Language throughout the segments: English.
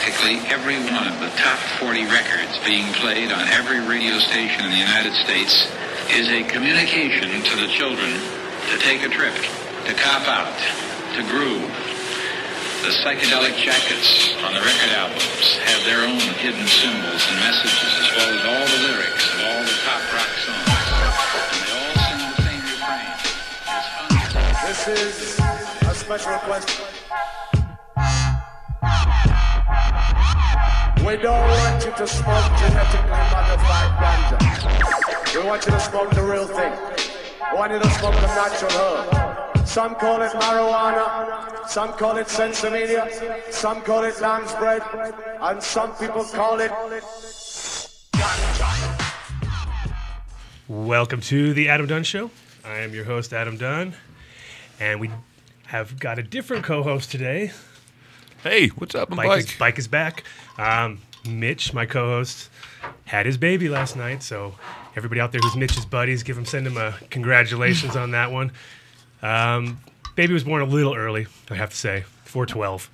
practically every one of the top 40 records being played on every radio station in the United States is a communication to the children to take a trip, to cop out, to groove. The psychedelic jackets on the record albums have their own hidden symbols and messages, as well as all the lyrics of all the top rock songs. And they all sing the same refrain. It's fun. This is a special request. We don't want you to smoke genetically modified ganja. We want you to smoke the real thing. We want you to smoke the natural herb. Some call it marijuana, some call it sensimilla, some call it lamb's bread, and some people call it ganja. Welcome to the Adam Dunn Show. I am your host, Adam Dunn, and we have got a different co-host today. Hey, what's up? I'm Bike. Bike is back. Mitch, my co-host, had his baby last night, so everybody out there who's Mitch's buddies, send him a congratulations on that one. Baby was born a little early, I have to say, 4:12.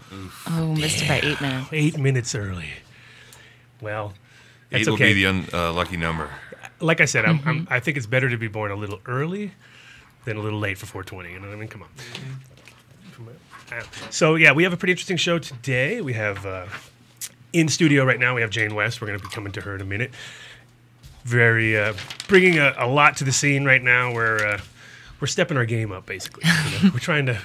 Oh, missed it by 8 minutes. 8 minutes early. Well, that's 8 will okay. be the unlucky number. Like I said, I think it's better to be born a little early than a little late for 420. You know what I mean? Come on. So, yeah, we have a pretty interesting show today. We have, in studio right now, we have Jane West. We're going to be coming to her in a minute. Bringing a lot to the scene right now. We're stepping our game up, basically. You know? We're trying to,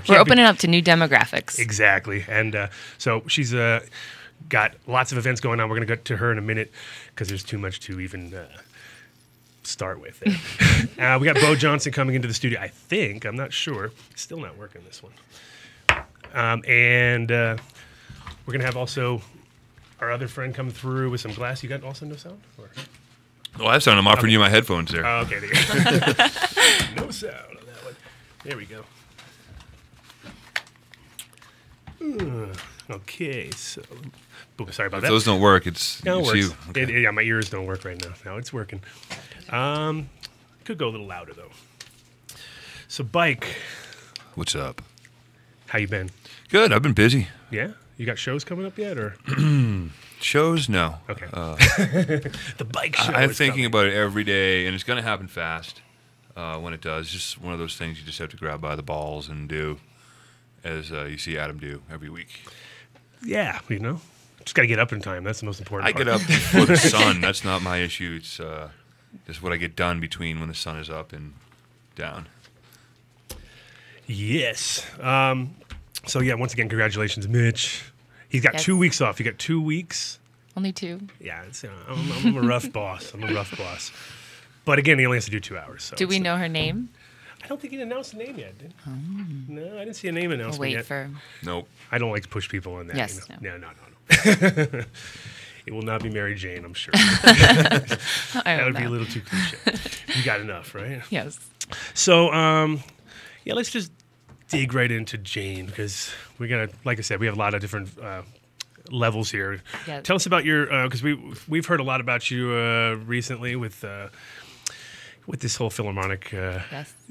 We're opening up to new demographics. Exactly. And so she's got lots of events going on. We're going to get to her in a minute because there's too much to even start with. We got Bho Johnson coming into the studio, I think. I'm not sure. It's still not working, this one. And we're going to have also our other friend come through with some glass. You got also no sound? Or? Well, I have sound. I'm offering you my headphones there. Oh, okay. There you go. No sound on that one. There we go. Okay, so... sorry about that. If those don't work, it's you. Okay. My ears don't work right now. Now it's working. Could go a little louder, though. So, Bike. What's up? How you been? Good. I've been busy. Yeah? You got shows coming up yet, or? Shows? No. Okay. The Bike show I'm is thinking coming. about it every day, and it's going to happen fast when it does. It's just one of those things you just have to grab by the balls and do, as you see Adam do every week. Yeah, just got to get up in time. That's the most important I part. get up before the sun. That's not my issue. It's just what I get done between when the sun is up and down. Yes. So, yeah, once again, congratulations, Mitch. He's got 2 weeks off. You got 2 weeks? Only 2. Yeah, I'm a rough boss. But, again, he only has to do 2 hours. So do we know her name? I don't think he announced the name yet, did he? No, I didn't see a name announcement Wait yet. for... Nope. I don't like to push people on that. Yes, No. It will not be Mary Jane, I'm sure. That would be a little too cliche. You got enough, right? Yes. So, let's just dig right into Jane, because we're going to, like I said, we have a lot of different levels here. Yeah. Tell us about your, because we've heard a lot about you recently with this whole Philharmonic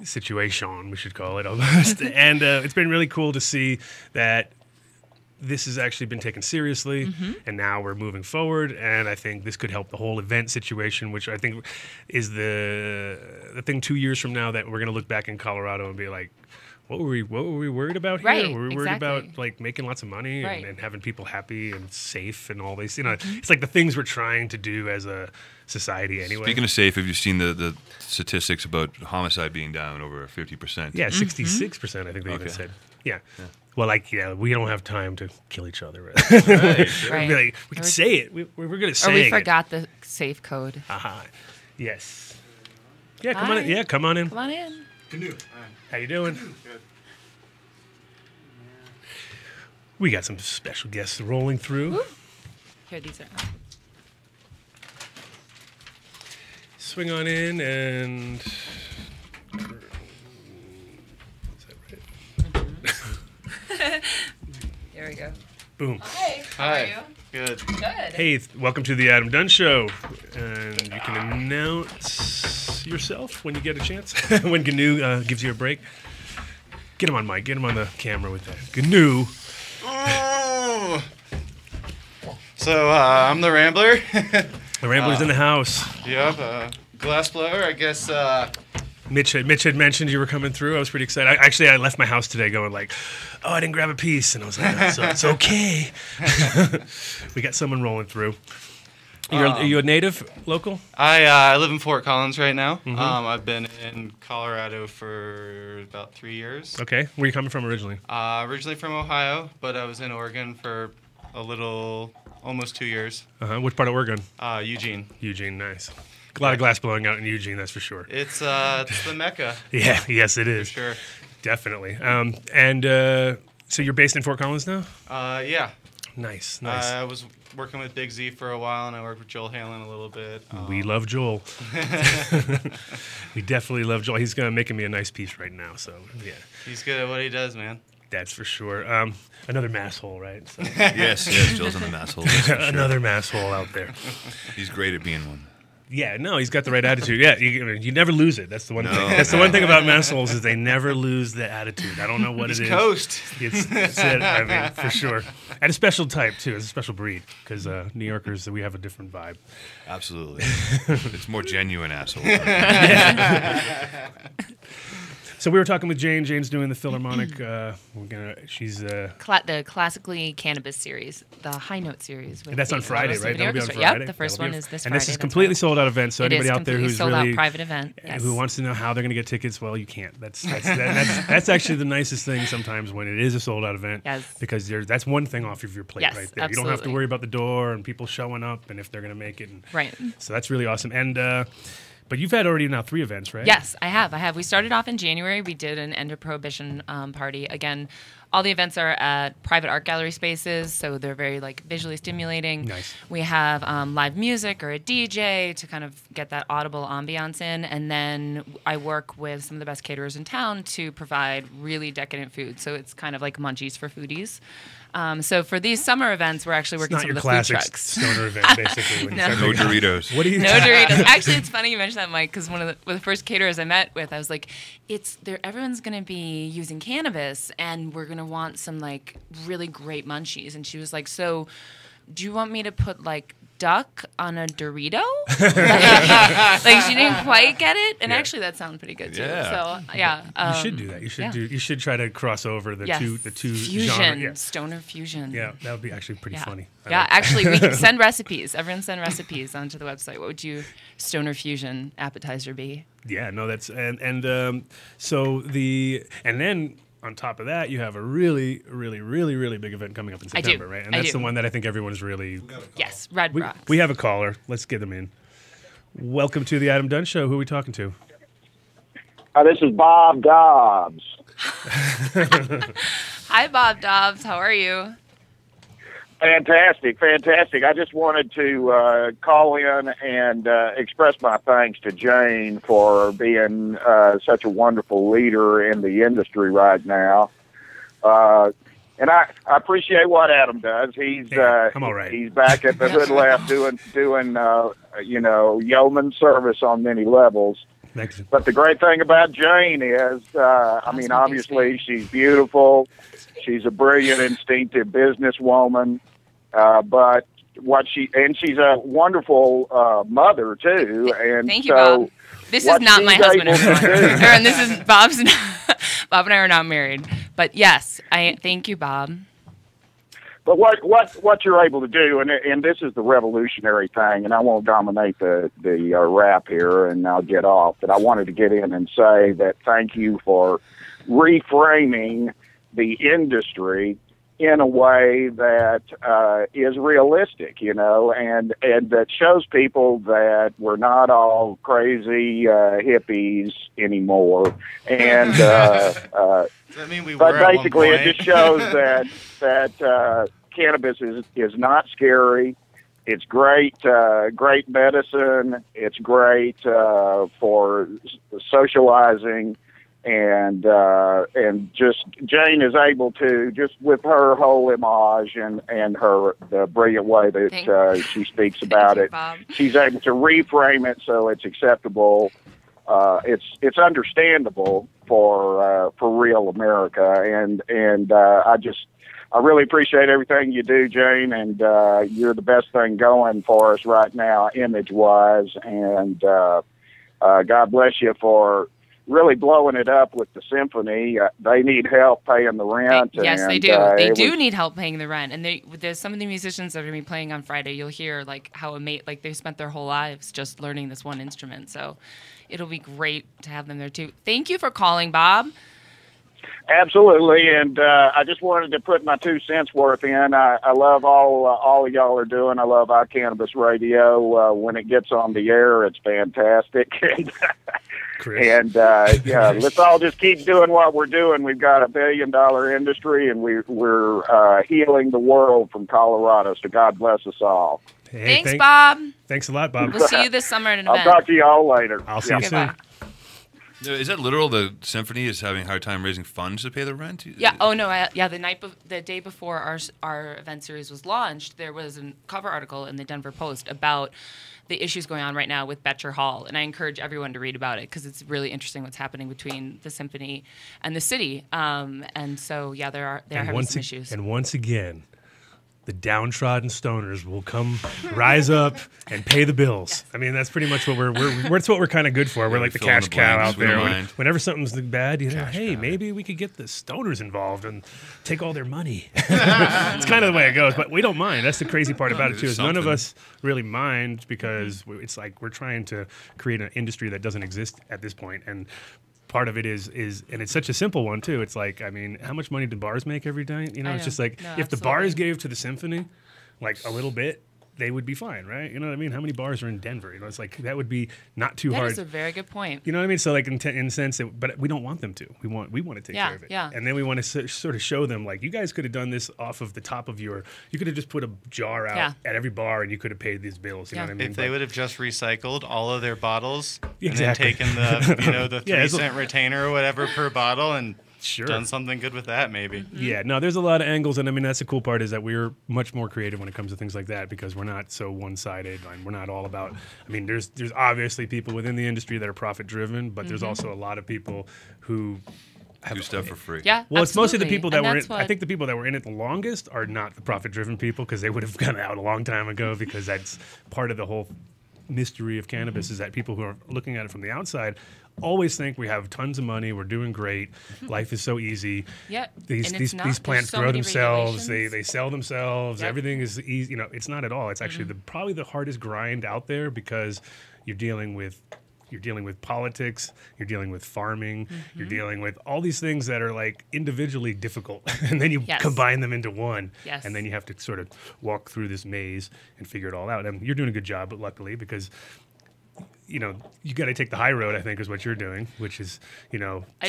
situation, we should call it almost. And it's been really cool to see that this has actually been taken seriously, and now we're moving forward, and I think this could help the whole event situation, which I think is the thing 2 years from now that we're going to look back in Colorado and be like, what were we worried about here? Right, Were we worried exactly. about like making lots of money Right. and having people happy and safe and all these, it's like the things we're trying to do as a society anyway. Speaking of safe, have you seen the statistics about homicide being down over 50%? Yeah, 66%, I think they even said. Yeah. Well, we don't have time to kill each other. Right. We can say it. We're good at Or saying we it. forgot the safe code. Yes. Yeah, come Hi. on in. Yeah, come on in. Come on in. Canoe. How you doing? Good. We got some special guests rolling through. Woo. Here, these are... Swing on in and... Is that right? Here we go. Boom. Hi. How are you? Good. Good. Hey, welcome to the Adam Dunn Show. And you can announce yourself when you get a chance. When GNU gives you a break. Get him on mic. Get him on the camera with that. GNU. Oh. So I'm the Rambler. The Rambler's in the house. Yep, glassblower. I guess. Mitch had mentioned you were coming through. I was pretty excited. I left my house today going like, oh, I didn't grab a piece. And I was like, it's okay. We got someone rolling through. Are you a native local? I live in Fort Collins right now. Mm-hmm. I've been in Colorado for about 3 years. Okay. Where are you coming from originally? Originally from Ohio, but I was in Oregon for almost 2 years. Which part of Oregon? Eugene. Eugene, nice. A lot of glass blowing out in Eugene, that's for sure. It's the Mecca. Yeah, yes, it is. For sure. Definitely. So you're based in Fort Collins now? Yeah. Nice. I was working with Big Z for a while, and I worked with Joel Halen a little bit. We love Joel. We definitely love Joel. He's making me a nice piece right now, so yeah. He's good at what he does, man. That's for sure. Another mass hole, right? So. Yes, Joel's in the mass hole. Another mass hole out there. He's great at being one. Yeah, no, he's got the right attitude. Yeah, you never lose it. That's the one thing. That's the one thing about mass holes is they never lose the attitude. I don't know what it is. Coast. That's it. I mean, for sure. And a special type too. It's a special breed because New Yorkers, we have a different vibe. Absolutely. It's more genuine asshole. So we were talking with Jane. Jane's doing the Philharmonic. She's the classically Cannabis series, the High Note series. And that's on Friday, right? That'll be on Friday. Yep, the first one is this Friday. And this is completely sold out event. So anybody out there who's sold really out private event, who wants to know how they're going to get tickets, well, you can't. That's actually the nicest thing sometimes when it is a sold out event. Yes. Because that's one thing off of your plate right there. Absolutely. You don't have to worry about the door and people showing up and if they're going to make it. Right. So that's really awesome. And but you've had already now 3 events, right? Yes, I have. We started off in January. We did an end of prohibition party. Again, all the events are at private art gallery spaces, so they're very visually stimulating. Nice. We have live music or a DJ to kind of get that audible ambiance in, and then I work with some of the best caterers in town to provide really decadent food. So it's kind of like munchies for foodies. So for these summer events, we're actually working some of the food trucks. Stoner event, basically. No. No Doritos. What do you? No Doritos. Actually, it's funny you mentioned that, Mike, because one of the first caterers I met with, I was like, everyone's going to be using cannabis, and we're going to want some really great munchies. And she was like, so do you want me to put duck on a Dorito? She didn't quite get it, and actually that sounded pretty good too. Yeah. So yeah, you should do that. You should try to cross over the two fusion, genre. Yeah. stoner fusion. Yeah, that would be actually pretty funny. Actually, we can send recipes. Everyone send recipes onto the website. What would you stoner fusion appetizer be? Yeah, no, that's and then on top of that, you have a really, really, really, really big event coming up in September, right? And that's the one that I think everyone is really... Yes, Red Rocks. We have a caller. Let's get them in. Welcome to the Adam Dunn Show. Who are we talking to? This is Bob Dobbs. Hi, Bob Dobbs. How are you? Fantastic. I just wanted to call in and express my thanks to Jane for being such a wonderful leader in the industry right now. And I appreciate what Adam does. I'm all right. He's back at the hood left doing yeoman service on many levels. Thanks. But the great thing about Jane is, obviously she's beautiful. She's a brilliant, instinctive businesswoman. But she's a wonderful mother too. And thank you, Bob. This is not my husband, everyone. And this is Bob's. Bob and I are not married, but yes, I thank you, Bob. But what you're able to do, and this is the revolutionary thing, and I won't dominate the rap here, and I'll get off. But I wanted to get in and say that thank you for reframing the industry in a way that is realistic, and that shows people that we're not all crazy hippies anymore. And Does that mean we but were at basically, one it point? just shows that cannabis is not scary. It's great medicine. It's great for socializing. And just Jane is able to, just with her whole image and the brilliant way that she speaks about it, Bob. she's able to reframe it so it's acceptable. It's understandable for real America, and I just I really appreciate everything you do, Jane, and you're the best thing going for us right now, image-wise. And God bless you for really blowing it up with the symphony. They need help paying the rent. Yes, they and, do. They do need help paying the rent. And there's some of the musicians that are going to be playing on Friday. You'll hear like how like they spent their whole lives just learning this one instrument. So it'll be great to have them there too. Thank you for calling, Bob. Absolutely, and I just wanted to put my 2 cents worth in. I love all of y'all are doing. I love our Cannabis Radio. When it gets on the air, it's fantastic. And yeah, let's all just keep doing what we're doing. We've got $1 billion industry, and we're healing the world from Colorado. So God bless us all. Hey, Thanks, Bob. Thanks a lot, Bob. We'll see you this summer at an event. I'll talk to you all later. I'll see you soon. Is that literal? The symphony is having a hard time raising funds to pay the rent? Yeah. Oh no. The day before our event series was launched, there was a cover article in the Denver Post about the issues going on right now with Betcher Hall, and I encourage everyone to read about it because it's really interesting what's happening between the symphony and the city. And so yeah, they're having some issues. And once again, the downtrodden stoners will come rise up and pay the bills. Yes. I mean, that's pretty much what that's what we're kind of good for. We're like the cash cow out there. Whenever something's bad, hey, maybe we could get the stoners involved and take all their money. It's kind of the way it goes, but we don't mind. That's the crazy part about it too. Is none of us really mind because it's like we're trying to create an industry that doesn't exist at this point, and part of it is and it's such a simple one too. It's like, I mean, how much money do bars make every night? It's just like if the bars gave to the symphony like a little bit, they would be fine, right? You know what I mean? How many bars are in Denver? It's like that would be not too hard. That is a very good point. You know what I mean? So like in the sense that, but we don't want them to. We want to take care of it. Yeah. And then we want to sort of show them like, you guys could have done this off of the top of you could have just put a jar out at every bar and you could have paid these bills. You know what I mean? If they would have just recycled all of their bottles and then Exactly. taken the 3-cent retainer or whatever per bottle and done something good with that, maybe. Yeah, no, there's a lot of angles, and I mean that's the cool part is that we're much more creative when it comes to things like that because we're not so one-sided, and we're not all about. I mean, there's obviously people within the industry that are profit-driven, but there's also a lot of people who do stuff for free. Yeah, well, absolutely. it's mostly the people that were in. I think the people that were in it the longest are not the profit-driven people because they would have gone out a long time ago because that's part of the whole mystery of cannabis is that people who are looking at it from the outside always think we have tons of money, we're doing great, life is so easy. Yeah, these plants grow themselves, they sell themselves, everything is easy. It's not at all. It's actually probably the hardest grind out there because you're dealing with politics, you're dealing with farming, you're dealing with all these things that are like individually difficult, and then you combine them into one, and then you have to sort of walk through this maze and figure it all out. And you're doing a good job, but luckily because you got to take the high road, I think, is what you're doing, which is,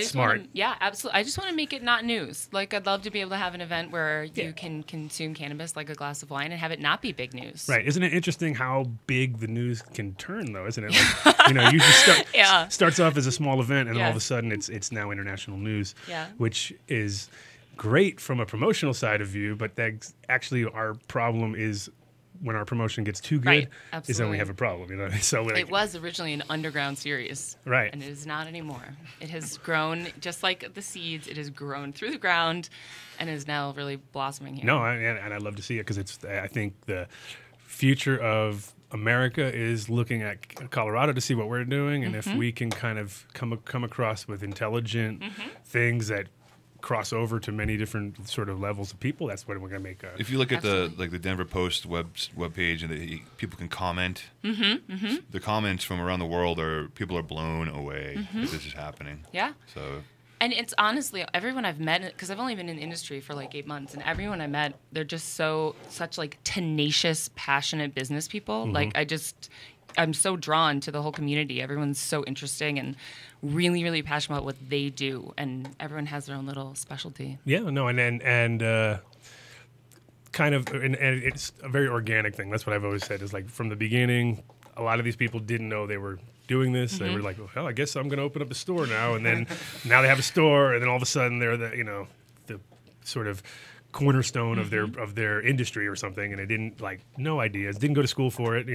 smart. Absolutely. I just want to make it not news. Like, I'd love to be able to have an event where you can consume cannabis like a glass of wine and have it not be big news. Right. Isn't it interesting how big the news can turn, though, isn't it? Like, you just starts off as a small event, and all of a sudden it's now international news, which is great from a promotional side of view, but that's actually our problem is when our promotion gets too good, is then we have a problem. So it was originally an underground series, right? And it is not anymore. It has grown just like the seeds. It has grown through the ground, and is now really blossoming here. No, and I love to see it because I think the future of America is looking at Colorado to see what we're doing, and if we can kind of come across with intelligent things that cross over to many different sort of levels of people, that's what we're going to make. If you look at the Denver Post webpage and people can comment, the comments from around the world people are blown away that this is happening. Yeah. So. And it's honestly everyone I've met, because I've only been in the industry for like 8 months, and everyone I met, they're just such like tenacious, passionate business people. Like I'm so drawn to the whole community. Everyone's so interesting and really, really passionate about what they do, and everyone has their own little specialty. Yeah, no, and kind of, and it's a very organic thing. That's what I've always said. Is like from the beginning, a lot of these people didn't know they were doing this. They were like, well, I guess I'm going to open up a store now, and then now they have a store, and then all of a sudden they're the sort of cornerstone of their industry or something, and they didn't no ideas, didn't go to school for it.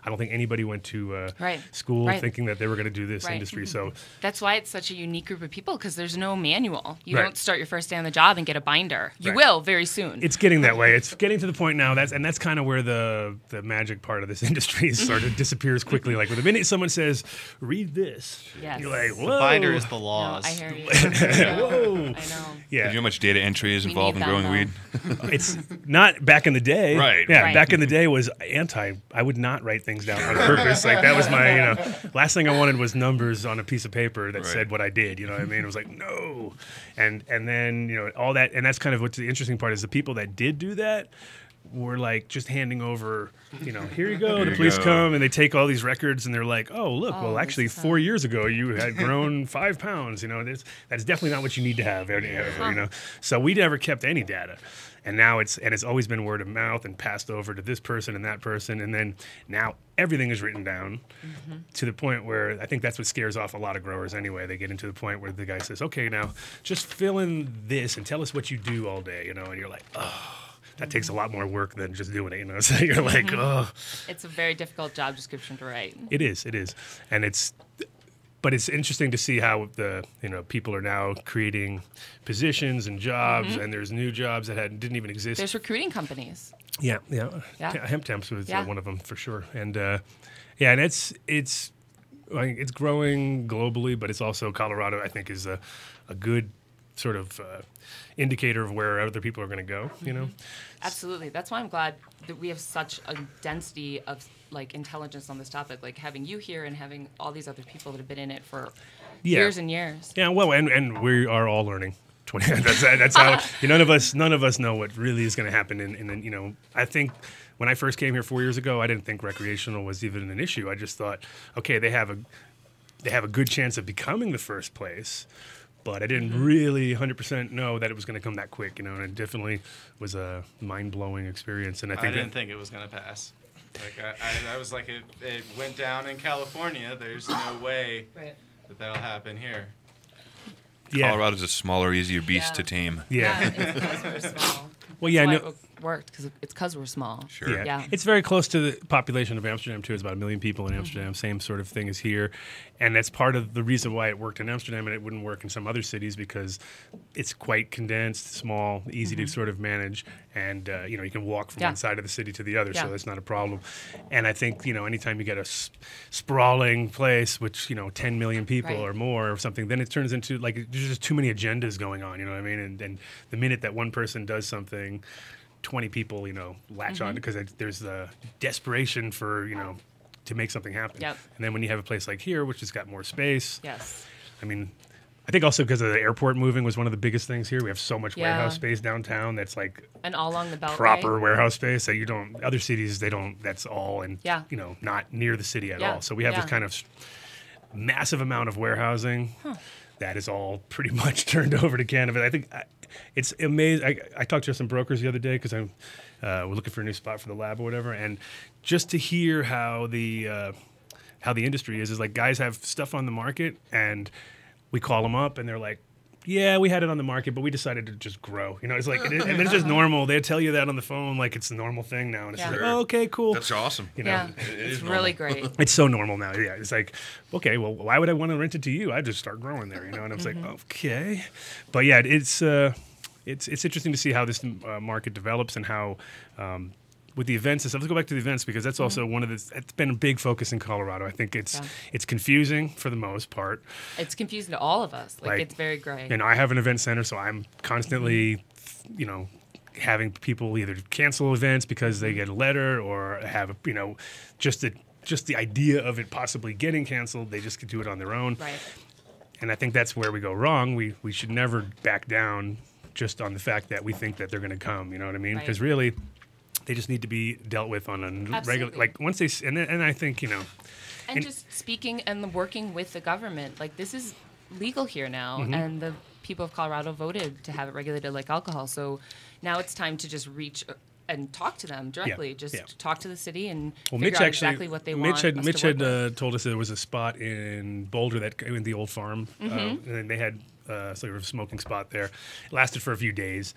I don't think anybody went to school thinking that they were going to do this industry. So that's why it's such a unique group of people, because there's no manual. You don't start your first day on the job and get a binder. You will very soon. It's getting that way. It's getting to the point now. That's kind of where the magic part of this industry sort of disappears quickly. Like the minute someone says, "Read this," you're like, "Whoa!" The binder is the laws. No, I hear you. Whoa! I know. Yeah. You know how much data entry is involved in growing weed? It's not back in the day. Right. Yeah. Right. Back in the day was anti. I would not write things down on purpose. Like that was my, last thing I wanted was numbers on a piece of paper that said what I did. You know what I mean? It was like, no. And then, all that. And that's kind of what's the interesting part is the people that did do that were like just handing over, here you go. The police come and they take all these records and they're like, oh, look, well, actually 4 years ago you had grown 5 pounds. That's definitely not what you need to have. So we never kept any data. And now it's always been word of mouth and passed over to this person and that person. And then now everything is written down to the point where I think that's what scares off a lot of growers anyway. They get into the point where the guy says, okay, now just fill in this and tell us what you do all day, and you're like, oh. That takes a lot more work than just doing it, So you're like, oh. It's a very difficult job description to write. It is, but it's interesting to see how the people are now creating positions and jobs, and there's new jobs that didn't even exist. There's recruiting companies. Yeah. Hemp Temps was one of them for sure, and and it's growing globally, but it's also Colorado. I think is a good sort of indicator of where other people are going to go. Absolutely. That's why I'm glad that we have such a density of intelligence on this topic. Like having you here and having all these other people that have been in it for years and years. Yeah. Well, and we are all learning. That's how none of us know what really is going to happen. And I think when I first came here 4 years ago, I didn't think recreational was even an issue. I just thought, okay, they have a good chance of becoming the first place. But I didn't really 100% know that it was going to come that quick, and it definitely was a mind-blowing experience. And I didn't think it was going to pass. I was like, it went down in California. There's no way that that'll happen here. Yeah. Colorado's a smaller, easier beast to tame. Yeah, it's because we're small. Well, it worked because we're small. Sure. Yeah. It's very close to the population of Amsterdam too. It's about 1 million people in Amsterdam. Same sort of thing as here, and that's part of the reason why it worked in Amsterdam and it wouldn't work in some other cities, because it's quite condensed, small, easy to sort of manage, and you can walk from one side of the city to the other, so that's not a problem. And I think anytime you get a sprawling place, which 10 million people or more or something, then it turns into there's just too many agendas going on. You know what I mean? And the minute that one person does something, 20 people, latch on because there's the desperation for, to make something happen. Yep. And then when you have a place like here, which has got more space. Yes. I mean, I think also because of the airport moving was one of the biggest things here. We have so much warehouse space downtown that's and all along the Beltway. Proper warehouse space that other cities, they don't, that's all in, not near the city at all. So we have this kind of massive amount of warehousing that is all pretty much turned over to cannabis. I think it's amazing. I talked to some brokers the other day because we're looking for a new spot for the lab or whatever, and just to hear how the industry is like guys have stuff on the market and we call them up and they're like, yeah, we had it on the market, but we decided to just grow. It's like, and it's just normal. They tell you that on the phone like it's a normal thing now, and it's like, oh, okay, cool. That's awesome. It's really great. It's so normal now. Yeah, it's like, okay, well, why would I want to rent it to you? I just start growing there, And I was like, okay, but yeah, it's interesting to see how this market develops and how. With the events and stuff, let's go back to the events because that's also one of it's been a big focus in Colorado. I think it's confusing for the most part. It's confusing to all of us. Like it's very gray. I have an event center, so I'm constantly, having people either cancel events because they get a letter or have, just the idea of it possibly getting canceled. They just could do it on their own. Right. And I think that's where we go wrong. We should never back down just on the fact that we think that they're going to come. You know what I mean? Because really. They just need to be dealt with on a regular, once they, and I think, And just speaking and working with the government, this is legal here now, and the people of Colorado voted to have it regulated like alcohol. So now it's time to just reach and talk to them directly. Talk to the city and figure out exactly what they want. Mitch had told us there was a spot in Boulder in the old farm, and they had sort of smoking spot there. It lasted for a few days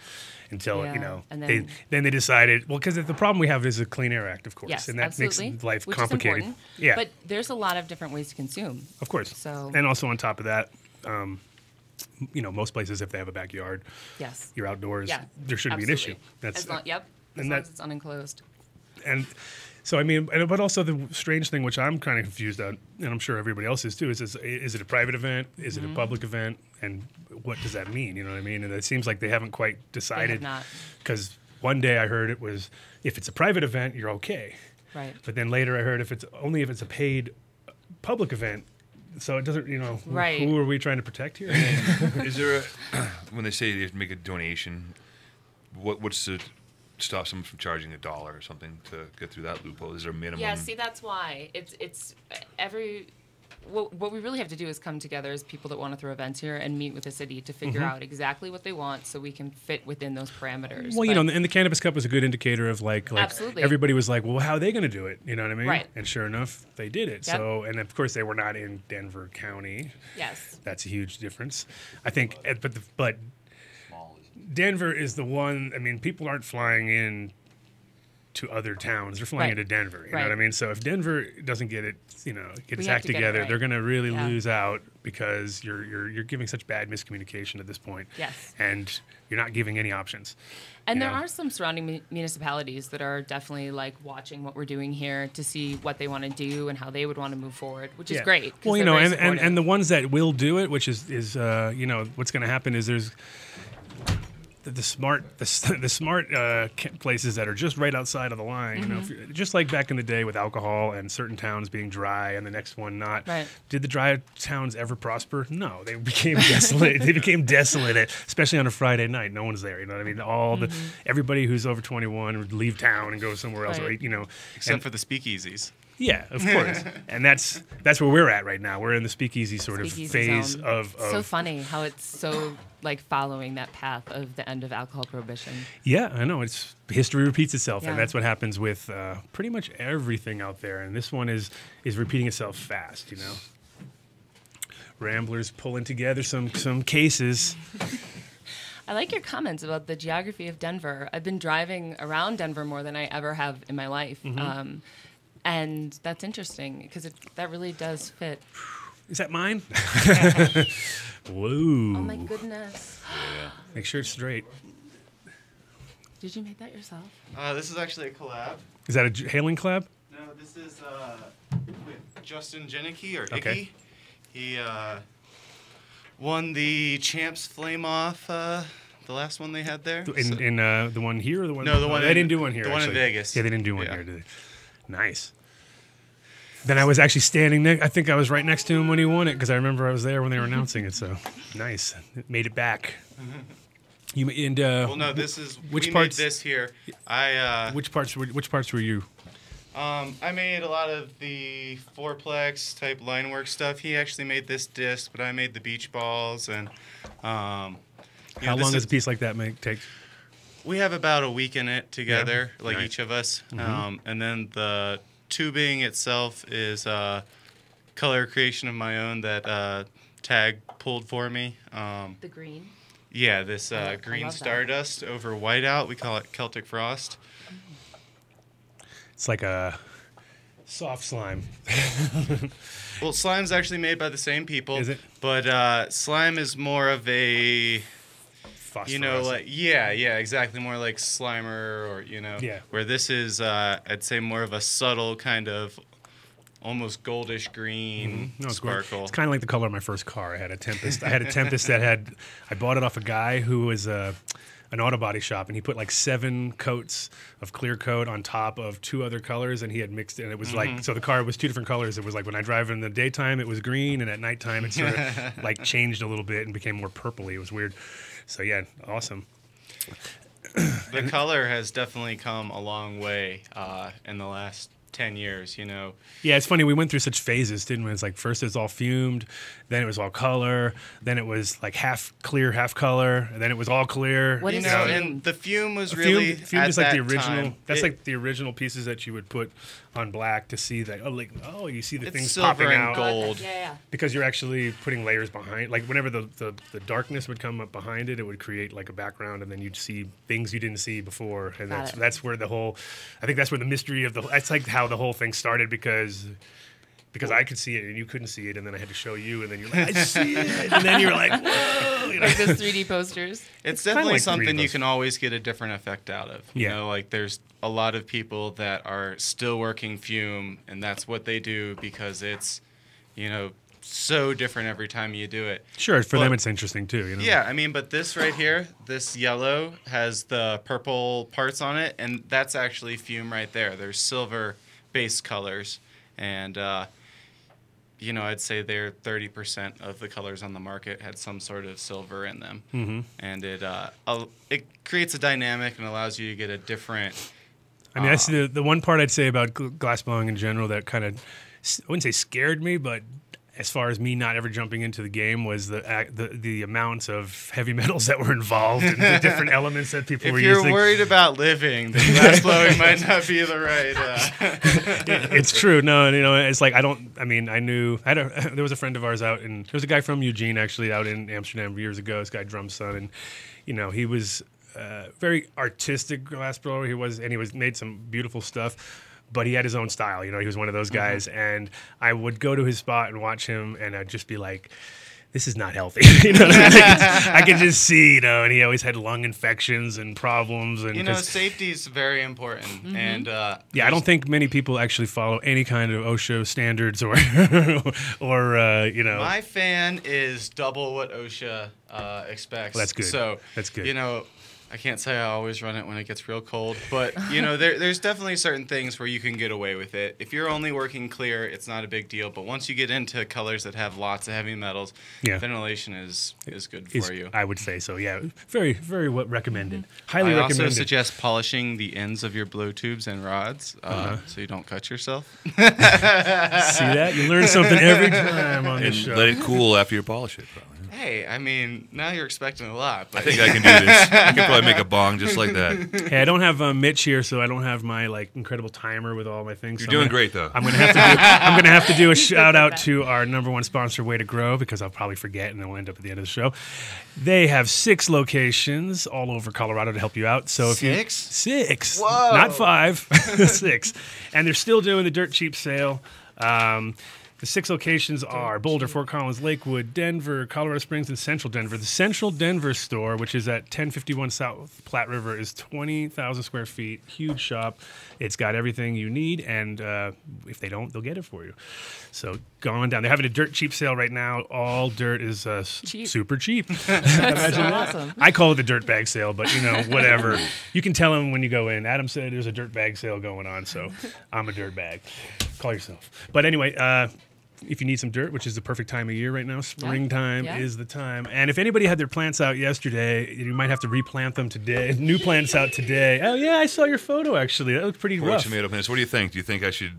until And then they decided, well, because the problem we have is a Clean Air Act, of course, yes, and that absolutely, makes life which complicated. Is important. Yeah, But there's a lot of different ways to consume. of course. So And also on top of that, most places, if they have a backyard, yes, you're outdoors, yeah, there shouldn't be an issue. As and long as it's unenclosed. And so, I mean, but also the strange thing, which I'm kind of confused on, and I'm sure everybody else is too, is it a private event? Is it a public event? And what does that mean? You know what I mean? And it seems like they haven't quite decided. They have not. Because one day I heard it was, if it's a private event, you're okay. Right. But then later I heard if it's a paid public event, so it doesn't, Right. who are we trying to protect here? Is there when they say you have to make a donation, what's to stop someone from charging $1 or something to get through that loophole? Is there a minimum? Yeah, see, that's why it's every. What we really have to do is come together as people that want to throw events here and meet with the city to figure out exactly what they want, so we can fit within those parameters. Well, and the Cannabis Cup was a good indicator of like Absolutely. everybody was like, well, how are they going to do it? You know what I mean? Right. And sure enough, they did it. Yep. So, and of course, they were not in Denver County. Yes. That's a huge difference. I think, but Denver is the one. I mean, people aren't flying in to other towns. They're flying Right. into Denver. You know Right. what I mean? So if Denver doesn't get it, get its have act to get it together, right. they're going to really Yeah. lose out because you're giving such bad miscommunication at this point. Yes. And you're not giving any options. And you there know? are some surrounding municipalities that are definitely like watching what we're doing here to see what they want to do and how they would want to move forward, which is great. 'Cause Well, they're very and supportive. the ones that will do it, which is what's going to happen is there's the smart places that are just right outside of the line. Just like back in the day with alcohol and certain towns being dry and the next one not. Right. Did the dry towns ever prosper? No, they became desolate. They became desolate, especially on a Friday night. No one's there. You know what I mean? Everybody who's over 21 would leave town and go somewhere else. Right. Or, Except for the speakeasies. Yeah, of course. And that's where we're at right now. We're in the speakeasy sort of Speakeasy phase zone. of So funny how it's so like following that path of the end of alcohol prohibition. Yeah, I know. It's history repeats itself, Yeah. and that's what happens with pretty much everything out there. And this one is repeating itself fast. Ramblers pulling together some cases. I like your comments about the geography of Denver. I've been driving around Denver more than I ever have in my life. And that's interesting because that really does fit. Is that mine? Whoa! Oh my goodness. Make sure it's straight. Did you make that yourself? This is actually a collab. Is that a hailing collab? No, this is with Justin Janicki, or Okay. Icky. He won the Champs Flame Off, the last one they had there. In the one here or the one? No, the one they in- didn't do one here. the one in actually. Vegas. Yeah, they didn't do one Yeah. here, did they? Nice. Then I was actually standing next. I think I was right next to him when he won it because I remember I was there when they were announcing it. So nice, it made it back. You and Well, no, this is which we parts- made this here. which parts were you? I made a lot of the fourplex type line work stuff. He actually made this disc, but I made the beach balls and. How long does a piece like that take? We have about a week in it together, like Nice. each of us. And then the tubing itself is color creation of my own that Tag pulled for me. The green. Yeah, this I green love that. stardust over whiteout. We call it Celtic Frost. It's like a soft slime. Well, slime's actually made by the same people. Is it? But slime is more of a... Phosphorescent. yeah, exactly. More like Slimer or, Yeah. where this is, I'd say more of a subtle kind of almost goldish green No, it's great. sparkle. It's kind of like the color of my first car. I had a Tempest. I bought it off a guy who was an auto body shop, and he put like 7 coats of clear coat on top of 2 other colors, and he had mixed it. And it was like, so the car was 2 different colors. It was like when I drive in the daytime, it was green, and at nighttime, it sort of like changed a little bit and became more purpley. It was weird. So yeah, awesome. The color has definitely come a long way in the last 10 years, you know. Yeah, it's funny. We went through such phases, didn't we? It's like first it was all fumed, then it was all color, then it was like half clear, half color, and then it was all clear. What You is know, fume? and the fume was Fume really at is like the that original. time, That's it- like the original pieces that you would put on black to see that. You see the It's things silver popping and out gold. Yeah. because you're actually putting layers behind. Like whenever the darkness would come up behind it, it would create like a background, and then you'd see things you didn't see before. And Got it. that's where the whole. I think that's where the mystery of the. That's like how the whole thing started because I could see it and you couldn't see it, and then I had to show you, and then you're like, I see it, and then you're like, whoa, you know? Like those 3D posters. It's kinda definitely like something you Doritos. can always get a different effect out of. You Yeah. know, like there's a lot of people that are still working fume, and that's what they do because it's, you know, so different every time you do it. Sure, for But- them it's interesting too. You know? Yeah, I mean, but this right here, this yellow has the purple parts on it, and that's actually fume right there. There's silver base colors, and you know, I'd say they're 30% of the colors on the market had some sort of silver in them, and it creates a dynamic and allows you to get a different. I mean, that's the one part I'd say about glass blowing in general that kind of, I wouldn't say scared me, but as far as me not ever jumping into the game was the amounts of heavy metals that were involved and the different elements that people were If you're using. worried about living, then glass blowing might not be the right. It's true. No, you know, it's like I knew there was a friend of ours out in, there was a guy from Eugene actually out in Amsterdam years ago, this guy Drum's son, and you know, he was very artistic glass blower. He was made some beautiful stuff. But he had his own style, you know. He was one of those guys, and I would go to his spot and watch him, and I'd just be like, "This is not healthy." You know, what I mean? I could just see, you know. And he always had lung infections and problems, and You know, safety is very important, and yeah, I don't think many people actually follow any kind of OSHA standards or you know. my fan is double what OSHA expects. Well, that's good. So That's good. You know, I can't say I always run it when it gets real cold, but you know, there's definitely certain things where you can get away with it. If you're only working clear, it's not a big deal. But once you get into colors that have lots of heavy metals, Yeah. ventilation is good for you. I would say so. Yeah, very, very recommended. Highly I also recommended. suggest polishing the ends of your blow tubes and rods so you don't cut yourself. See that? You learn something every time on this And show. let it cool after you polish it. Probably. Hey, I mean, now you're expecting a lot. But I think I can do this. I can probably make a bong just like that. Hey, I don't have Mitch here, so I don't have my like incredible timer with all my things. You're So doing I'm gonna- great though. I'm gonna have to do a shout out to our number one sponsor, Way to Grow, because I'll probably forget and then we'll end up at the end of the show. They have 6 locations all over Colorado to help you out. So if you 6, Whoa. not 5, 6, and they're still doing the dirt cheap sale. The 6 locations are Boulder, Fort Collins, Lakewood, Denver, Colorado Springs, and Central Denver. The Central Denver store, which is at 1051 South Platte River, is 20,000 square feet. Huge shop. It's got everything you need, and if they don't, they'll get it for you. So go on down. They're having a dirt cheap sale right now. All dirt is Cheap. super cheap. That's so awesome. I call it the dirt bag sale, but you know, whatever. You can tell them when you go in. Adam said there's a dirt bag sale going on, so I'm a dirt bag. Call yourself. But anyway, if you need some dirt, which is the perfect time of year right now, springtime Yeah. is the time. And if anybody had their plants out yesterday, you might have to replant them today. New plants out today. Oh yeah, I saw your photo actually. That looked pretty Poor rough. tomato plants. What do you think? Do you think I should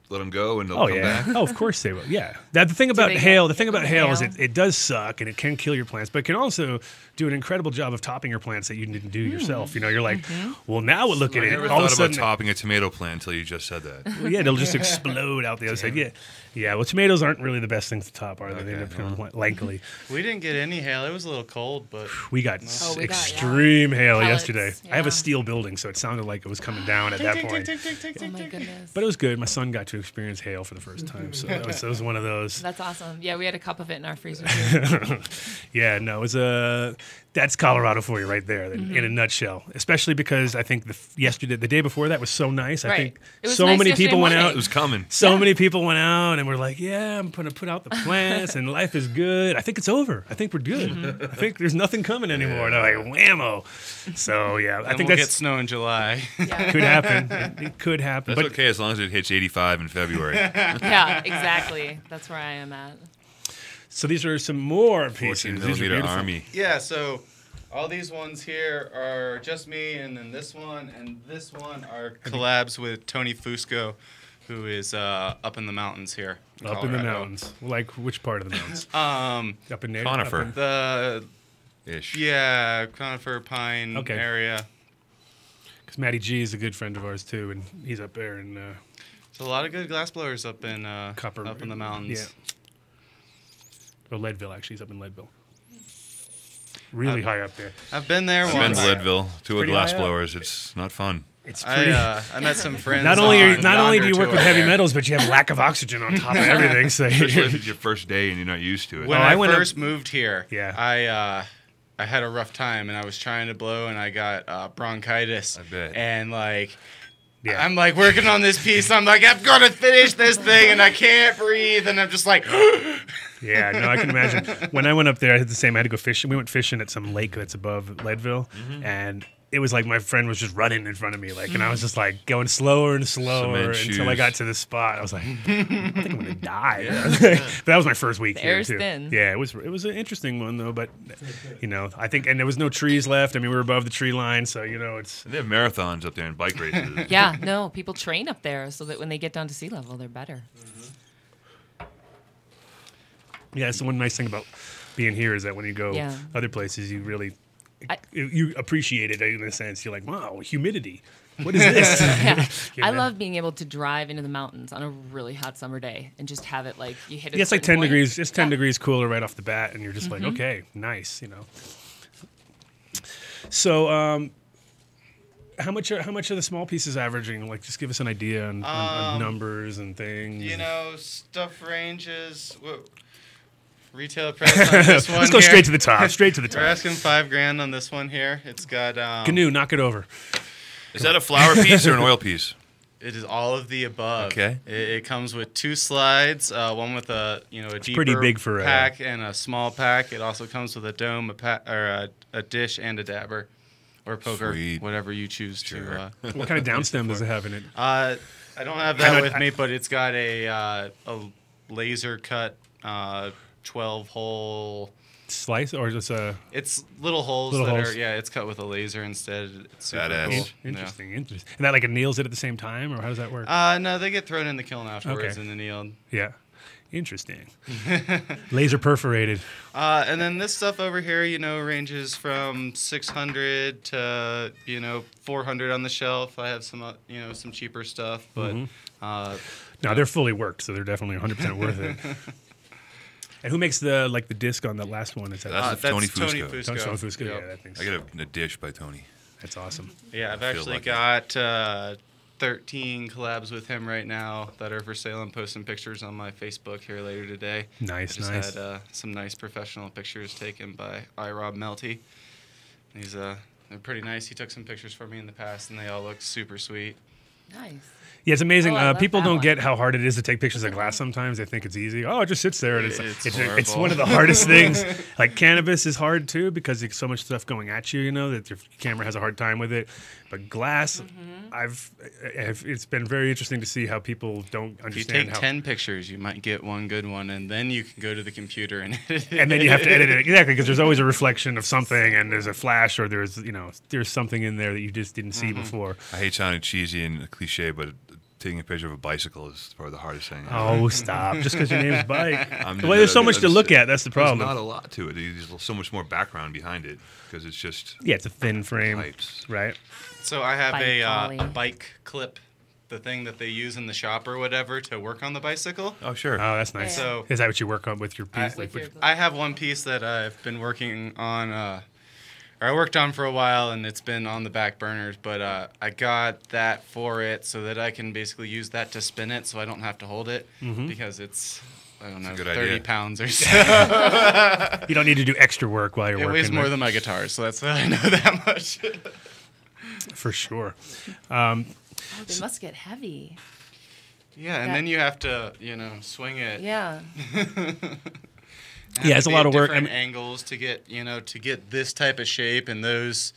let them go and they'll Oh come yeah. back? Oh, of course they will. Yeah. The thing about they hail, get the thing about hail? hail is it does suck and it can kill your plants, but it can also do an incredible job of topping your plants that you didn't do yourself. You know, you're like, well, now look at I it. never All of thought a sudden, about topping a tomato plant until you just said that. well, yeah, they'll just explode out the other side. Yeah. Yeah. Well, tomatoes aren't really the best things to top, are they? They end up kind of lankily. we didn't get any hail. It was a little cold, but We got Oh, we got, extreme hail Pellets, yesterday. I have a yeah. steel building, so it sounded like it was coming down at that point. Oh my goodness. But it was good. My son got to experience hail for the first time, so that was one of those. That's awesome. Yeah, we had a cup of it in our freezer too. Yeah, no, it was that's Colorado for you right there in a nutshell. Especially because I think the day before that was so nice. I Right. think It was so nice many yesterday people went morning. out. It was coming. So many people went out and were like, "Yeah, I'm going to put out the plants and life is good." I think it's over. I think we're good. I think there's nothing coming anymore. And I'm like, whammo. So yeah, I and think we'll get that's snow in July. Yeah. could happen. It could happen. That's But okay as long as it hits 85 in February. Yeah, exactly. That's where I am at. so these are some more 14 pieces. These are millimeter beautiful. army. Yeah, so all these ones here are just me, and then this one and this one are collabs with Tony Fusco, who is up in the mountains here. Up in the mountains. Like which part of the mountains? Up in Conifer. the Ish. yeah, conifer pine area. Because Matty G is a good friend of ours too, and he's up there in There's a lot of good glass blowers up in Copper, up in the mountains. Yeah. Or Leadville, actually. He's up in Leadville. Really high up there. I've been there I've been once. to Leadville. Two Pretty glass high up. blowers. It's not fun. It's pretty. I met some friends. not only do you work with heavy metals. metals, but you have lack of oxygen on top of everything. So Especially if it's your first day and you're not used to it. When I I went first moved here, Yeah. I had a rough time and I was trying to blow and I got bronchitis. I bet. And like, Yeah. I'm like working on this piece. I'm like, I'm gonna finish this thing and I can't breathe. And I'm just like, Yeah, no, I can imagine. When I went up there, I had the same. I had to go fishing. We went fishing at some lake that's above Leadville, and it was like my friend was just running in front of me, like, and I was just like going slower and slower Cement until I shoes. got to the spot. I was like, I think I'm gonna die. But that was my first week The here air's too. thin. Yeah, it was an interesting one though, but you know, I think, and there was no trees left. I mean, we were above the tree line, so you know, it's They have marathons up there and bike races. Yeah, no, people train up there so that when they get down to sea level, they're better. yeah. It's the one nice thing about being here is that when you go Yeah. other places, you really I- you appreciate it in a sense. You're like, wow, humidity. What is this? Yeah. You I know? love being able to drive into the mountains on a really hot summer day and just have it like you hit it. Yeah, it's like 10 degrees. It's 10 degrees cooler right off the bat, and you're just like, okay, nice, you know. So, how much are the small pieces averaging? Like, just give us an idea on numbers and things. you know, stuff ranges. Retail price on this one. Let's go here. straight to the top. Straight to the We're top. asking $5,000 on this one here. It's got Canoe, knock it over. Is that a flower piece or an oil piece? It is all of the above. Okay. It comes with 2 slides, one with a deeper pretty big for a- pack and a small pack. It also comes with a dome, a dish, and a dabber, or poker, Sweet. whatever you choose to. What kind of downstem does it have in it? I don't have that with me, but it's got a laser cut 12-hole. Slice or just a It's little holes Little that holes. are it's cut with a laser instead. It's super Badass. cool. interesting? And that like anneals it at the same time, or how does that work? No, they get thrown in the kiln afterwards Okay. and annealed. Yeah, interesting. Laser perforated. And then this stuff over here, ranges from 600 to 400 on the shelf. I have some some cheaper stuff, but No, they're fully worked, so they're definitely 100% worth it. And who makes the disc on that last one? Is that That's Tony Fusco. Tony Fusco? Yep. Yeah, that thing's I got a dish by Tony. that's awesome. Yeah, I've feel actually lucky. got 13 collabs with him right now that are for sale. I'm posting pictures on my Facebook here later today. Nice, Just nice. had some nice professional pictures taken by Rob Melty. They're pretty nice. He took some pictures for me in the past, and they all look super sweet. Nice. Yeah, it's amazing. Oh, I love People that don't one. get how hard it is to take pictures of glass sometimes. They think it's easy. Oh, it just sits there. And It's it's horrible. one of the hardest things. Like cannabis is hard too because there's so much stuff going at you, that your camera has a hard time with it. But glass, it's been very interesting to see how people don't If you understand take how. 10 pictures, you might get one good one, and then you can go to the computer and edit it. And then you have to edit it exactly because there's always a reflection of something, and there's a flash, or there's something in there that you just didn't see before. I hate sounding cheesy and cliche, but taking a picture of a bicycle is probably the hardest thing. Oh, stop! Just because your name's Bike. I'm- Well, there's so much to look at. That's the problem. There's not a lot to it. There's so much more background behind it because it's just Yeah, it's a thin frame, pipes. right? So I have Bike a collie. bike clip, the thing that they use in the shop or whatever to work on the bicycle. Oh, sure. Oh, that's nice. Yeah. So Is that what you work on with your piece? With your I have one piece that I've been working on, or I worked on for a while, and it's been on the back burners. But I got that for it so that I can basically use that to spin it, so I don't have to hold it because it's I don't know a good 30 idea. pounds or so. You don't need to do extra work while you're It working. weighs more right? than my guitar, so that's I know that much. For sure. Oh, they must get heavy. Yeah, and That- then you have to swing it. Yeah. Yeah, it's a lot of work. Different angles to get this type of shape and those.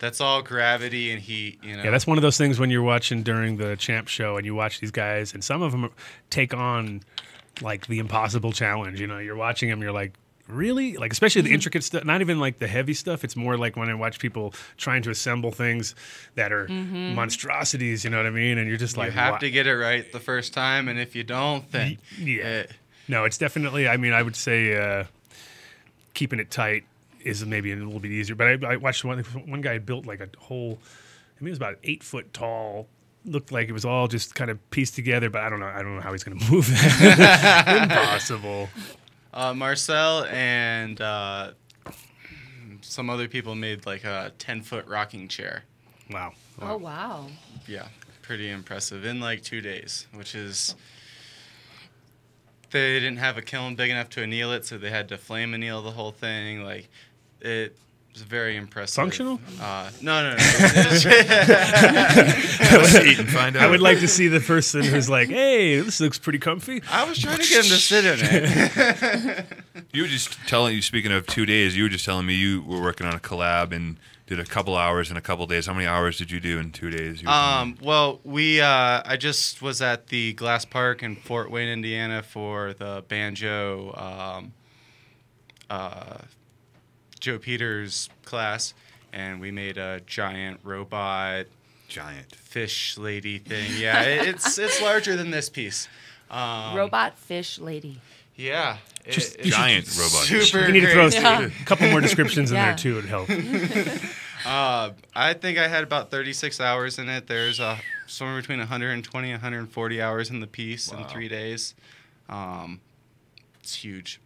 That's all gravity and heat. Yeah, that's one of those things when you're watching during the champ show and you watch these guys, and some of them take on like the impossible challenge. You're watching them, you're like, really? Like, especially the intricate stuff, not even like the heavy stuff. It's more like when I watch people trying to assemble things that are monstrosities, you know what I mean? And you're just like, You have to get it right the first time, and if you don't, then No, it's definitely, I mean, I would say keeping it tight is maybe a little bit easier. But I watched one guy had built like a whole, I mean, it was about 8 foot tall. Looked like it was all just kind of pieced together, but I don't know how he's going to move that. Impossible. Marcel and some other people made like a 10-foot rocking chair. Wow. Oh, wow. Yeah, pretty impressive in like 2 days, which is... They didn't have a kiln big enough to anneal it, so they had to flame anneal the whole thing. Like, it was very impressive. Functional? No. I would like to see the person who's like, hey, this looks pretty comfy. I was trying to get him to sit in it. You were just telling, speaking of 2 days, you were just telling me you were working on a collab and did a couple hours in a couple days. How many hours did you do in 2 days? Well, I just was at the Glass Park in Fort Wayne, Indiana for the banjo Joe Peters class, and we made a giant robot fish lady thing. Yeah, it's larger than this piece. Robot fish lady. Yeah. Giant robot. Super You need to throw Yeah. a couple more descriptions in Yeah. there too. It'd help. I think I had about 36 hours in it. There's somewhere between 120 and 140 hours in the piece in 3 days. It's huge.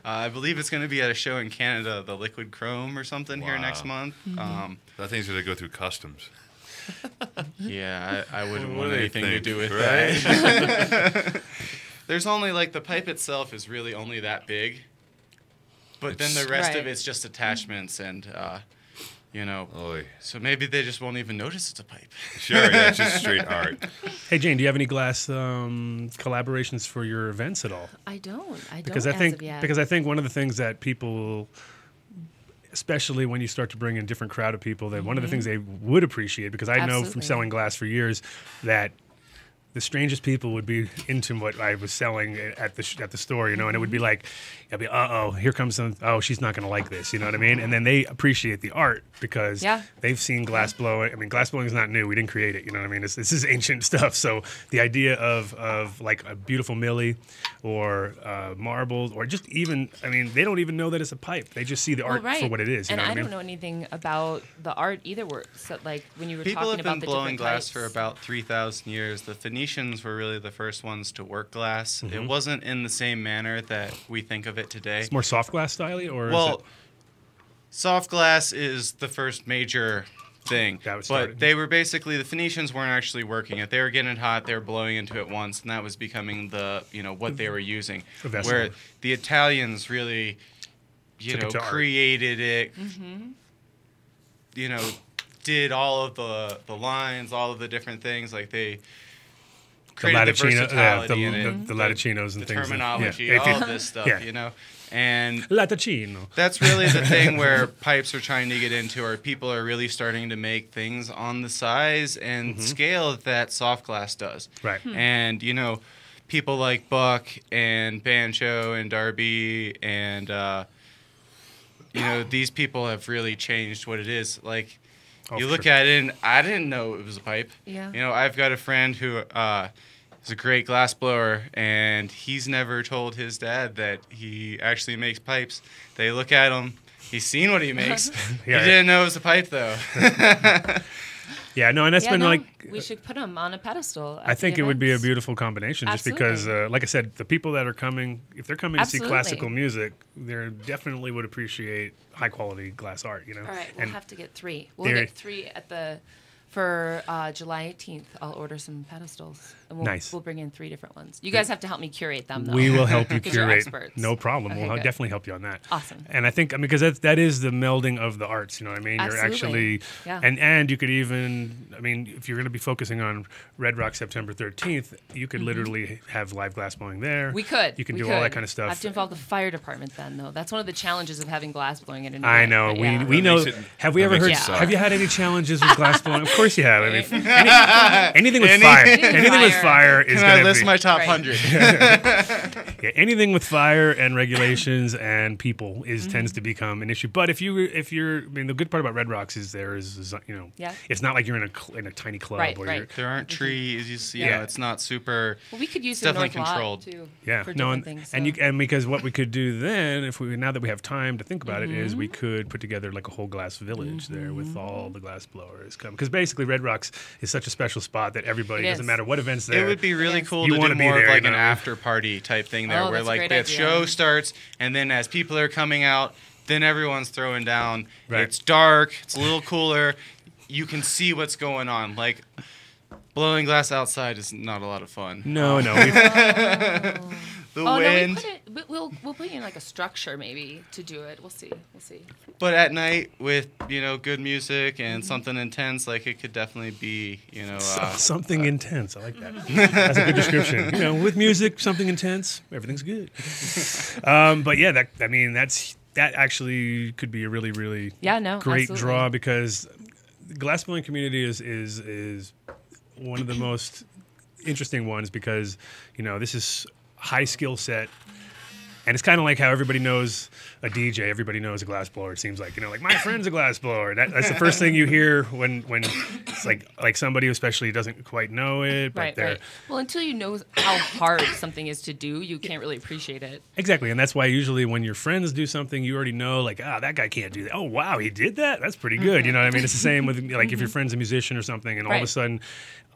I believe it's going to be at a show in Canada, the Liquid Chrome or something here next month. That thing's going to go through customs. Yeah, I wouldn't What want do they anything to think, do with right? that. There's only like the pipe itself is really only that big, but then the rest of Right. it's just attachments and Oy. so maybe they just won't even notice it's a pipe. Sure, yeah, it's just straight art. Hey, Jane, do you have any glass collaborations for your events at all? I don't. Because as of yet. I think one of the things that people, especially when you start to bring in a different crowd of people, that one of the things they would appreciate, because I know from Absolutely. selling glass for years that the strangest people would be into what I was selling at the store, you know, and it would be like, I'd be, here comes some, she's not going to like this, you know what I mean? And then they appreciate the art because they've seen glass blowing. I mean, glass blowing is not new. We didn't create it, you know what I mean? This is ancient stuff. So the idea of like a beautiful millie or marbles or just even, I mean, they don't even know that it's a pipe. They just see the art for what it is. You and know what I mean? don't know anything about the art either. So, like when you were People talking have about been the blowing different glass types. for about 3,000 years. The Phoenicians were really the first ones to work glass. Mm-hmm. It wasn't in the same manner that we think of it today. It's more soft glass style, or Well, is it? soft glass is the first major thing. That was started. But they were basically, the Phoenicians weren't actually working it. They were getting it hot, they were blowing into it once, and that was becoming what they were using. A vessel. Where the Italians really, Took it to art. created it, did all of the lines, all of the different things, like they created the versatility in it. the Laticinos and the things. terminology, Yeah. all of this stuff, Yeah. And Latticino. that's really the thing where pipes are trying to get into, or people are really starting to make things on the size and scale that soft glass does. Right. And, people like Buck and Banjo and Darby and, these people have really changed what it is. Like, you look at it and I didn't know it was a pipe. Yeah. I've got a friend who is a great glass blower, and he's never told his dad that he actually makes pipes. They look at him. He's seen what he makes. Yeah. He didn't know it was a pipe, though. Yeah, no, and that's been like. We should put them on a pedestal. I think it would be a beautiful combination, just because, Absolutely. like I said, the people that are coming, if they're coming to see Absolutely. classical music, they definitely would appreciate high quality glass art. You know. All right, we'll And have to get 3. We'll there- get 3 for July 18th. I'll order some pedestals. And Nice. We'll bring in 3 different ones. You guys have to help me curate them, though. we will help you 'Cause you're curate. experts. No problem. Okay, We'll good. definitely help you on that. Awesome. And I think, because that is the melding of the arts. You know what I mean? You're Absolutely. actually, Yeah. and you could even, if you're going to be focusing on Red Rock September 13th, you could literally have live glass blowing there. We could. You can we do could. all that kind of I stuff. have to involve the fire department then, though. That's one of the challenges of having glass blowing at an I event, know. but yeah. We know. makes it- Have we that ever makes heard? it suck. Have you had any challenges with glass blowing? Of course course you have. I mean, anything with fire. Anything with fire is Can I going to list be. my top Right. 100? Yeah, anything with fire and regulations and people tends to become an issue. But if you're, I mean, the good part about Red Rocks is Yeah. it's not like you're in a tiny club. Right, where right. You're, There aren't trees. You Yeah. know, it's not super. Well, we could use It's the definitely North Lot, controlled. too. Yeah, for no, different things. and So. and because what we could do then, now that we have time to think about it, is we could put together like a whole glass village there with all the glass blowers come. Because basically, Red Rocks is such a special spot that everybody It doesn't is. matter what events there. It would be really Yes. cool You to wanna do be more there, of like you an know? after party type thing there, Oh, where that's a like great the idea. show starts, and then as people are coming out, then everyone's throwing down. Right. It's dark. It's a little cooler. You can see what's going on. Like blowing glass outside is not a lot of fun. No. The Oh wind. no, we'll put you in like a structure maybe to do it. We'll see. But at night with good music and something intense, like it could definitely be Something intense. I like that. That's a good description. With music, something intense, everything's good. But yeah, that actually could be a really, really great absolutely. draw, because the glassblowing community is one of the most interesting ones, because this is high skill set. And it's kind of like how everybody knows a DJ, everybody knows a glass blower. It seems like my friend's a glass blower. That's the first thing you hear when it's like somebody who especially doesn't quite know it, but Right, they're right. Well, until you know how hard something is to do, you can't really appreciate it. exactly. And that's why usually when your friends do something, you already know that guy can't do that. Oh wow, he did that. That's pretty good. You know what I mean? It's the same with like if your friend's a musician or something, and all of a Right. sudden,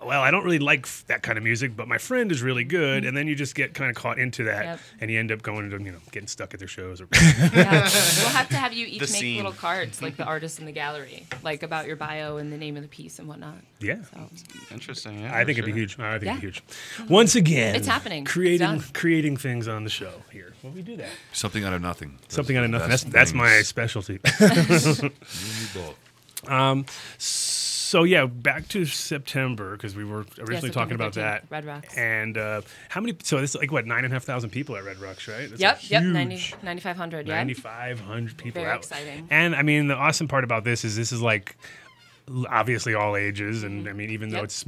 well, I don't really like that kind of music, but my friend is really good, and then you just get kind of caught into that, Yep. and you end up going to getting stuck at their shows. Or Yeah. We'll have to have you each The make scene. little cards, like the artist in the gallery, like about your bio and the name of the piece and whatnot. yeah. So, Interesting. Yeah, I think for it'd be sure. huge. I think Yeah. it'd be huge. Once again, It's happening. It's Creating done. creating things on the show here. Well, we do that. Something out of nothing. Something out of nothing. Best That's my things. specialty. You both. So yeah, back to September, because we were originally talking September about 13th, that. Red Rocks. And how many? So it's like what, 9,500 people at Red Rocks, right? That's Yep, huge. 9,500, yeah. 9,500 people. Very out. exciting. And I mean, the awesome part about this is like obviously all ages, and I mean, even though Yep. it's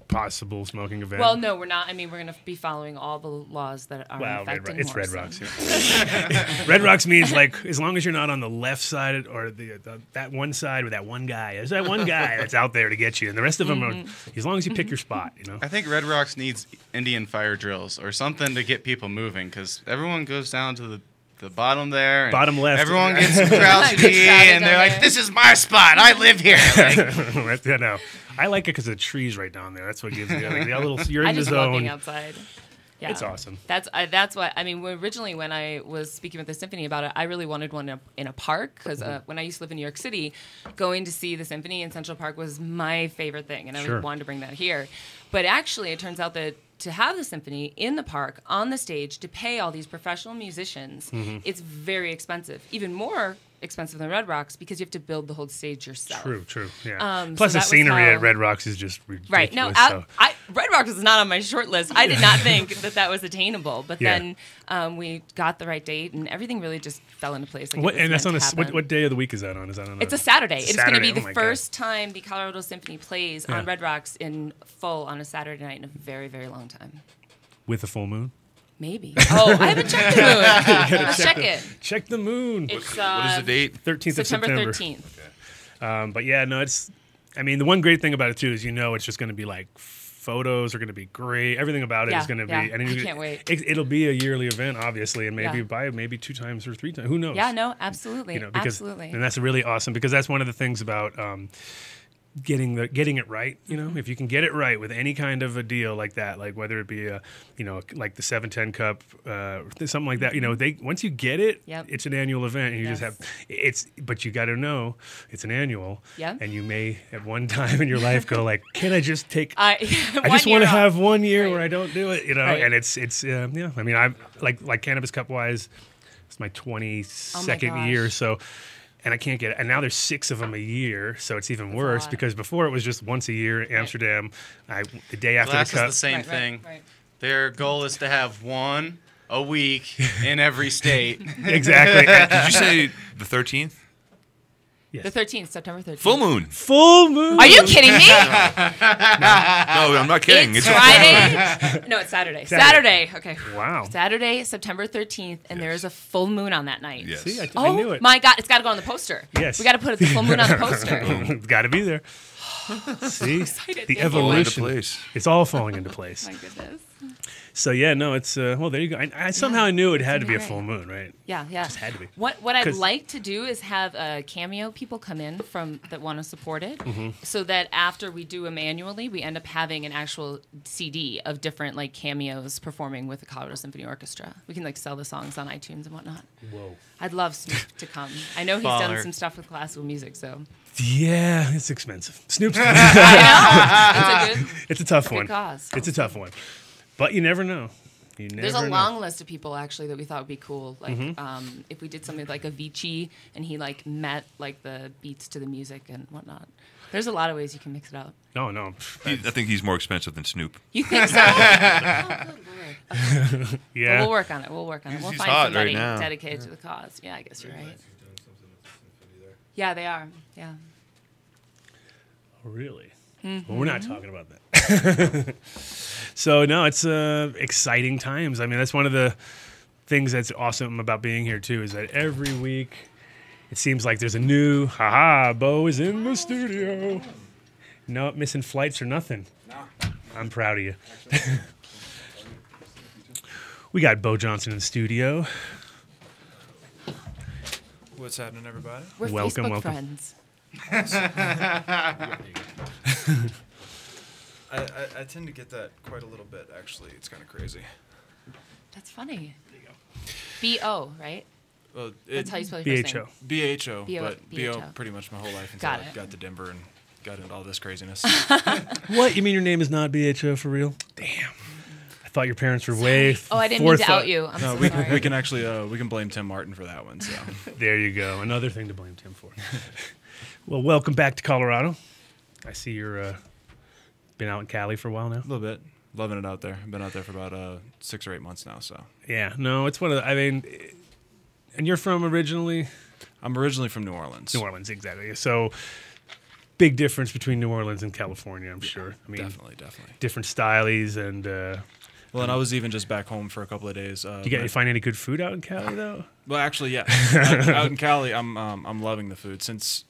possible smoking event. Well, no, we're not. I mean, we're going to be following all the laws that are Well, affecting it's Red Morrison. Rocks. Yeah. Red Rocks means like as long as you're not on the left side or that one side with that one guy. There's that one guy that's out there to get you, and the rest of them are as long as you pick your spot. I think Red Rocks needs Indian fire drills or something to get people moving, because everyone goes down to the bottom there. And Bottom left. Everyone gets crouchy, Crowded and they're down like, there. "This is my spot. I live here." Like, Yeah, no. I like it because of the trees right down there. That's what gives you like the little. You're I in the just love being zone. outside. Yeah. It's awesome. That's what I mean. Originally, when I was speaking with the symphony about it, I really wanted one in a park, because when I used to live in New York City, going to see the symphony in Central Park was my favorite thing, and I Sure. wanted to bring that here. But actually, it turns out that to have the symphony in the park on the stage to pay all these professional musicians, it's very expensive, even more expensive than Red Rocks, because you have to build the whole stage yourself. True. Yeah. So Plus, the that was scenery how- at Red Rocks is just ridiculous. Right. No, so. Red Rocks was not on my short list. I did not think that was attainable. But Yeah. then we got the right date, and everything really just fell into place. Like What, it was and that's on meant a to what, happen. what day of the week is that on? Is that on? It's a Saturday. It's a It's going to be Saturday. Oh the my God. first time the Colorado Symphony plays Yeah. on Red Rocks in full on a Saturday night in a very, very long time. With a full moon. Maybe. Oh, I haven't checked the moon. Let's check it. Check the moon. It's What is the date? 13th of September September. 13th. But yeah, no, it's. I mean, the one great thing about it too is it's just going to be like photos are going to be great. Everything about it is Yeah, going to be. yeah. And I can't wait. It'll be a yearly event, obviously, and maybe Yeah. by maybe 2 times or 3 times. Who knows? Yeah, no, absolutely. Because, Absolutely. and that's really awesome, because that's one of the things about getting it right. If you can get it right with any kind of a deal like that, like whether it be like the 710 Cup, something like that. They once you get it, Yep. it's an annual event, and you just Yes. have but you got to know it's an annual. Yep. And you may at one time in your life go like, can I just take? I I just want to have 1 year Right. where I don't do it, Right. and it's yeah. I mean, I'm like Cannabis Cup wise, it's my 22nd gosh. year, so. And I can't get it. And now there's 6 of them a year, so it's even worse, lot. because before it was just once a year, Amsterdam. The day after glass the cup. is the same Right, right, thing. right. Their goal is to have one a week in every state. Exactly. Did you say the 13th? Yes. The 13th, September 13th. Full moon. Full moon. Are you kidding me? No, I'm not kidding. It's Friday. No, it's Saturday. Saturday. Okay. Wow. Saturday, September 13th, and there is a full moon on that night. Yes. See, I Oh knew it. my God! It's got to go on the poster. Yes. We got to put the full moon on the poster. It's got to be there. See, excited. the Thank you. evolution. Place. It's all falling into place. My goodness. So yeah, no, it's well, there you go. I somehow knew it had to be a right. full moon, right? Yeah, yeah. Just had to be. What I'd 'Cause- like to do is have cameo people come in from that want to support it, Mm-hmm. so that after we do them annually, we end up having an actual CD of different like cameos performing with the Colorado Symphony Orchestra. We can like sell the songs on iTunes and whatnot. Whoa. I'd love Snoop to come. I know he's done Baller. some stuff with classical music, so Yeah, it's expensive. Snoop's. I know it's a good. It's a tough Good one. cause. It's a tough one, but you never know. You never There's a know. long list of people actually that we thought would be cool. Like Mm-hmm. if we did something like Avicii and he like met like the beats to the music and whatnot. There's a lot of ways you can mix it up. No. I think he's more expensive than Snoop. You think so? Oh, good lord. Okay. Yeah. We'll work on it. We'll find he's hot right somebody now. dedicated to the cause. Yeah, I guess you're right. Yeah, they are. Yeah. Oh, really? Mm-hmm. Well, we're not talking about that. So no, it's exciting times. I mean, that's one of the things that's awesome about being here too. Is that every week it seems like there's a new Bo is in the studio. No missing flights or nothing. I'm proud of you. We got Bho Johnson in the studio. What's happening, everybody? We're Welcome, Facebook welcome. friends. I tend to get that quite a little bit, actually. It's kind of crazy. That's funny. There you go. B-O, right? Well, That's how you spell your first BHO. name. B-H-O, B-O- but B-H-O. B-O pretty much my whole life until Got I it. got to Denver and got into all this craziness. What? You mean your name is not BHO for real? Damn. I thought your parents were way. Oh, I didn't mean to forethought. out you. I'm No, so we sorry. can actually we can blame Tim Martin for that one. So There you go. Another thing to blame Tim for. Well, welcome back to Colorado. I see you're been out in Cali for a while now. a little bit, loving it out there. I've been out there for about 6 or 8 months now. So Yeah. No, it's one of the. I mean, and you're from originally I'm originally from New Orleans. New Orleans, exactly. So big difference between New Orleans and California, I'm sure. I mean, Definitely. different styles and. Well, and I was even just back home for a couple of days. You find any good food out in Cali though? Well, actually, yeah. Out in Cali, I'm loving the food since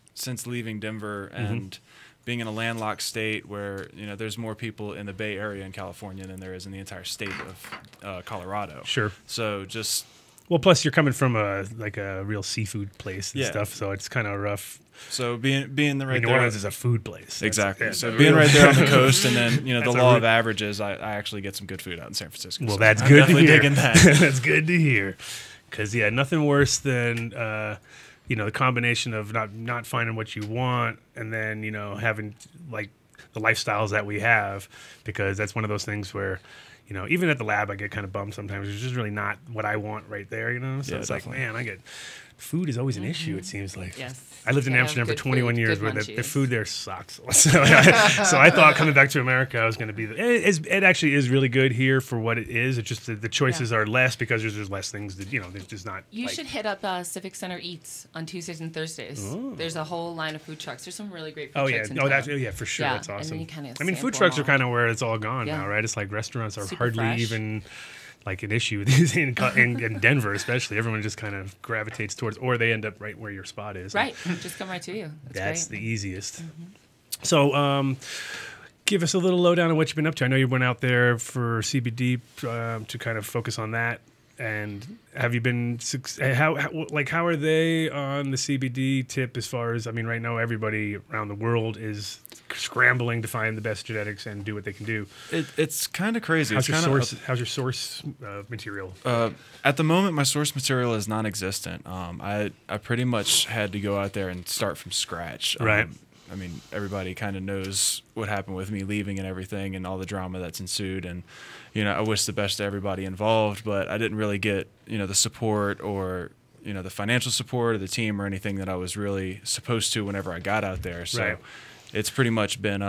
leaving Denver and being in a landlocked state where there's more people in the Bay Area in California than there is in the entire state of Colorado. Sure. So just Well, plus you're coming from a real seafood place and Yeah. stuff, so it's kind of rough. being the right New there. Orleans is a food place. That's- Exactly. yeah, So the being real- right there on the coast, and then the That's a law re- of averages, I actually get some good food out in San Francisco. Well, so that's I'm good to definitely hear. digging that. That's good to hear. Because nothing worse than the combination of not finding what you want, and then having like the lifestyles that we have. Because that's one of those things where. Even at the lab, I get kind of bummed sometimes. It's just really not what I want right there, So Yeah, it's definitely. like, man, food is always an issue, it seems like. Yes. I lived in Gotta have Amsterdam for good 21 food, years good where the munchies. food there sucks. So I thought coming back to America, I was going to be... It actually is really good here for what it is. It's just that the choices are less because there's less things that, there's just not... You should hit up Civic Center Eats on Tuesdays and Thursdays. There's a whole line of food trucks. There's some really great food Oh, yeah. trucks in Oh, town. that's, yeah, for sure. Yeah, That's and then awesome. you kinda I mean, food sample trucks are them all. kind of where it's all gone Yeah. now, right? It's like restaurants are Super hardly fresh. even... like an issue in Denver, especially. Everyone just kind of gravitates towards, or they end up right where your spot is. Right. Just come right to you. That's great. the easiest. So, give us a little lowdown on what you've been up to. I know you went out there for CBD to kind of focus on that. And have you been how are they on the CBD tip as far as, I mean, right now everybody around the world is scrambling to find the best genetics and do what they can do. It's kind of crazy. How's It's your kinda source? How's your source material? At the moment, my source material is non-existent. I pretty much had to go out there and start from scratch. Right. I mean, everybody kind of knows what happened with me leaving and everything and all the drama that's ensued. And, I wish the best to everybody involved, but I didn't really get, the support or, the financial support of the team or anything that I was really supposed to whenever I got out there. So Right. it's pretty much been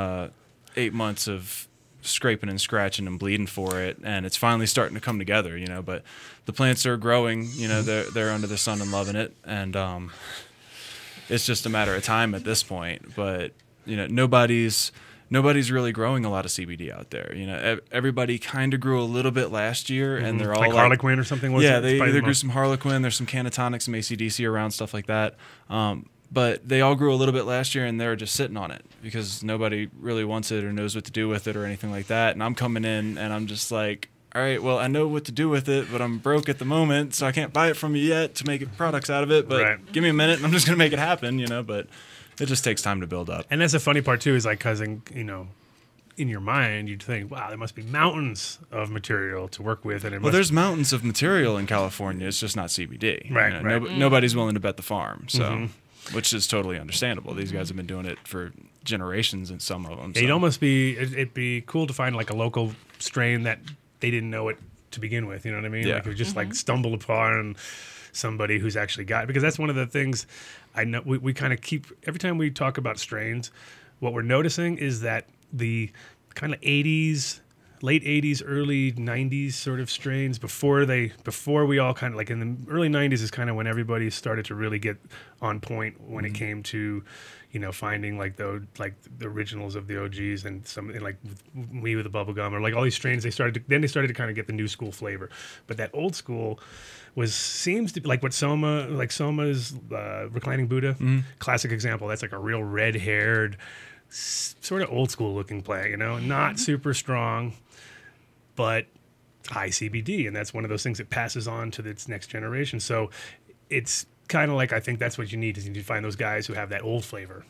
8 months of scraping and scratching and bleeding for it, and it's finally starting to come together, but the plants are growing, they're under the sun and loving it, and it's just a matter of time at this point. But nobody's really growing a lot of CBD out there. Everybody kind of grew a little bit last year, and they're all like Harlequin or something. They either grew some Harlequin. There's some Cannatonic, some ACDC around, stuff like that. But they all grew a little bit last year, and they're just sitting on it because nobody really wants it or knows what to do with it or anything like that. And I'm coming in, and I'm just like, all right, well, I know what to do with it, but I'm broke at the moment, so I can't buy it from you yet to make products out of it. But give me a minute, and I'm just going to make it happen, But it just takes time to build up. And that's the funny part, too, is like, because, in your mind, you'd think, wow, there must be mountains of material to work with. And there's mountains of material in California. It's just not CBD. Right. Nobody's willing to bet the farm, so... Which is totally understandable. These guys have been doing it for generations, and some of them. So. It'd be cool to find like a local strain that they didn't know it to begin with. You know what I mean? Yeah. Like it just like stumbled upon somebody who's actually got it. Because that's one of the things I know we kind of keep every time we talk about strains. What we're noticing is that the kind of late 80s, early 90s sort of strains before we all kind of like in the early 90s is kind of when everybody started to really get on point when it came to finding like the originals of the OGs and like Me with the Bubblegum or like all these strains they started to kind of get the new school flavor, but that old school seems to be like what Soma's Reclining Buddha, classic example. That's like a real red-haired sort of old school looking plant, not super strong, but high CBD, and that's one of those things that passes on to its next generation. So it's kind of like, I think that's what you need, is you need to find those guys who have that old flavor,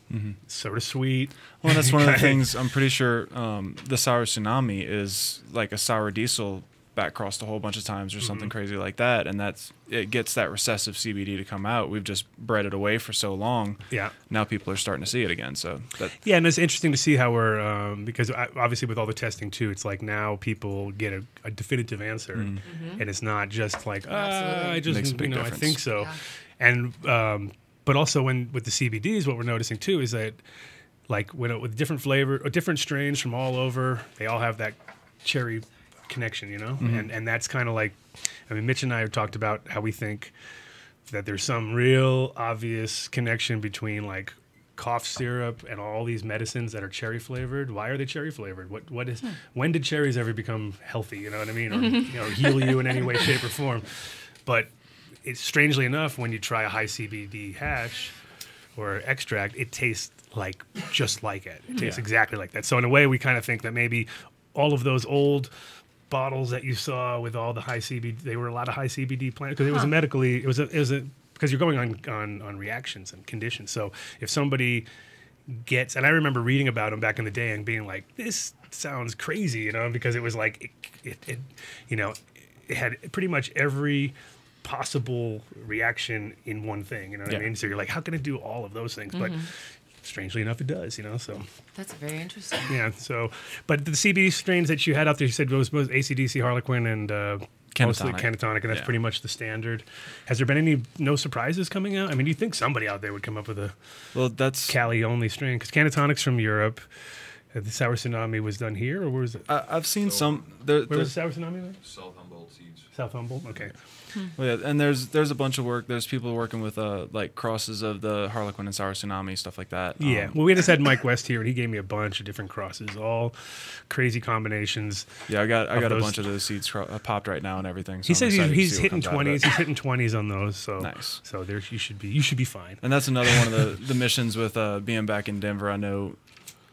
sort of sweet. Well, that's one of the things. I'm pretty sure the Sour Tsunami is like a sour diesel back crossed a whole bunch of times or something crazy like that, and it gets that recessive CBD to come out. We've just bred it away for so long. Yeah. Now people are starting to see it again. So and it's interesting to see how we're because obviously with all the testing too, it's like now people get a definitive answer, and it's not just like I just I think so, and but also with the CBDs, what we're noticing too is that like with different flavor or different strains from all over, they all have that cherry connection, and that's kind of like, Mitch and I have talked about how we think that there's some real obvious connection between like cough syrup and all these medicines that are cherry flavored. Why are they cherry flavored? When did cherries ever become healthy? You know what I mean? Or heal you in any way, shape, or form? But it's strangely enough, when you try a high CBD hash or extract, it tastes just like it. It tastes exactly like that. So in a way, we kind of think that maybe all of those old bottles that you saw with all the high CBD, they were a lot of high CBD plants because it was because you're going on reactions and conditions. So if somebody gets, and I remember reading about them back in the day and being like, this sounds crazy, because it was like it had pretty much every possible reaction in one thing. You know what I mean? So you're like, how can it do all of those things? But strangely enough, it does, so. That's very interesting. Yeah, so, but the CBD strains that you had out there, you said it was both ACDC, Harlequin, and mostly Cannatonic, and that's pretty much the standard. Has there been no surprises coming out? I mean, do you think somebody out there would come up with that's Cali-only strain? Because Cannatonic's from Europe. The Sour Tsunami was done here, or where was it? I've seen some. Where was the Sour Tsunami? South Humboldt seeds. South Humboldt, okay. Well, yeah, and there's a bunch of work. There's people working with like crosses of the Harlequin and Sour Tsunami, stuff like that. Yeah, well, we just had Mike West here, and he gave me a bunch of different crosses, all crazy combinations. Yeah, I got a bunch of those seeds popped right now and everything. So he says he's hitting 20s. He's hitting 20s on those. So nice. So you should be fine. And that's another one of the missions with being back in Denver. I know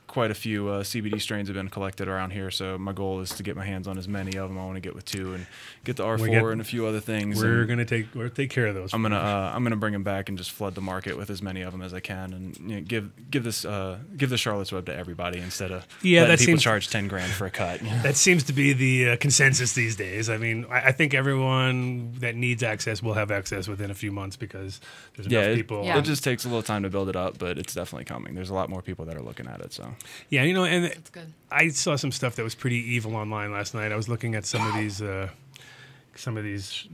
quite a few CBD strains have been collected around here, so my goal is to get my hands on as many of them. I want to get with 2 and get the R4 and a few other things. We're gonna take care of those. I'm gonna bring them back and just flood the market with as many of them as I can, and give the Charlotte's Web to everybody instead of letting people charge $10,000 for a cut. That seems to be the consensus these days. I mean, I think everyone that needs access will have access within a few months because there's enough people. It just takes a little time to build it up, but it's definitely coming. There's a lot more people that are looking at it. So. Yeah, and that's good. I saw some stuff that was pretty evil online last night. I was looking at some of these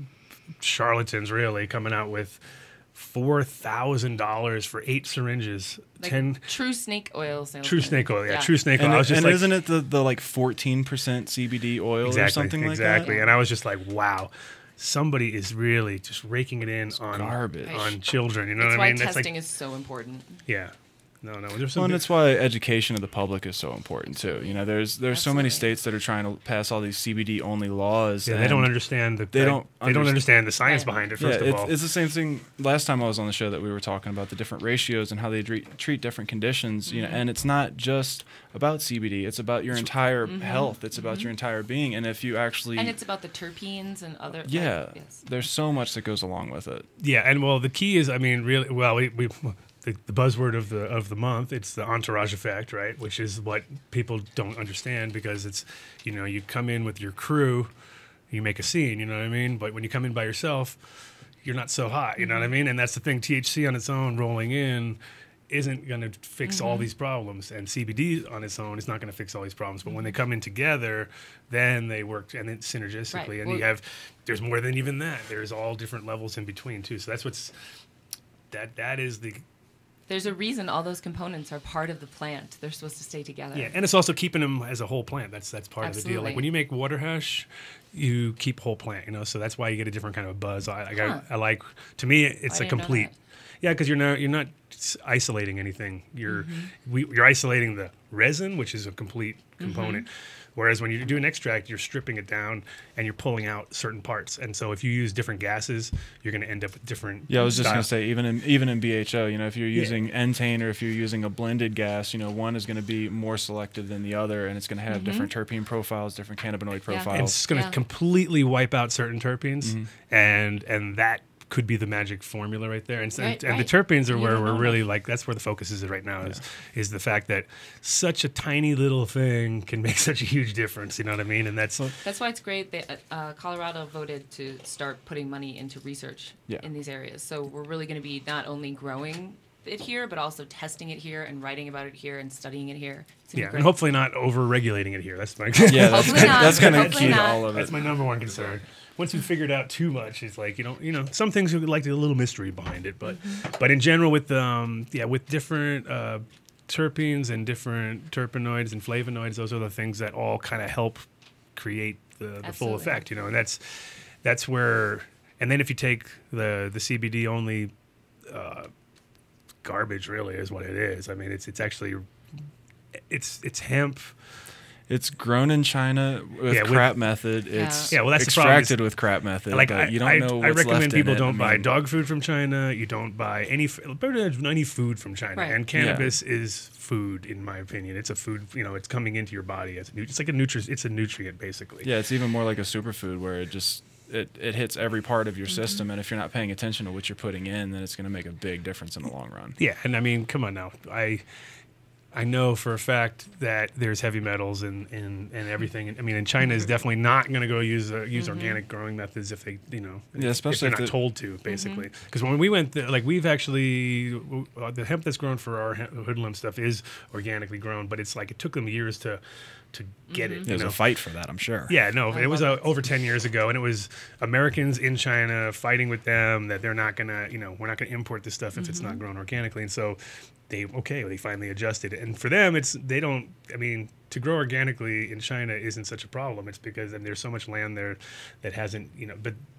charlatans really coming out with $4,000 for 8 syringes. True snake oil sales. True snake oil, yeah. True snake oil. And isn't it the like 14% CBD oil or something like that? Exactly. And I was just like, wow. somebody is really just raking it in on garbage. on children. You know That's what I why mean? testing is so important. Yeah. No. There's Well, some and that's why education of the public is so important too. You know, there's so many Absolutely. states that are trying to pass all these CBD only laws. yeah, and they don't understand They don't understand the science Right. behind it. Yeah, First of all, it's the same thing. Last time I was on the show that we were talking about the different ratios and how they treat different conditions. You know, and it's not just about CBD. It's about your entire health. It's about your entire being. And if you actually And it's about the terpenes and other. yeah, Yes. there's so much that goes along with it. yeah, and well, the key is, I mean, really, well, we the buzzword of the month, it's the entourage effect, right? Which is what people don't understand, because it's, you know, you come in with your crew, you make a scene, you know what I mean? But when you come in by yourself, you're not so hot, you know what I mean? And that's the thing. THC on its own rolling in isn't going to fix all these problems, and CBD on its own is not going to fix all these problems. But when they come in together, then they work, and it's synergistically. Right. And Well, you have, there's more than even that. There's all different levels in between too. So that's what's that is the. There's a reason all those components are part of the plant. They're supposed to stay together. Yeah, and it's also keeping them as a whole plant. That's part of the deal. Like Absolutely. when you make water hash, you keep whole plant. You know, so that's why you get a different kind of buzz. I like. To me, it's I a didn't know complete. that. Yeah, because you're not isolating anything. You're isolating the resin, which is a complete component. Whereas when you do an extract, you're stripping it down and you're pulling out certain parts. And so if you use different gases, you're going to end up with different. Yeah, I was just going to style. say, even in BHO, you know, if you're using N-Tane or if you're using a blended gas, you know, one is going to be more selective than the other, and it's going to have different terpene profiles, different cannabinoid And profiles. it's going to Yeah. completely wipe out certain terpenes, and that could be the magic formula right there. And, Right, and the right. terpenes are You where don't we're know really like, that's where the focus is right now, is the fact that such a tiny little thing can make such a huge difference. You know what I mean? And that's That's why it's great that Colorado voted to start putting money into research Yeah. in these areas. So we're really going to be not only growing it here, but also testing it here and writing about it here and studying it here. It's gonna be and great. hopefully not over regulating it here. That's my Yeah, that's, Hopefully not. that's kind of Hopefully key to not. all of it. that's my number one concern. Once you figured out too much, it's like you know some things you would like a little mystery behind it, but in general with with different terpenes and different terpenoids and flavonoids, those are the things that all kind of help create the full Absolutely. effect, you know, and that's where. And then if you take the CBD only garbage, really is what it is. I mean, it's actually it's hemp. It's grown in China with Yeah, with- crap method. It's Yeah, well, that's the problem is- extracted with crap method. Like but you don't know what's I recommend left people in it. don't I buy mean, dog food from China. You don't buy any food from China. Right. And cannabis is food, in my opinion. It's a food. You know, it's coming into your body as it's like it's a nutrient basically. Yeah, it's even more like a superfood where it just it hits every part of your Mm-hmm. system, and if you're not paying attention to what you're putting in, then it's going to make a big difference in the long run. Yeah, and I mean, come on now. I know for a fact that there's heavy metals and everything. I mean, and China is definitely not going to go use organic growing methods if they, Yeah, especially if if they're not the- told to, basically. Because when we went, we've actually the hemp that's grown for our hoodlum stuff is organically grown, but it's like it took them years to get it. There's a fight for that, I'm sure. Yeah, no, it was love it. over 10 years ago, and it was Americans in China fighting with them that they're not gonna, we're not gonna import this stuff if it's not grown organically, and so they finally adjusted. And for them, to grow organically in China isn't such a problem. It's because there's so much land there that hasn't,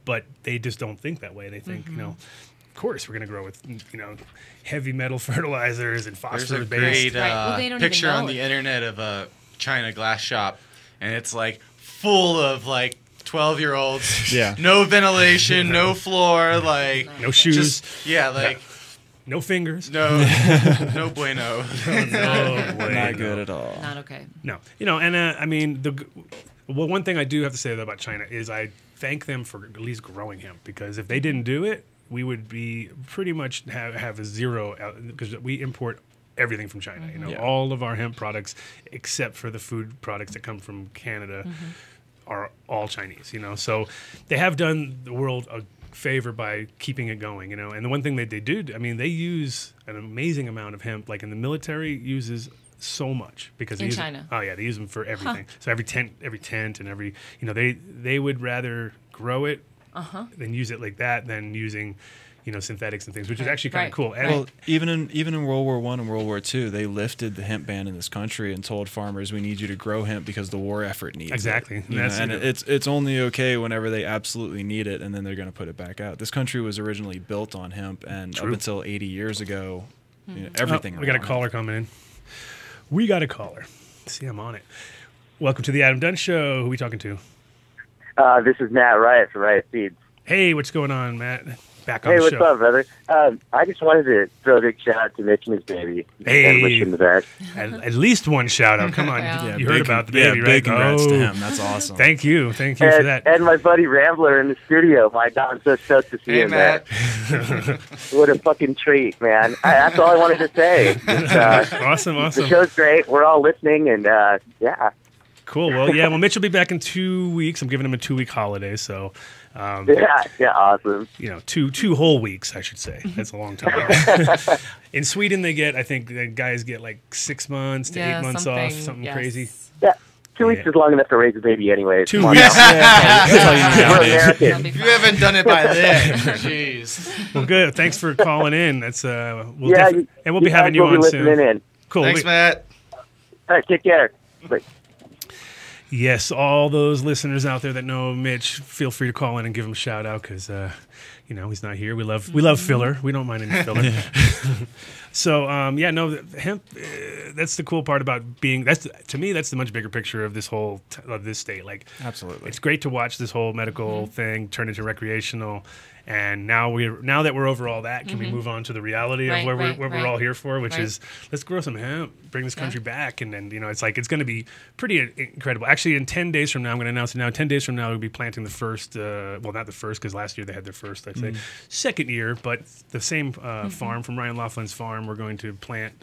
but they just don't think that way. They think, of course we're gonna grow with, heavy metal fertilizers and There's phosphorus a based. great Right. Well, they don't even picture know on it. the internet of a China glass shop, and it's like full of like 12-year-olds. Yeah. No ventilation, no floor, like No shoes. Just, yeah, like No fingers. no, no bueno. No way, Not no. good at all. Not okay. No, one thing I do have to say though about China is I thank them for at least growing hemp, because if they didn't do it, we would be pretty much have a zero, because we import everything from China. Yeah. All of our hemp products, except for the food products that come from Canada, are all Chinese. So they have done the world a favor by keeping it going. And the one thing that they do, they use an amazing amount of hemp. Like in the military, uses so much because they In use China? Oh yeah, they use them for everything. So every tent, and every they would rather grow it than use it like that than using synthetics and things, which is actually kind of cool. And well, even in World War I and World War II, they lifted the hemp ban in this country and told farmers, we need you to grow hemp because the war effort needs exactly. it. And it's only okay whenever they absolutely need it, and then they're going to put it back out. This country was originally built on hemp, and up until 80 years ago, everything. We got a caller coming in. We got a caller. See, I'm on it. Welcome to the Adam Dunn Show. Who are we talking to? This is Matt Riot from Riot Seeds. Hey, what's going on, Matt? Back on the show. Hey, what's up, brother? I just wanted to throw a big shout out to Mitch and his baby. Hey, and wish him the best. At least one shout out. Come on, you heard about the baby, right? Big congrats to him. That's awesome. Thank you for that. And my buddy Rambler in the studio. My God, I'm so stoked to see him, Matt. What a fucking treat, man. That's all I wanted to say. Awesome. The show's great. We're all listening, and yeah. Cool. Well, Mitch will be back in 2 weeks. I'm giving him a 2-week holiday, so. Awesome. 2 whole weeks, I should say. That's a long time. In Sweden, I think the guys get like 6 months to 8 months off, something crazy. Yeah. 2 weeks is long enough to raise a baby anyway. 2 weeks. We're American. If you haven't done it by then, jeez. Well, good. Thanks for calling in. That's and we'll be having you on soon. In. Cool. Thanks, Matt. All right, take care. Bye. Yes, all those listeners out there that know Mitch, feel free to call in and give him a shout out because he's not here. We love filler. We don't mind any filler. So hemp. That's the cool part about being. To me, that's the much bigger picture of this whole of this state. Like, absolutely, it's great to watch this whole medical thing turn into recreational. And now that we're over all that, can we move on to the reality of what we're all here for, which is let's grow some hemp, bring this country back, and then it's going to be pretty incredible. Actually, in 10 days from now, I'm going to announce it now. 10 days from now, we'll be planting the first. Not the first because last year they had their first. I'd say second year, but the same farm from Ryan Laughlin's farm. We're going to plant.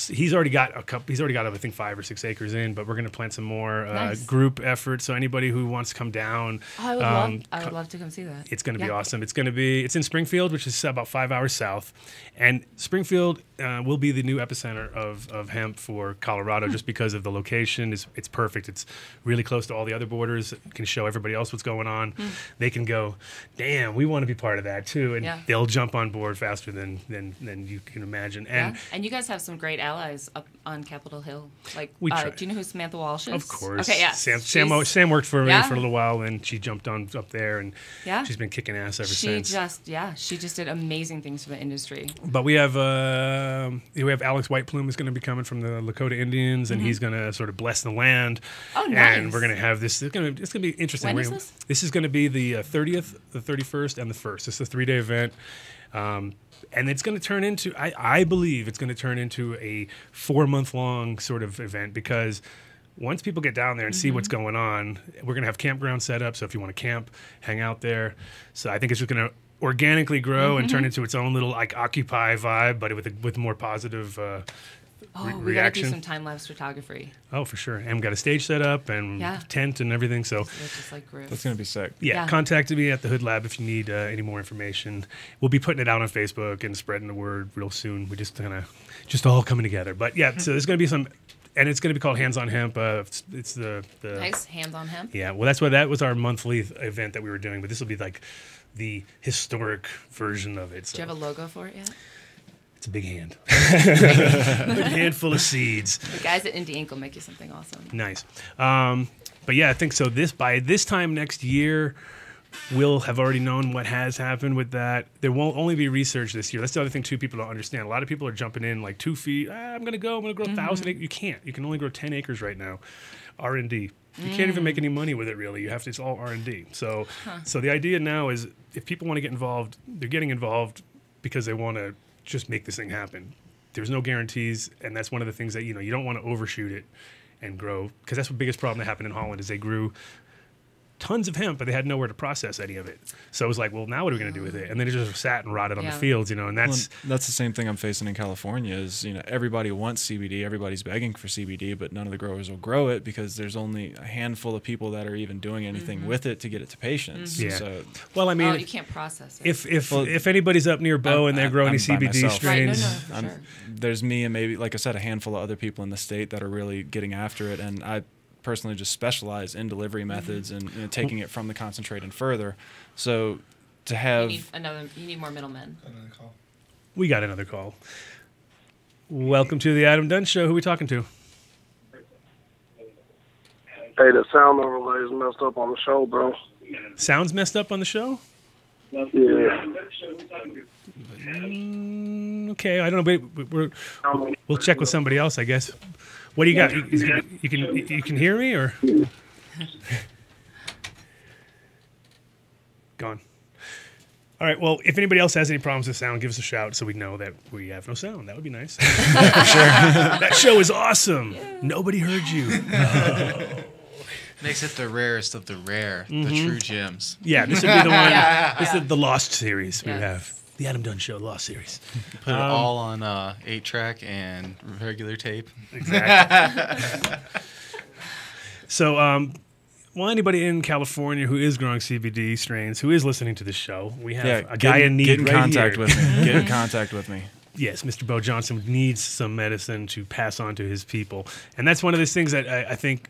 He's already got I think 5 or 6 acres in, but we're going to plant some more group effort. So anybody who wants to come down, I would love to come see that. It's going to be awesome. It's in Springfield, which is about 5 hours south, and Springfield will be the new epicenter of hemp for Colorado, just because of the location. It's perfect. It's really close to all the other borders. It can show everybody else what's going on. They can go, damn, we want to be part of that too, and they'll jump on board faster than you can imagine. And you guys have some great allies up on Capitol Hill. Like, do you know who Samantha Walsh is? Of course. Okay, yeah. Sam worked for me for a little while, and she jumped on up there, and she's been kicking ass ever since. She just did amazing things for the industry. But we have Alex Whiteplume is going to be coming from the Lakota Indians, and he's going to sort of bless the land. Oh, nice. And we're going to have this. It's going to be interesting. When is this? This is going to be the 30th, the 31st, and the 1st. It's a 3-day event. And it's going to turn into, I believe it's going to turn into a 4-month-long sort of event, because once people get down there and see what's going on, we're going to have campground set up. So if you want to camp, hang out there. So I think it's just going to organically grow and turn into its own little like Occupy vibe, but with more positive we got to do some time-lapse photography. Oh, for sure. And we got a stage set up and tent and everything. So just like that's going to be sick. Yeah, contact me at the Hood Lab if you need any more information. We'll be putting it out on Facebook and spreading the word real soon. We're just all coming together. But yeah, so there's going to be some, and it's going to be called Hands on Hemp. It's the nice Hands on Hemp. Yeah, well, that was our monthly event that we were doing, but this will be like the historic version of it. So. Do you have a logo for it yet? It's a big hand. A big handful of seeds. The guys at Indie Ink will make you something awesome. Nice. But yeah, I think so. By this time next year, we'll have already known what has happened with that. There won't only be research this year. That's the other thing, too, people don't understand. A lot of people are jumping in like 2 feet. I'm going to grow 1,000 acres. You can't. You can only grow 10 acres right now. R&D. You can't even make any money with it, really. It's all R&D. So the idea now is if people want to get involved, they're getting involved because they want to just make this thing happen. There's no guarantees, and that's one of the things that you don't want to overshoot it and grow, because that's the biggest problem that happened in Holland is they grew tons of hemp, but they had nowhere to process any of it. So it was like, well, now what are we going to do with it? And then it just sat and rotted on the fields, and that's the same thing I'm facing in California is, everybody wants CBD, everybody's begging for CBD, but none of the growers will grow it because there's only a handful of people that are even doing anything with it to get it to patients. Yeah. So, well, I mean, you can't process it. If anybody's up near Bho and they're growing any CBD strains, sure. There's me and maybe, like I said, a handful of other people in the state that are really getting after it, and I personally just specialize in delivery methods and taking it from the concentrate and further. So to have. You need more middlemen. We got another call. Welcome to the Adam Dunn Show. Who are we talking to? Hey, the sound overlay is messed up on the show, bro. Sounds messed up on the show? Yeah. Okay, I don't know. We'll check with somebody else, I guess. What do you got? You can hear me or? Gone. All right. Well, if anybody else has any problems with sound, give us a shout so we know that we have no sound. That would be nice. For sure. That show is awesome. Yeah. Nobody heard you. Oh. Makes it the rarest of the rare, the true gems. Yeah, this would be the one. This is the Lost series we have. The Adam Dunn Show Lost series. Put it all on 8-track and regular tape. Exactly. So, well, anybody in California who is growing CBD strains, who is listening to this show, we have a guy in need. Get in right contact here. with me. Get in contact with me. Yes, Mr. Bho Johnson needs some medicine to pass on to his people, and that's one of those things that I think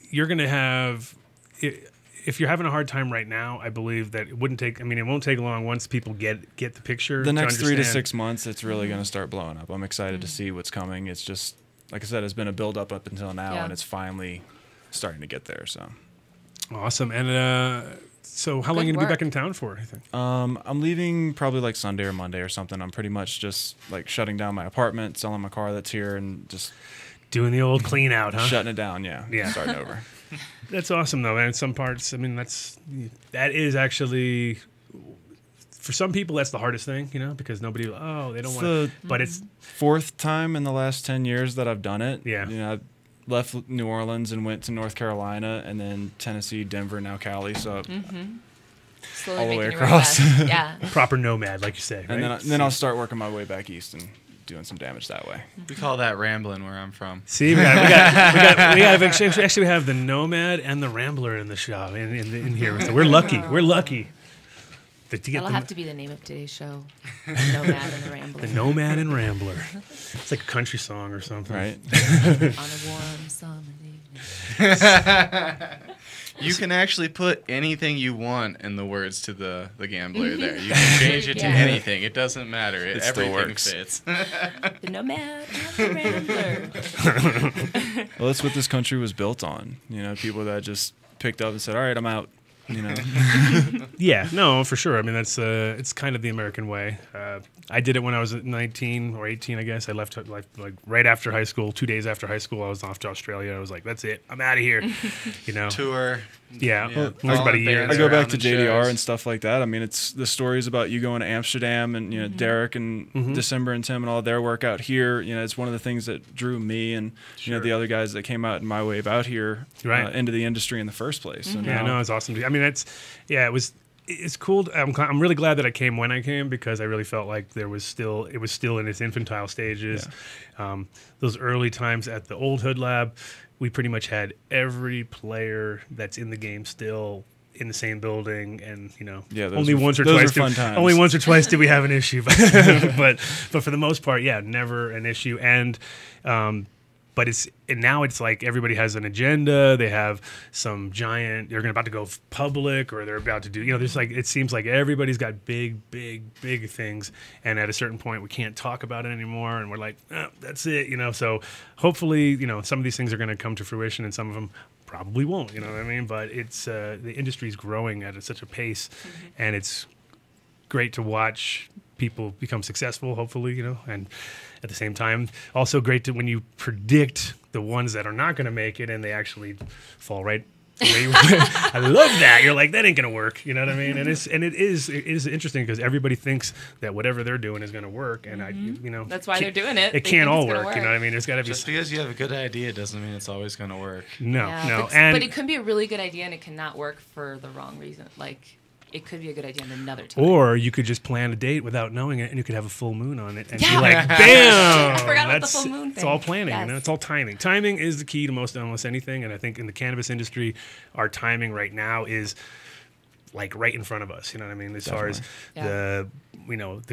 you're going to have. If you're having a hard time right now, I believe that it wouldn't take. I mean, it won't take long once people get the picture. The next 3 to 6 months, it's really going to start blowing up. I'm excited to see what's coming. It's just, like I said, it's been a build up until now, and it's finally starting to get there. So awesome. And so, how long are you going to be back in town for? I think. I'm leaving probably like Sunday or Monday or something. I'm pretty much just like shutting down my apartment, selling my car that's here, and just doing the old clean out, huh? Shutting it down, yeah. Starting over. That's awesome, though, man. In some parts, I mean, that is actually, for some people, that's the hardest thing, you know, because they don't want to. But it's 4th time in the last 10 years that I've done it. Yeah. You know, I left New Orleans and went to North Carolina, and then Tennessee, Denver, now Cali. So Slowly all the way making across. Yeah. Proper nomad, like you say. Right? And then I'll start working my way back east and doing some damage that way. We call that rambling where I'm from. See, we have actually we have the nomad and the rambler in the shop in here. So we're lucky. We're lucky. That'll have to be the name of today's show. The Nomad and the Rambler. The Nomad and Rambler. It's like a country song or something, right? On a warm summer evening. You can actually put anything you want in the words to the gambler there. You can change it to anything. It doesn't matter. Everything fits. The Nomad and the Rambler. Well, that's what this country was built on. You know, people that just picked up and said, all right, I'm out. You know. Yeah, no, for sure. I mean, that's it's kind of the American way. I did it when I was 19 or 18, I guess. I left like right after high school. 2 days after high school, I was off to Australia. I was like, that's it. I'm out of here. You know. Tour. Yeah, well, it was about a year. I go back to JDR and stuff like that. I mean, it's the stories about you going to Amsterdam and, you know, Derek and December and Tim and all their work out here. You know, it's one of the things that drew me and, you know, the other guys that came out in my wave out here into the industry in the first place. So yeah, no, it's awesome. I mean, it's cool. I'm really glad that I came when I came because I really felt like it was still in its infantile stages. Yeah. Those early times at the old Hood Lab, we pretty much had every player that's in the game still in the same building, and you know, only once or twice did we have an issue, but for the most part, never an issue. And but now it's like everybody has an agenda. They have some giant. They're about to go public, or they're about to do. You know, there's like it seems like everybody's got big things, and at a certain point, we can't talk about it anymore, and we're like, that's it. You know, so hopefully, you know, some of these things are going to come to fruition, and some of them probably won't. You know what I mean? But it's the industry's growing at such a pace, and it's great to watch people become successful. Hopefully, you know, and at the same time, also great to when you predict the ones that are not going to make it and they actually fall right. I love that. You're like, that ain't gonna work. You know what I mean? And it is interesting because everybody thinks that whatever they're doing is gonna work, and you know, that's why they're doing it. It can't all work. You know what I mean? There's got to be just because you have a good idea doesn't mean it's always gonna work. No. But it could be a really good idea and it cannot work for the wrong reason. Like, it could be a good idea another time. Or you could just plan a date without knowing it, and you could have a full moon on it, and be like, bam! I forgot about the full moon thing. It's all planning, you know? It's all timing. Timing is the key to almost anything, and I think in the cannabis industry, our timing right now is like right in front of us. You know what I mean? As far as the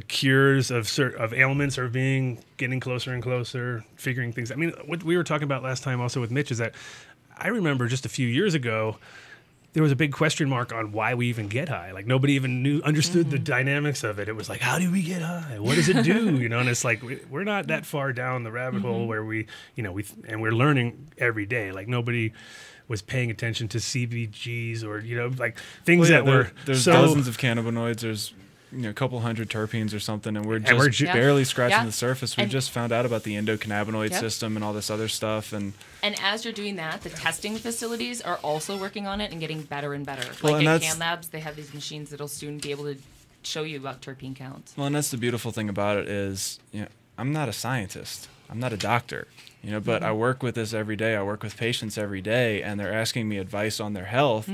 cures of ailments are getting closer and closer, figuring things. I mean, what we were talking about last time also with Mitch is that I remember just a few years ago, there was a big question mark on why we even get high. Like nobody even understood the dynamics of it. It was like, how do we get high? What does it do? And it's like we're not that far down the rabbit hole where and we're learning every day. Like nobody was paying attention to CBGs or like things there's dozens of cannabinoids. There's a couple hundred terpenes or something, and we're just barely scratching the surface. We just found out about the endocannabinoid system and all this other stuff. And as you're doing that, the testing facilities are also working on it and getting better and better. Well, like at Can Labs, they have these machines that'll soon be able to show you about terpene counts. Well, and that's the beautiful thing about it is, I'm not a scientist. I'm not a doctor. But I work with this every day. I work with patients every day, and they're asking me advice on their health.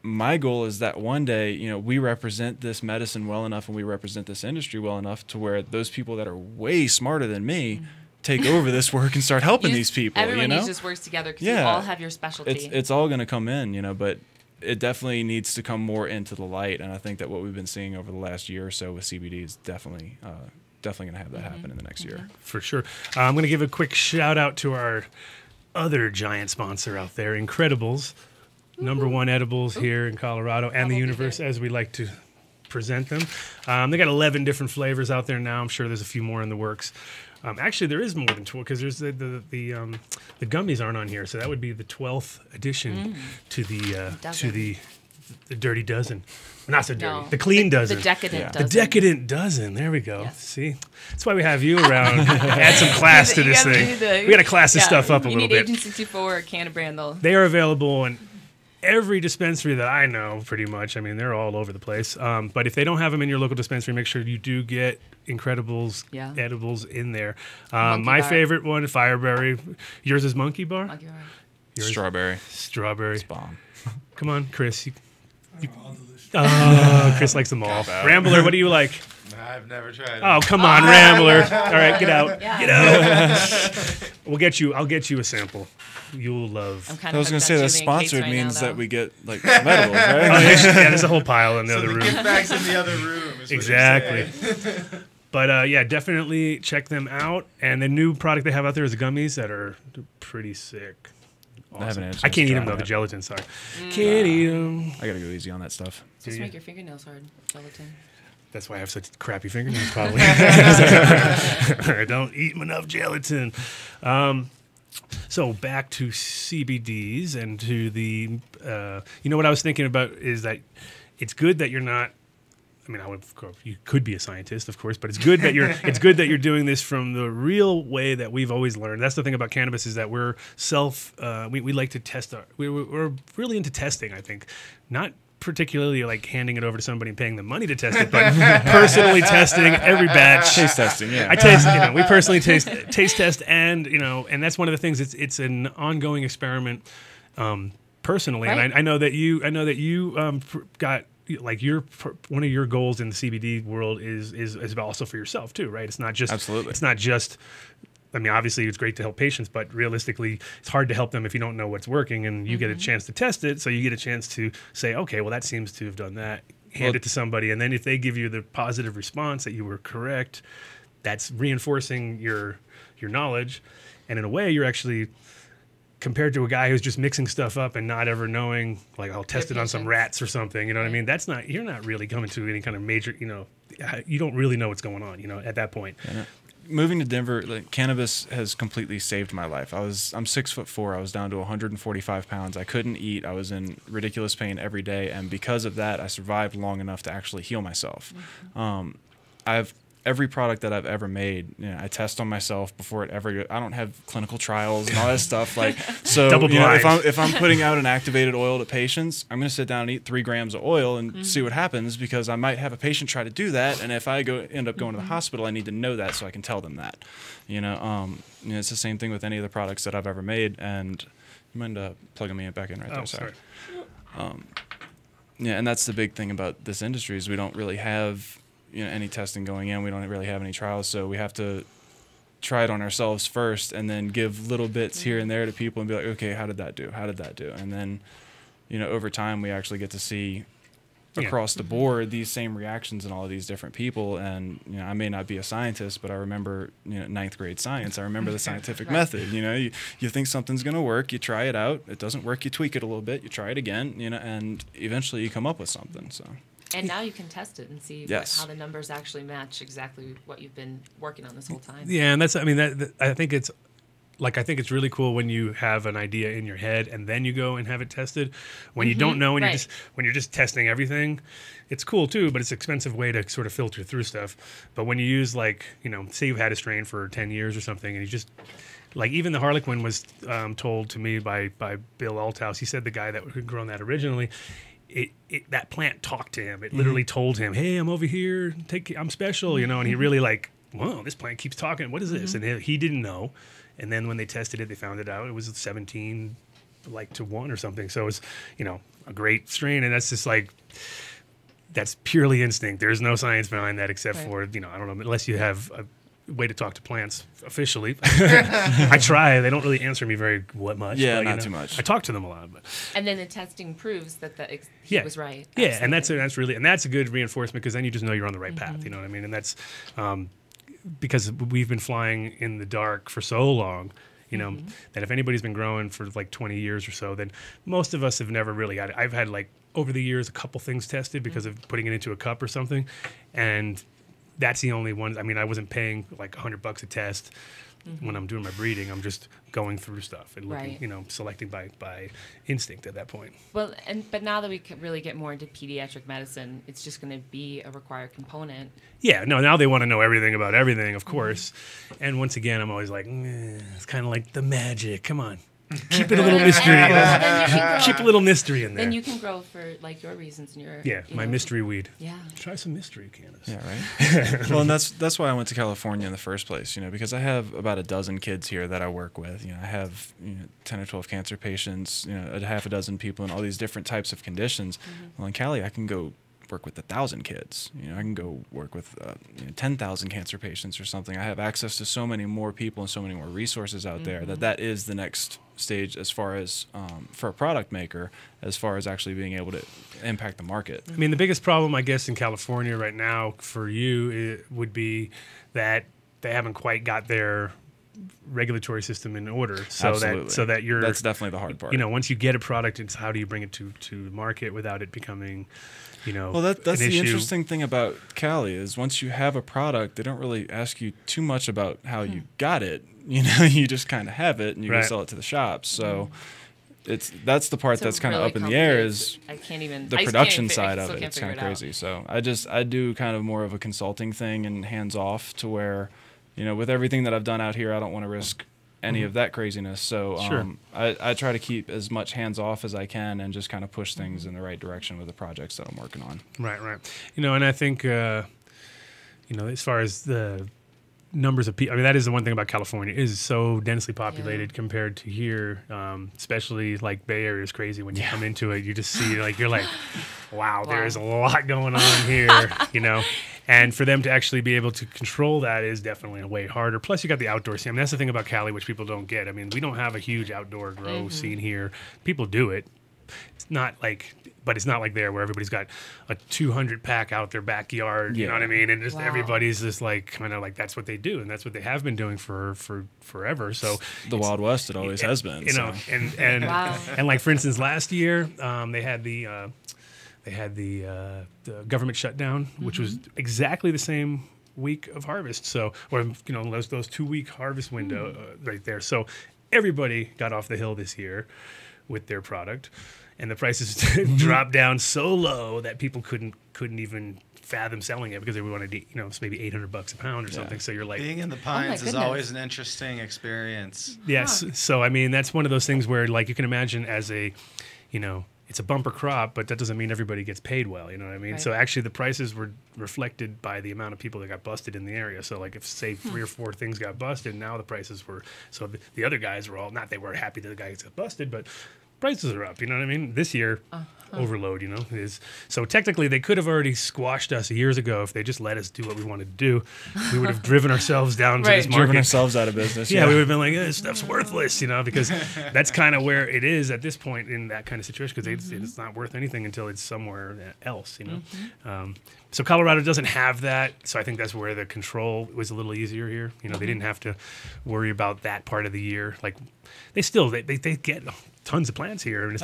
My goal is that one day, we represent this medicine well enough and we represent this industry well enough to where those people that are way smarter than me take over this work and start helping these people. Everyone just works together because you all have your specialty. It's all going to come in, but it definitely needs to come more into the light. And I think that what we've been seeing over the last year or so with CBD is definitely going to have that happen in the next year. For sure. I'm going to give a quick shout out to our other giant sponsor out there, Incredibles. Number one edibles here in Colorado and the universe, as we like to present them. They got 11 different flavors out there now. I'm sure there's a few more in the works. Actually, there is more than 12 because there's the gummies aren't on here, so that would be the 12th addition to the Dirty Dozen. Not so dirty. No, the clean dozen. The decadent dozen. The decadent dozen. There we go. Yes. See? That's why we have you around. Add some class to this thing. We got to class this stuff up a little bit. You need Agent 64 or Cannabrand, though. They are available in every dispensary that I know, pretty much. I mean, they're all over the place. But if they don't have them in your local dispensary, make sure you do get Incredibles edibles in there. My favorite one, Fireberry. Yours is Monkey Bar? Monkey Bar. Yours? Strawberry. It's bomb. Come on, Chris. Chris likes them all. Rambler, what do you like? I've never tried it. Oh, come on, Rambler. All right, get out. Get out. I'll get you a sample. You'll love. I was going to say that sponsored means that we get like edibles, right? There's a whole pile in the other room. The gift bag's in the other room. Exactly. But definitely check them out. And the new product they have out there is the gummies that are pretty sick. Awesome. I can't eat them though. The gelatin, sorry. Can't eat them. I gotta go easy on that stuff. Just make your fingernails hard. Gelatin. That's why I have such crappy fingernails, probably. I don't eat enough gelatin. So back to CBDs and to the, what I was thinking about is that it's good that you're not. I mean, you could be a scientist, of course, but it's good that you're doing this from the real way that we've always learned. That's the thing about cannabis is that we're we like to test we're really into testing. I think not particularly like handing it over to somebody and paying them money to test it, but personally testing every batch. Taste testing, yeah. I taste, we personally taste test, and and that's one of the things. It's an ongoing experiment, personally, right. And I know that you got. Like one of your goals in the CBD world is also for yourself too, right? It's not just absolutely. It's not just. I mean, obviously, it's great to help patients, but realistically, it's hard to help them if you don't know what's working, and you get a chance to test it. So you get a chance to say, okay, well, that seems to have done that. Hand it to somebody, and then if they give you the positive response that you were correct, that's reinforcing your knowledge, and in a way, you're actually. Compared to a guy who's just mixing stuff up and not ever knowing, like I'll test it on some rats or something, you know what I mean? You're not really coming to any kind of major, you don't really know what's going on, at that point. Yeah. Moving to Denver, like cannabis has completely saved my life. I'm 6'4". I was down to 145 pounds. I couldn't eat. I was in ridiculous pain every day, and because of that, I survived long enough to actually heal myself. Every product that I've ever made, I test on myself before it ever. I don't have clinical trials and all that stuff. Like so, if I'm putting out an activated oil to patients, I'm going to sit down and eat 3 grams of oil and see what happens because I might have a patient try to do that, and if I end up going to the hospital, I need to know that so I can tell them that. It's the same thing with any of the products that I've ever made. And you mind plugging me back in right there? Sorry. And that's the big thing about this industry is we don't really have. Any testing going in. We don't really have any trials, so we have to try it on ourselves first and then give little bits here and there to people and be like, okay, how did that do? And then, over time we actually get to see across the board these same reactions in all of these different people. And I may not be a scientist, but I remember ninth grade science. I remember the scientific method. You think something's going to work, you try it out, it doesn't work, you tweak it a little bit, you try it again, and eventually you come up with something. So. And now you can test it and see how the numbers actually match exactly what you've been working on this whole time. Yeah, and I think it's really cool when you have an idea in your head and then you go and have it tested. When you don't know, when you're just testing everything, it's cool too, but it's an expensive way to sort of filter through stuff. But when you use say you've had a strain for 10 years or something, and you just even the Harlequin was told to me by Bill Althouse. He said the guy that had grown that originally. That plant talked to him. It literally told him, "Hey, I'm over here. I'm special," and he really whoa, this plant keeps talking. What is this? And he didn't know. And then when they tested it, they found it out. It was 17 to 1 or something. So it's a great strain, and that's just that's purely instinct. There's no science behind that except for I don't know, unless you have a way to talk to plants officially. I try. They don't really answer me very much. Yeah, not too much. I talk to them a lot, and then the testing proves that he was right. Yeah, and that's a good reinforcement, because then you just know you're on the right path. You know what I mean? And that's because we've been flying in the dark for so long. That if anybody's been growing for 20 years or so, then most of us have never really had it. I've had over the years a couple things tested because of putting it into a cup or something, and that's the only one. I mean, I wasn't paying $100 a test when I'm doing my breeding. I'm just going through stuff and looking, selecting by instinct at that point. Well, but now that we can really get more into pediatric medicine, it's just going to be a required component. Yeah, no, now they want to know everything about everything, of course. And once again, I'm always it's kind of like the magic. Come on. Keep it a little mystery. Keep a little mystery in there. Then you can grow for your reasons and your my mystery weed. Yeah, try some mystery cannabis. Yeah, right. Well, and that's why I went to California in the first place. Because I have about a dozen kids here that I work with. I have 10 or 12 cancer patients. A half a dozen people in all these different types of conditions. Well, in Cali, I can go work with 1,000 kids. I can go work with 10,000 cancer patients or something. I have access to so many more people and so many more resources out there that is the next stage as far as for a product maker, as far as actually being able to impact the market. I mean, the biggest problem, I guess, in California right now for you would be that they haven't quite got their regulatory system in order, so that that's definitely the hard part. Once you get a product, it's how do you bring it to the market without it becoming well, that's the interesting thing about Cali is once you have a product, they don't really ask you too much about how you got it. You just kind of have it and you can sell it to the shops. So that's the part that's kind of up in the air is the production side of it. It's kind of crazy. So I do kind of more of a consulting thing and hands off to where, with everything that I've done out here, I don't want to risk any of that craziness. So I try to keep as much hands off as I can and just kind of push things in the right direction with the projects that I'm working on. Right. And I think, as far as the numbers of people, I mean, that is the one thing about California, it is so densely populated compared to here, especially Bay Area is crazy. When you come into it, you just see you're like, wow, there's a lot going on here, And for them to actually be able to control that is definitely way harder. Plus, you got the outdoor scene. I mean, that's the thing about Cali, which people don't get. I mean, we don't have a huge outdoor grow scene here. People do it. It's not but it's not like there where everybody's got a 200 pack out their backyard. You know what I mean? And just everybody's just kind of that's what they do, and that's what they have been doing for forever. So the Wild West, it always has been. And for instance, last year they had the. The government shutdown, which was exactly the same week of harvest. So, those 2-week harvest window right there. So, everybody got off the hill this year with their product, and the prices dropped down so low that people couldn't even fathom selling it because they wanted to, maybe $800 a pound or something. So you're being in the pines is always an interesting experience. Yes. So I mean, that's one of those things where you can imagine as a, it's a bumper crop, but that doesn't mean everybody gets paid well. You know what I mean? Right. So actually the prices were reflected by the amount of people that got busted in the area. So if say 3 or 4 things got busted, now the prices were, so the other guys were all, not they were happy that the guys got busted, but prices are up. You know what I mean? This year, overload, you know. It is. So technically, they could have already squashed us years ago if they just let us do what we wanted to do. We would have driven ourselves down to this market. Driven ourselves out of business. Yeah, we would have been like, this stuff's worthless, you know, because that's kind of where it is at this point in that kind of situation, because it's not worth anything until it's somewhere else, you know. So Colorado doesn't have that, so I think that's where the control was a little easier here. You know, they didn't have to worry about that part of the year. Like, they get tons of plants here, and it's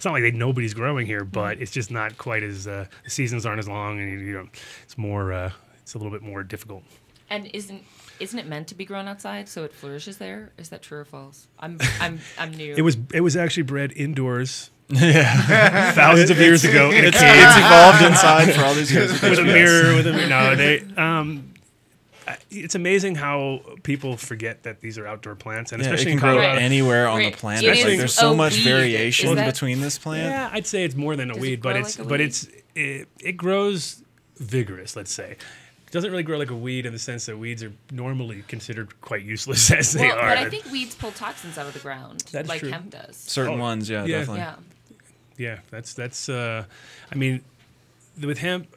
not like nobody's growing here, but it's just not quite as the seasons aren't as long, and you know, it's more it's a little bit more difficult. And isn't it meant to be grown outside so it flourishes there? Is that true or false? I'm new. It was actually bred indoors. Yeah, thousands of years ago in a cave. It's evolved inside for all these years with a mirror. No, they. It's amazing how people forget that these are outdoor plants, and especially it can in Colorado, grow anywhere on the planet. Like, there's so much variation between this plant. Yeah, I'd say it's more than a weed, but it grows vigorous. Let's say. It doesn't really grow like a weed in the sense that weeds are normally considered quite useless as they are. But I think weeds pull toxins out of the ground, like true. hemp does. Certain ones, definitely. Yeah, that's. I mean, with hemp,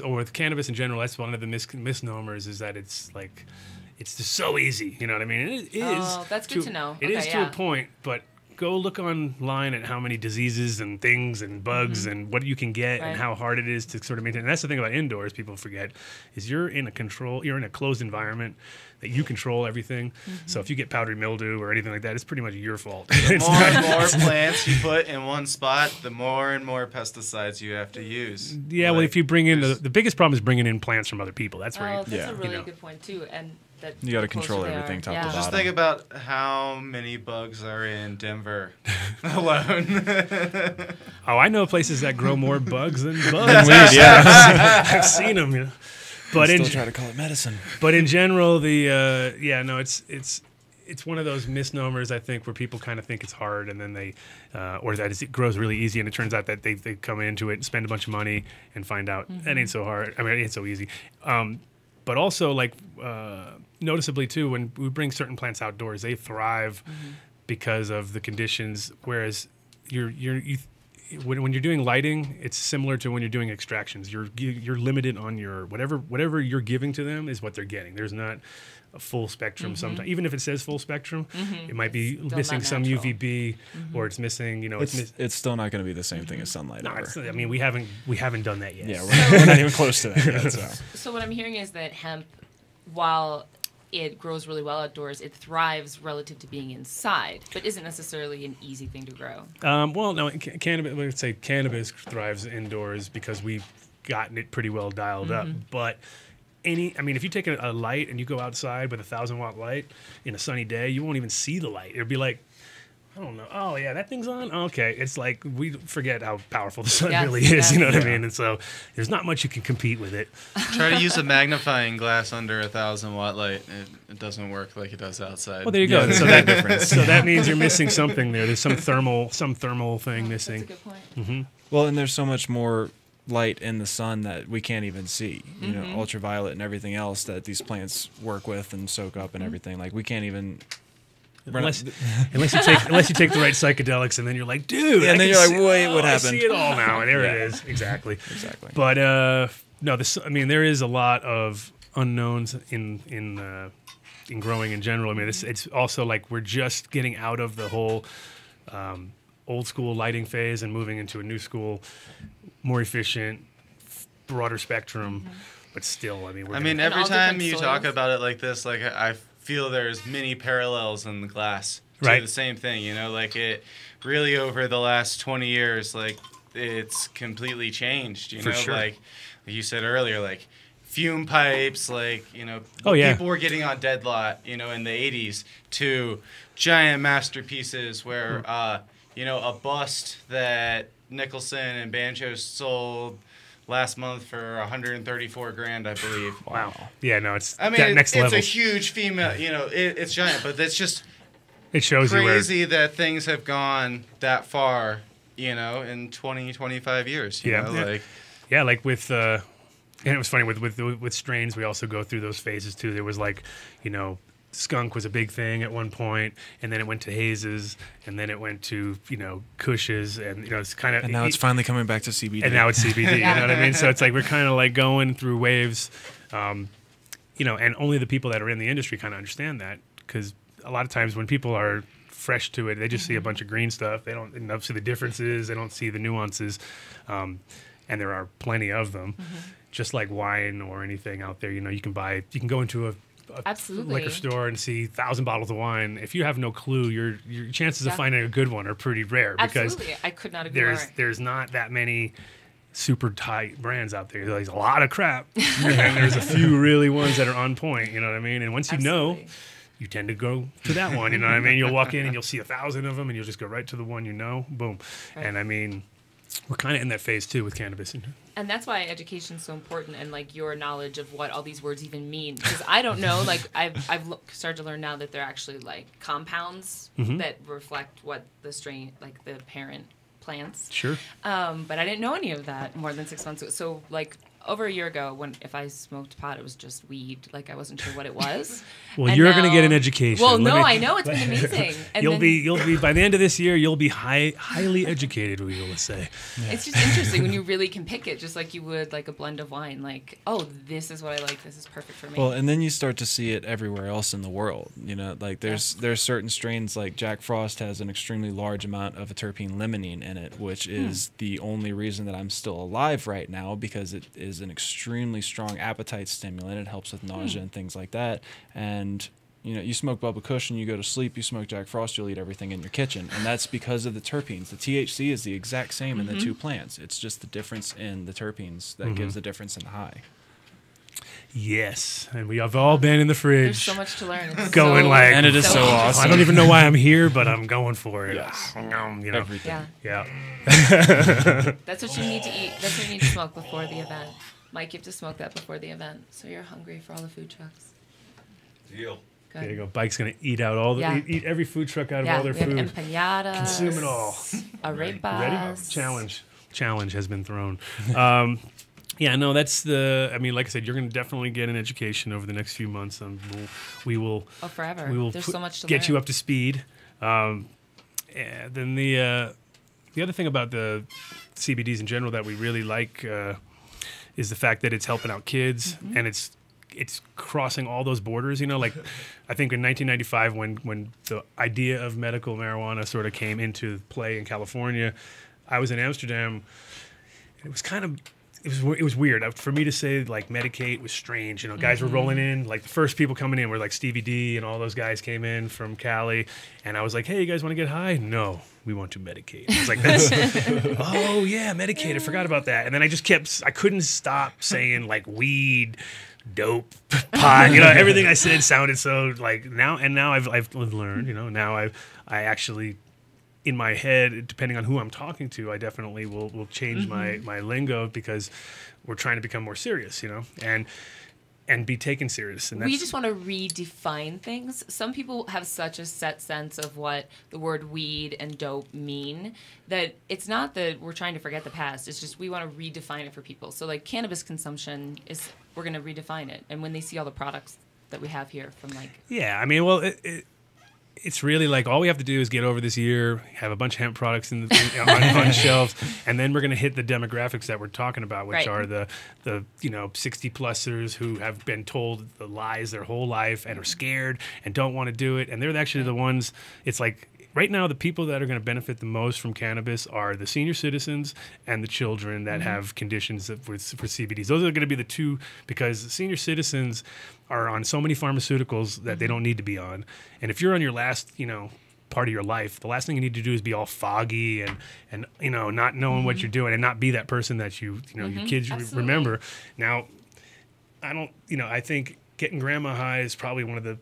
or with cannabis in general, that's one of the misnomers is that it's like, it's just so easy. You know what I mean? And it is. Oh, that's good to know. It is to a point, but go look online at how many diseases and things and bugs and what you can get and how hard it is to sort of maintain. And that's the thing about indoors, people forget, is you're in a closed environment that you control everything. So if you get powdery mildew or anything like that, it's pretty much your fault. The more and more plants you put in one spot, the more and more pesticides you have to use. Yeah, well, if you bring in the biggest problem is bringing in plants from other people. That's right. Oh, that's a really good point too. And that you got to control everything top to bottom. Just think about how many bugs are in Denver alone. Oh, I know places that grow more bugs than bugs. I've seen them. You know. But still try to call it medicine. But in general, it's one of those misnomers, I think, where people kind of think it's hard, and then they, or that it grows really easy, and it turns out that they come into it and spend a bunch of money and find out that ain't so hard. I mean, it ain't so easy. But also, like, noticeably too, when we bring certain plants outdoors, they thrive because of the conditions. Whereas when you're doing lighting, it's similar to when you're doing extractions. You're limited on your whatever you're giving to them is what they're getting. There's not a full spectrum. Sometimes, even if it says full spectrum, it might be missing some UVB, or it's missing. You know, it's still not going to be the same thing as sunlight. No, I mean, we haven't done that yet. Yeah, we're not even close to that yet. So what I'm hearing is that hemp, while it grows really well outdoors, it thrives relative to being inside, but isn't necessarily an easy thing to grow. Well, no, cannabis. Let's say cannabis thrives indoors because we've gotten it pretty well dialed up. But if you take a light and you go outside with a 1,000-watt light in a sunny day, you won't even see the light. It'll be like, I don't know. Oh yeah, that thing's on. Okay, it's like we forget how powerful the sun really is. Yes. You know what I mean? And so there's not much you can compete with it. Try to use a magnifying glass under a 1,000-watt light. It doesn't work like it does outside. Well, there you go. So that means you're missing something there. There's some thermal thing missing. That's a good point. Well, and there's so much more light in the sun that we can't even see. You know, ultraviolet and everything else that these plants work with and soak up and everything. Like we can't even. Unless you take the right psychedelics, and then you're like, dude, and then you're like, wait, what happened? I see it all now, and there it is, exactly. But no, there is a lot of unknowns in growing in general. I mean, it's also like we're just getting out of the whole old school lighting phase and moving into a new school, more efficient, broader spectrum, but still, I mean, every time you talk about it like this, like I feel there's many parallels in the glass to the same thing, you know, like it really over the last 20 years, like it's completely changed, you know, like you said earlier, like fume pipes, like, you know, people were getting on dead lot, you know, in the 80s to giant masterpieces where, you know, a bust that Nicholson and Banjo sold last month for $134,000, I believe. Wow. Yeah, no, it's next level. It's a huge female, you know, it's giant, but that's just it shows crazy that things have gone that far, you know, in 20, 25 years. You know, like with and it was funny with strains, we also go through those phases too. There was like, you know, skunk was a big thing at one point, and then it went to hazes, and then it went to Kushes, and it's kind of. And now it's finally coming back to CBD. And now it's CBD. You know what I mean? So it's like we're kind of like going through waves, and only the people that are in the industry kind of understand that, because a lot of times when people are fresh to it, they just see a bunch of green stuff. They don't see the differences. They don't see the nuances, and there are plenty of them. Just like wine or anything out there, you can go into a liquor store and see 1,000 bottles of wine. If you have no clue, your chances of finding a good one are pretty rare. Because I could not agree more. There's not that many super tight brands out there. There's a lot of crap, and there's a few really ones that are on point. You know what I mean? And once you know, you tend to go to that one. You know what I mean? You'll walk in and you'll see 1,000 of them, and you'll just go right to the one you know. Boom. Right. And I mean, we're kind of in that phase too with cannabis. And that's why education is so important, and like your knowledge of what all these words even mean. Because I don't know, like I've started to learn now that they're actually like compounds that reflect what the strain, like the parent plants. Sure. But I didn't know any of that more than 6 months ago. So like over a year ago, if I smoked pot, it was just weed. Like I wasn't sure what it was. Well, you're going to get an education. Well, I know it's been amazing. And you'll be by the end of this year, you'll be highly educated. We will say. Yeah. It's just interesting when you really can pick it, just like you would like a blend of wine. Like, oh, this is what I like. This is perfect for me. Well, and then you start to see it everywhere else in the world. Like there's certain strains like Jack Frost has an extremely large amount of a terpene limonene in it, which is the only reason that I'm still alive right now, because it is an extremely strong appetite stimulant. It helps with nausea and things like that. And you smoke Bubba Kush and you go to sleep. You smoke Jack Frost, you'll eat everything in your kitchen, and that's because of the terpenes. The THC is the exact same in the two plants. It's just the difference in the terpenes that gives the difference in the high. Yes, and we have all been in the fridge. There's so much to learn. And it is so awesome. I don't even know why I'm here, but I'm going for it. Yes. Everything. Yeah. That's what you need to eat. That's what you need to smoke before the event. Mike, you have to smoke that before the event, so you're hungry for all the food trucks. Deal. Good. There you go. Bike's gonna eat out all eat every food truck out of all their we food. Have empanadas. Consume it all. Arepas. Ready? Challenge has been thrown. Yeah, no, that's the. I mean, like I said, you're going to definitely get an education over the next few months. We will. Oh, forever. We will There's so much to get learn. you up to speed. Then the other thing about the CBDs in general that we really like is the fact that it's helping out kids and it's crossing all those borders. Like I think in 1995 when the idea of medical marijuana sort of came into play in California, I was in Amsterdam. It was kind of. It was weird for me to say like medicate was strange. Guys were rolling in, like the first people coming in were like Stevie D and all those guys came in from Cali, and I was like, hey, you guys want to get high? No, we want to medicate. I was like, that's oh yeah, medicate. I forgot about that. And then I couldn't stop saying like weed, dope, pot. Everything I said sounded so like now I've learned. Now I actually. In my head, depending on who I'm talking to, I definitely will change my lingo because we're trying to become more serious, and be taken serious. And we just want to redefine things. Some people have such a set sense of what the word weed and dope mean that it's not that we're trying to forget the past. It's just we want to redefine it for people. So like cannabis consumption we're going to redefine it. And when they see all the products that we have here from like... Yeah, I mean, well, it's really like all we have to do is get over this year, have a bunch of hemp products on shelves, and then we're going to hit the demographics that we're talking about, which are the 60-plussers who have been told the lies their whole life and are scared and don't want to do it. And they're actually the ones, it's like right now the people that are going to benefit the most from cannabis are the senior citizens and the children that have conditions for CBDs. Those are going to be the two, because senior citizens are on so many pharmaceuticals that they don't need to be on. And if you're on your last, part of your life, the last thing you need to do is be all foggy and not knowing what you're doing and not be that person that your kids remember. Now, I think getting grandma high is probably one of the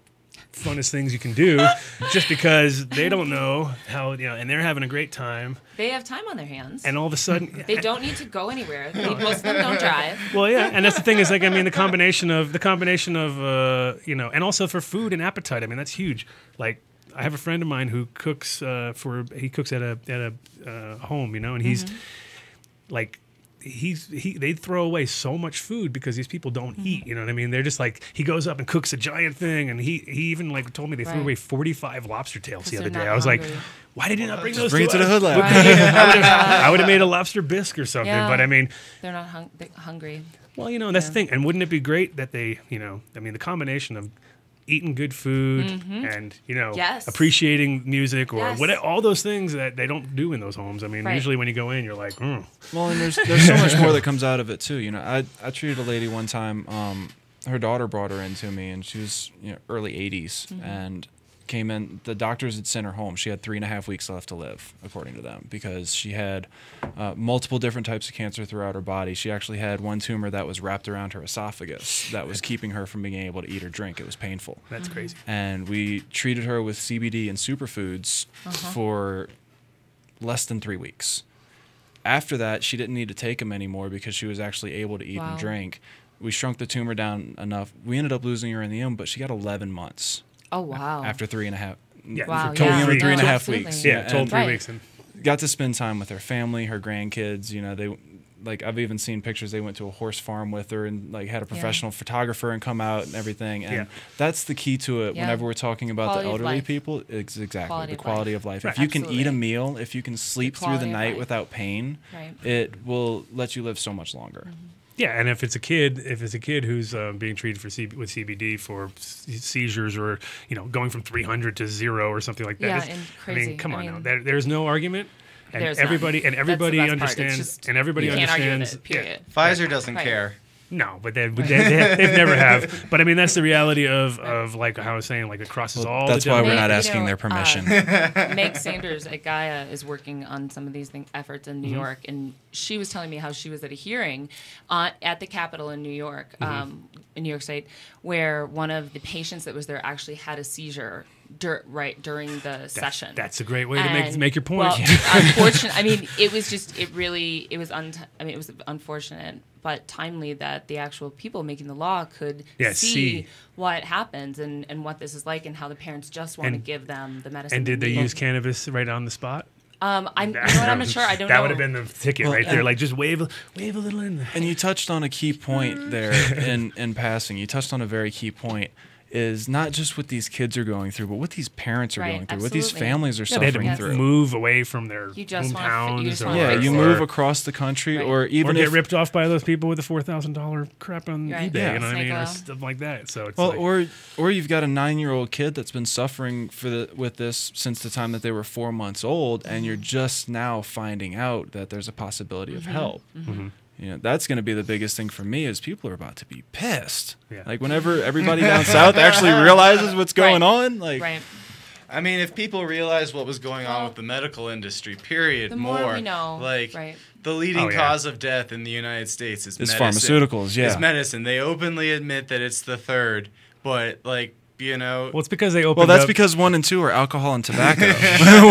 funnest things you can do just because they don't know how, and they're having a great time. They have time on their hands. And all of a sudden... They don't need to go anywhere. Most of them don't drive. Well, yeah, and that's the thing is like, I mean, the combination of and also for food and appetite, I mean, that's huge. Like, I have a friend of mine who cooks he cooks at a home, and he's like, they throw away so much food because these people don't eat. You know what I mean? They're just like, he goes up and cooks a giant thing, and he even like told me they threw away 45 lobster tails the other day. I was like, why did you not bring those? Bring it to the hood lab. I would have made a lobster bisque or something. Yeah. But I mean, they're not hungry. Well, that's the thing. And wouldn't it be great that they, the combination of eating good food and, appreciating music or whatever, all those things that they don't do in those homes. I mean, usually when you go in, you're like, Well, and there's so much more that comes out of it too. I treated a lady one time, her daughter brought her in to me, and she was early 80s and came in. The doctors had sent her home. She had 3.5 weeks left to live, according to them, because she had multiple different types of cancer throughout her body. She actually had one tumor that was wrapped around her esophagus that was keeping her from being able to eat or drink. It was painful. That's crazy. And we treated her with CBD and superfoods for less than 3 weeks. After that, she didn't need to take them anymore because she was actually able to eat and drink. We shrunk the tumor down enough. We ended up losing her in the end, but she got 11 months. Oh, wow. After 3.5. Yeah, wow. For 3.5 Absolutely. weeks. Yeah, told 3 weeks. And got to spend time with her family, her grandkids. They, like, I've even seen pictures. They went to a horse farm with her and like had a professional photographer and come out and everything. And that's the key to it. Whenever we're talking about Quality the of elderly life. people, it's exactly the quality of life. Right. If you can eat Absolutely. a meal, if you can sleep through the quality of night life. without pain, Right. it will let you live so much longer. yeah, and if it's a kid who's being treated with CBD for seizures or going from 300 to 0 or something like that, Yeah, it's- and I crazy. mean, come I on mean, now. There's no argument. And There's none. everybody That's the best part. It's understands. just- And everybody you can't argue with understands. it, period. Pfizer doesn't Right. care. No, but they've never have. But I mean, that's the reality of like how I was saying, like it crosses all. That's the why different- we're not You asking know, their permission. Meg Sanders at Gaia is working on some of these efforts in New York, and she was telling me how she was at a hearing at the Capitol in New York, in New York State, where one of the patients that was there actually had a seizure during the session. That's a great way to make your point. Well, unfortunately, I mean, it was unfortunate, but timely that the actual people making the law could see what happens and what this is like and how the parents just want to give them the medicine. And did they need. use cannabis right on the spot? I'm not sure. I don't know. That would have been the ticket right there. Like just wave a little in there. And you touched on a key point there in passing. You touched on a very key point. Is not just what these kids are going through, but what these parents are going through, what these families are They had suffering to through. move away from their You just hometowns. You move across the country, or even get ripped off by those people with the $4,000 crap on eBay. Yeah. You know what I mean, or Snake stuff like that. So it's or you've got a 9-year-old kid that's been suffering with this since the time that they were 4 months old, and you're just now finding out that there's a possibility of help. That's going to be the biggest thing for me is people are about to be pissed. Yeah. Like whenever everybody down south actually realizes what's going on, like I mean, if people realize what was going on with the medical industry, period, the more we know, like right. the leading cause of death in the United States is medicine. Pharmaceuticals. Yeah, It's medicine. They openly admit that it's the third, but like. Well, it's because they opened. Well, that's because 1 and 2 are alcohol and tobacco,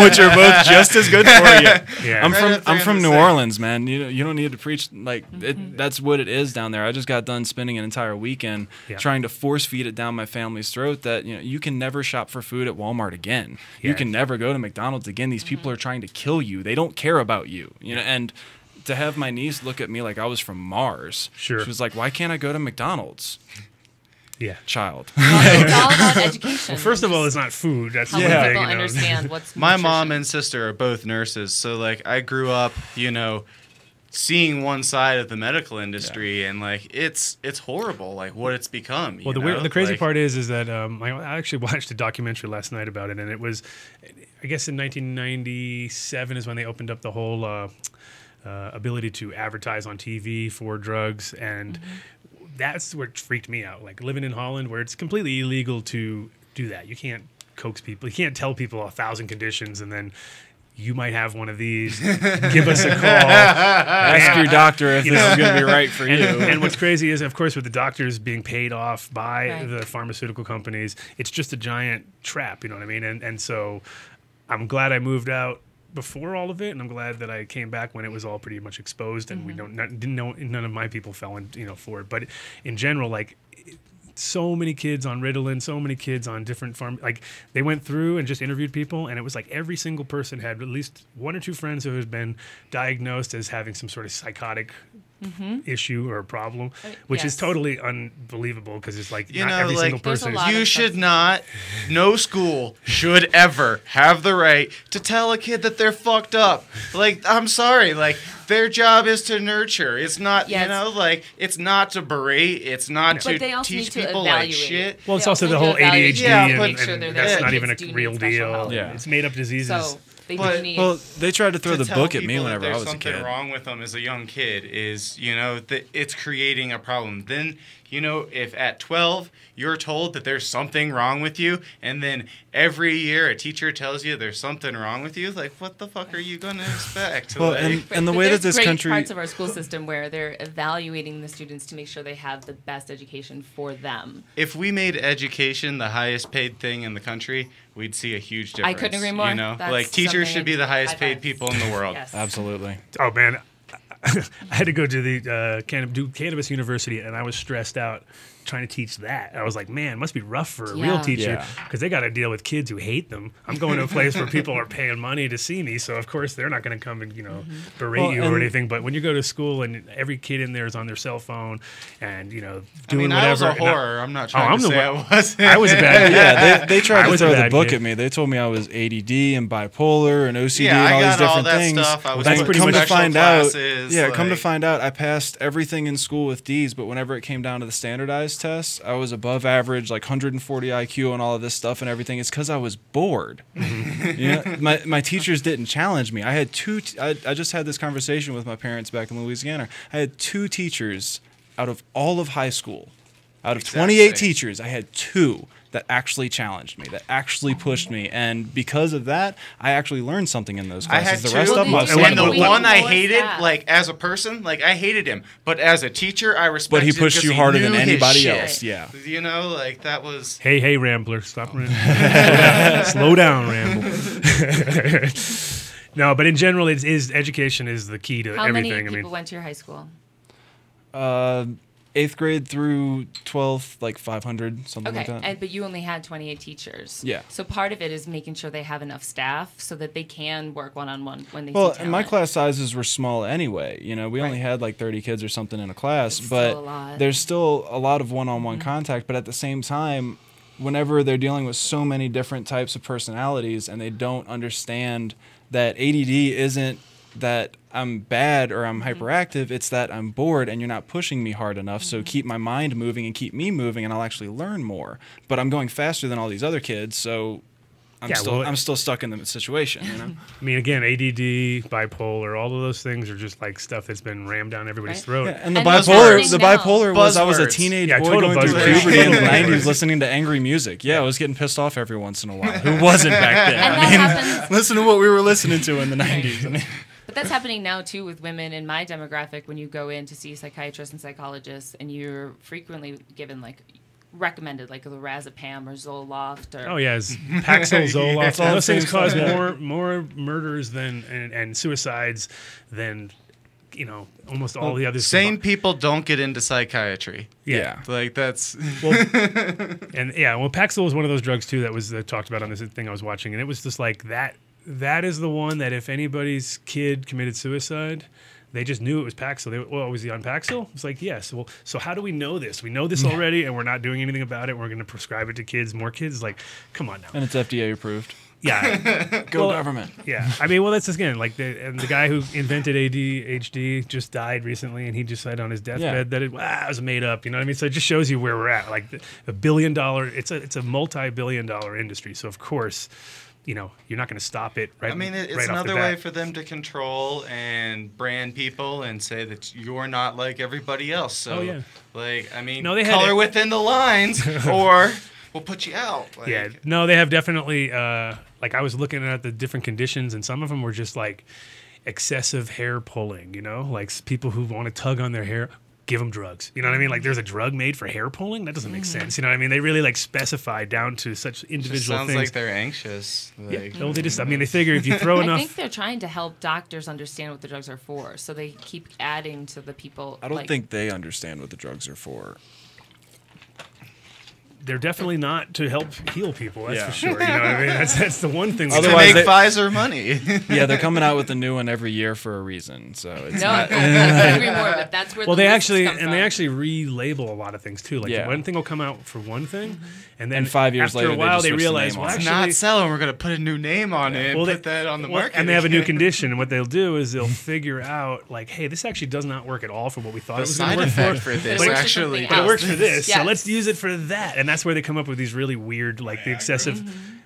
which are both just as good for you. Yeah. I'm from New Orleans, man. You don't need to preach like that's what it is down there. I just got done spending an entire weekend trying to force feed it down my family's throat that you can never shop for food at Walmart again. You can never go to McDonald's again. These people are trying to kill you. They don't care about you. And to have my niece look at me like I was from Mars. Sure. She was like, "Why can't I go to McDonald's?" Yeah, child. It's all about education. Well, first of all, it's not food. That's helping one thing. people understand what's My nutrition. mom and sister are both nurses, so like I grew up, seeing one side of the medical industry, and like it's horrible, like what it's become. Well, the crazy part is that I actually watched a documentary last night about it, and it was, I guess, in 1997 is when they opened up the whole ability to advertise on TV for drugs, and that's what freaked me out. Like living in Holland, where it's completely illegal to do that. You can't coax people. You can't tell people 1,000 conditions and then you might have one of these. Give us a call. Ask your doctor if this is going to be right for you. And what's crazy is, of course, with the doctors being paid off by the pharmaceutical companies, it's just a giant trap. You know what I mean? And so I'm glad I moved out before all of it, and I'm glad that I came back when it was all pretty much exposed, and we didn't know, none of my people fell in, for it. But in general, like, so many kids on Ritalin, so many kids on different like they went through and just interviewed people, and it was like every single person had at least one or two friends who had been diagnosed as having some sort of psychotic issue or problem, which is totally unbelievable because it's like not every single person. You should not, no school should ever have the right to tell a kid that they're fucked up. Like, I'm sorry, like their job is to nurture. It's not, you know, like it's not to berate. It's not to teach people like shit. Well, it's also the whole ADHD, and that's not even a real deal. Yeah, it's made up diseases. So, well, they tried to throw the book at me whenever I was a something kid. Wrong with them as a young kid is, you know, that it's creating a problem. Then, you know, if at 12 you're told that there's something wrong with you, and then every year a teacher tells you there's something wrong with you, like, what the fuck are you going to expect? Well, like, and the way that this country... parts of our school system where they're evaluating the students to make sure they have the best education for them. If we made education the highest paid thing in the country, we'd see a huge difference. I couldn't agree more. You know, That's like teachers should be the highest something paid people in the world. Yes. Absolutely. Oh man, I had to go to the Cannabis University, and I was stressed out trying to teach that. I was like, man, it must be rough for a real teacher because they got to deal with kids who hate them. I'm going to a place where people are paying money to see me, so of course they're not going to come and berate you or anything. But when you go to school and every kid in there is on their cell phone and doing whatever. I was a horror. I'm not trying to say I wasn't. I was a bad kid. Yeah, they tried to throw the book at me. They told me I was ADD and bipolar and OCD and all these different things. Stuff. I was come to find out, classes, come to find out, I passed everything in school with D's, but whenever it came down to the standardized tests, I was above average, like 140 IQ and all of this stuff and everything. It's because I was bored. My teachers didn't challenge me. I had I just had this conversation with my parents back in Louisiana. I had 2 teachers out of all of high school. Out of 28 teachers, I had 2 that actually challenged me, that actually pushed me, and because of that, I actually learned something in those classes. I had the 2, rest of them, and the one I hated, like as a person, like I hated him, but as a teacher, I respected. But he pushed you harder than anybody else. Yeah, you know, like that was. Hey, Rambler, stop rambling. Slow down, Ramble. No, but in general, education is the key to everything. How many people went to your high school? 8th grade through 12th, like 500, something like that. Okay, but you only had 28 teachers. Yeah. So part of it is making sure they have enough staff so that they can work one-on-one when they see Well, talent. and my class sizes were small anyway. We only had like 30 kids or something in a class, but there's still a lot of one-on-one contact. But at the same time, whenever they're dealing with so many different types of personalities and they don't understand that ADD isn't that I'm bad or I'm hyperactive, it's that I'm bored and you're not pushing me hard enough, so keep my mind moving and keep me moving and I'll actually learn more. But I'm going faster than all these other kids, so I'm still stuck in the situation, I mean, again, ADD, bipolar, all of those things are just like stuff that's been rammed down everybody's throat. Yeah, and the bipolar was I was a teenage boy going through puberty in the 90s listening to angry music. Yeah, I was getting pissed off every once in a while. Who wasn't back then? Listen to what we were listening to in the 90s. But that's happening now, too, with women in my demographic when you go in to see psychiatrists and psychologists, and you're frequently given, recommended, like lorazepam or Zoloft. Or Paxil, Zoloft. Those things cause more murders and suicides than, almost all the others. Sane people don't get into psychiatry. Yeah. Like, that's... Paxil was one of those drugs, too, that was talked about on this thing I was watching, and it was just like that... That is the one that if anybody's kid committed suicide, they just knew it was Paxil. Was he on Paxil? It's like, yes. Well, so how do we know this? We know this already, and we're not doing anything about it. We're going to prescribe it to kids, more kids. Like, come on now. And it's FDA approved. Yeah. Go government. Yeah. I mean, that's just, again, like the guy who invented ADHD just died recently, and he just said on his deathbed that it was made up. You know what I mean? So it just shows you where we're at. Like $1 billion, it's a multi-billion-dollar industry. So, of course... you're not going to stop it right. I mean, it's another way for them to control and brand people and say that you're not like everybody else. So, color within the lines or we'll put you out. They have definitely, I was looking at the different conditions and some of them were just like excessive hair pulling, like people who want to tug on their hair. Give them drugs. You know what I mean? Like there's a drug made for hair pulling? That doesn't make sense. You know what I mean? They really specify down to such individual things. Sounds like they're anxious. They figure if you throw enough... I think they're trying to help doctors understand what the drugs are for. So they keep adding to the people. I don't think they understand what the drugs are for. they're definitely not to help heal people. That's Yeah. for sure. You know what I mean? That's the one thing. Otherwise, to make they- Pfizer money. Yeah, they're coming out with a new one every year for a reason. So it's No, not. I couldn't agree more. But that's where Well, the they lists actually come from. relabel a lot of things too. Like Yeah. one thing will come out for one thing, and then And 5 years after later, a they while just they switch the realize, name well, on it. It's actually, not selling. We're gonna put a new name on it and well, put that on the market. and they have a new condition, and what they'll do is they'll figure out like, hey, this actually does not work at all for what we thought The it was going side to work effect for. for this But it works for actually something But it else. works for this, so Yes. let's use it for that. And that's where they come up with these really weird, like the excessive.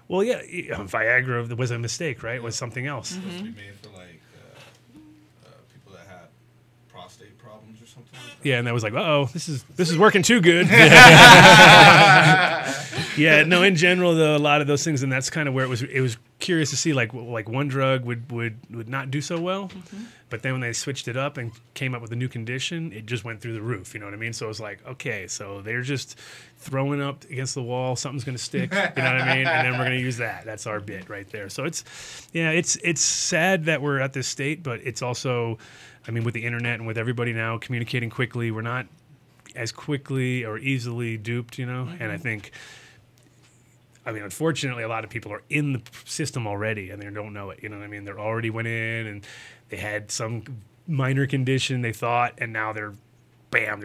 Well, yeah, Viagra was a mistake, right? It was something else. Supposed to be made for like people that had prostate problems or something like that. Yeah, and that was like, oh, this is working too good. Yeah, no. In general, though, a lot of those things, and that's kind of where it was curious to see, like one drug would not do so well, but then when they switched it up and came up with a new condition, it just went through the roof. You know what I mean? So it was like, okay, so they're just throwing up against the wall, something's going to stick. You know what I mean? And then we're going to use that. That's our bit right there. So it's sad that we're at this state, but it's also, I mean, with the internet and with everybody now communicating quickly, we're not as quickly or easily duped, you know? And I think, I mean, unfortunately, a lot of people are in the system already and they don't know it. You know what I mean? They already went in and they had some minor condition they thought, and now they're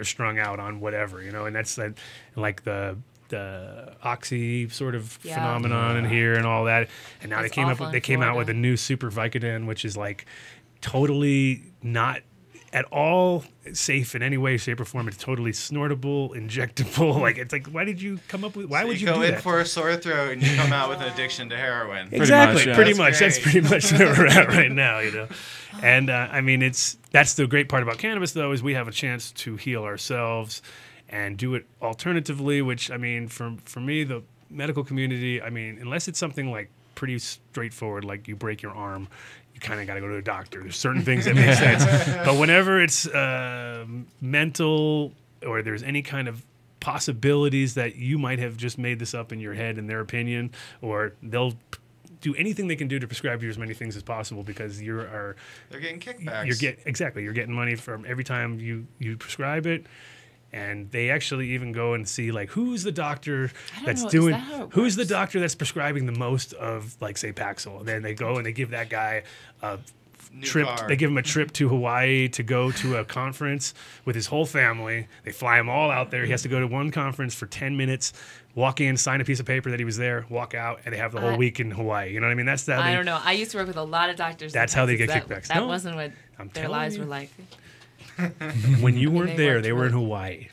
strung out on whatever, you know? And that's like the oxy sort of phenomenon in here and all that. And now That's they came out with a new super Vicodin, which is like totally not at all safe in any way, shape, or form. It's totally snortable, injectable. Like, it's like, why did you come up with? Why would you go do in that? for a sore throat and you come out with an addiction to heroin? Exactly, pretty much. That's That's pretty much where we're at right now, you know. And I mean, that's the great part about cannabis, though, is we have a chance to heal ourselves and do it alternatively. Which, I mean, for me, the medical community, I mean, unless it's something like pretty straightforward, like you break your arm, you kind of got to go to a doctor. There's certain things that make sense. But whenever it's mental or there's any kind of possibilities that you might have just made this up in your head in their opinion, or they'll do anything they can do to prescribe you as many things as possible because they're getting kickbacks. You're getting money from every time you prescribe it. And they actually even go and see, like, who's the doctor that's doing, who's the doctor that's prescribing the most of, like, say, Paxil. And then they go and they give that guy a trip. They give him a trip to Hawaii to go to a conference with his whole family. They fly him all out there. He has to go to one conference for 10 minutes, walk in, sign a piece of paper that he was there, walk out, and they have the whole week in Hawaii. You know what I mean? That's I don't know. I used to work with a lot of doctors. That's how they get kickbacks. That wasn't what their lives were like. When you weren't there, they were in Hawaii.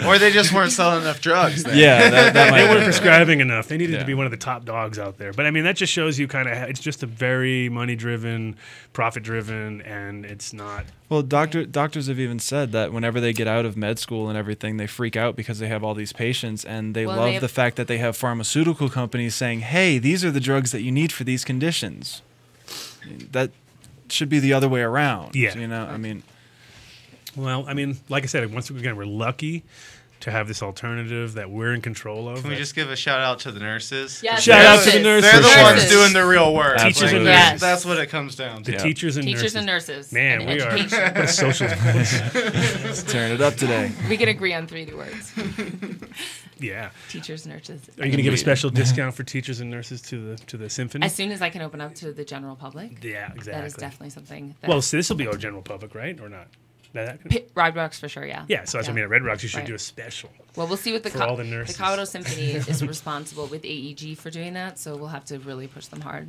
Or they just weren't selling enough drugs then. Yeah, that might they weren't be. prescribing enough. They needed to be one of the top dogs out there. But I mean, that just shows you kind of it's just a very money-driven, profit-driven, and it's not. Well, doctors have even said that whenever they get out of med school and everything, they freak out because they have all these patients, and they love the fact that they have pharmaceutical companies saying, "Hey, these are the drugs that you need for these conditions." That should be the other way around. Yeah. You know, I mean. Well, I mean, like I said, once again, we're lucky to have this alternative that we're in control of. Can we just give a shout out to the nurses? Yeah, shout out to the nurses. They're the ones doing the real work. Teachers and Yes. nurses. That's what it comes down to. The teachers and Teachers nurses. and nurses. Man, and we are education. what a social. Let's turn it up today. We can agree on 3 words. Yeah. Teachers, nurses. Are you going to give a special discount for teachers and nurses to the symphony? As soon as I can open up to the general public. Yeah, exactly. That is definitely something. That Well, so this will be our general public, right, or not? Red Rocks for sure, yeah. Yeah, so that's what I mean. At Red Rocks, you should do a special. Well, we'll see what for all the nurses. The Colorado Symphony is responsible with AEG for doing that, so we'll have to really push them hard.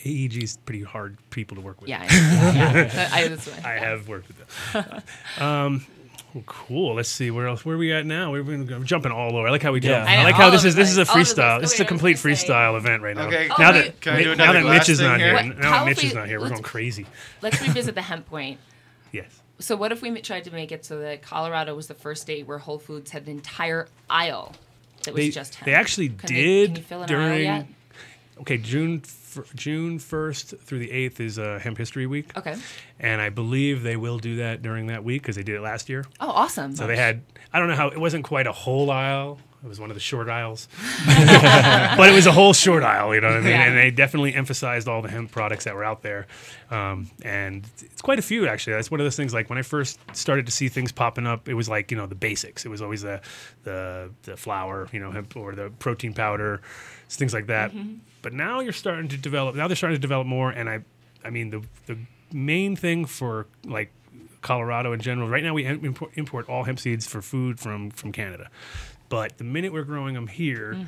AEG is pretty hard people to work with. Yeah, I have worked with them. Well, cool. Let's see where else. Where are we at now? We're jumping all over. I like how we jump. I like how this is a freestyle. This is a complete freestyle event right now. Okay. Now that Mitch is not here. What- Now how that if Mitch is we- not here, we're let's- going crazy. Let's revisit the hemp point. Yes. So what if we tried to make it so that Colorado was the first state where Whole Foods had an entire aisle that was just hemp? They actually Can did can you fill an aisle during. yet? Okay, June 1st through the 8th is Hemp History Week. Okay. And I believe they will do that during that week because they did it last year. Oh, awesome. So they had, I don't know how, it wasn't quite a whole aisle, It was one of the short aisles, but it was a whole short aisle, you know what I mean? Yeah. And they definitely emphasized all the hemp products that were out there. And it's quite a few, actually. That's one of those things, like when I first started to see things popping up, it was like, the basics. It was always the flour, hemp, or the protein powder, things like that. But now they're starting to develop more. And I mean, the main thing for like Colorado in general, right now we import all hemp seeds for food from Canada. But the minute we're growing them here,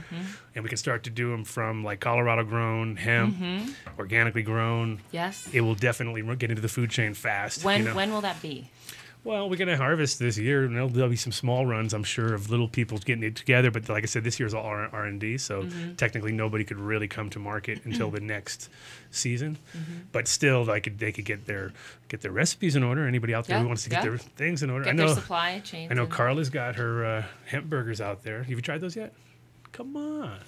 and we can start to do them from like Colorado grown hemp, organically grown, yes, it will definitely get into the food chain fast. When will that be? Well, we're going to harvest this year, and there'll be some small runs, I'm sure, of little people getting it together. But like I said, this year's all R&D, so technically nobody could really come to market until the next season. But still, they could get their recipes in order. Anybody out there who wants to get their things in order, Get their supply chains. I know Carla's got her hemp burgers out there. Have you tried those yet? Come on.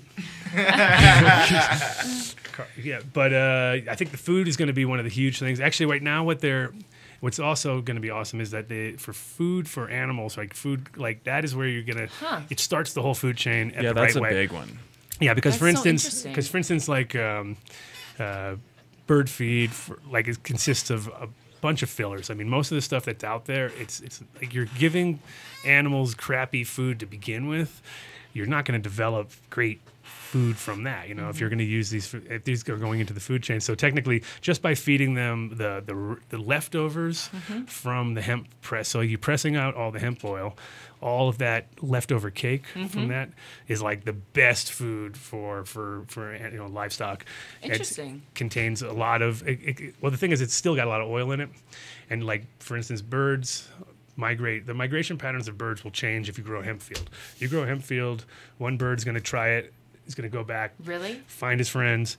Yeah, but I think the food is going to be one of the huge things. Actually, right now, what's also going to be awesome is that for food for animals, like food, like that is where you're going to, it starts the whole food chain at the right way. Yeah, that's a big one. Yeah, because That's for instance, like bird feed, it consists of a bunch of fillers. I mean, most of the stuff that's out there, it's like you're giving animals crappy food to begin with. You're not going to develop great food from that, if you're going to use if these are going into the food chain. So technically, just by feeding them the leftovers from the hemp press, so you're pressing out all the hemp oil, all of that leftover cake from that is like the best food for livestock. Interesting. It contains a lot of well, the thing is, it's still got a lot of oil in it, and like for instance, birds migrate. The migration patterns of birds will change if you grow a hemp field. You grow a hemp field, one bird's going to try it. He's going to go back, find his friends,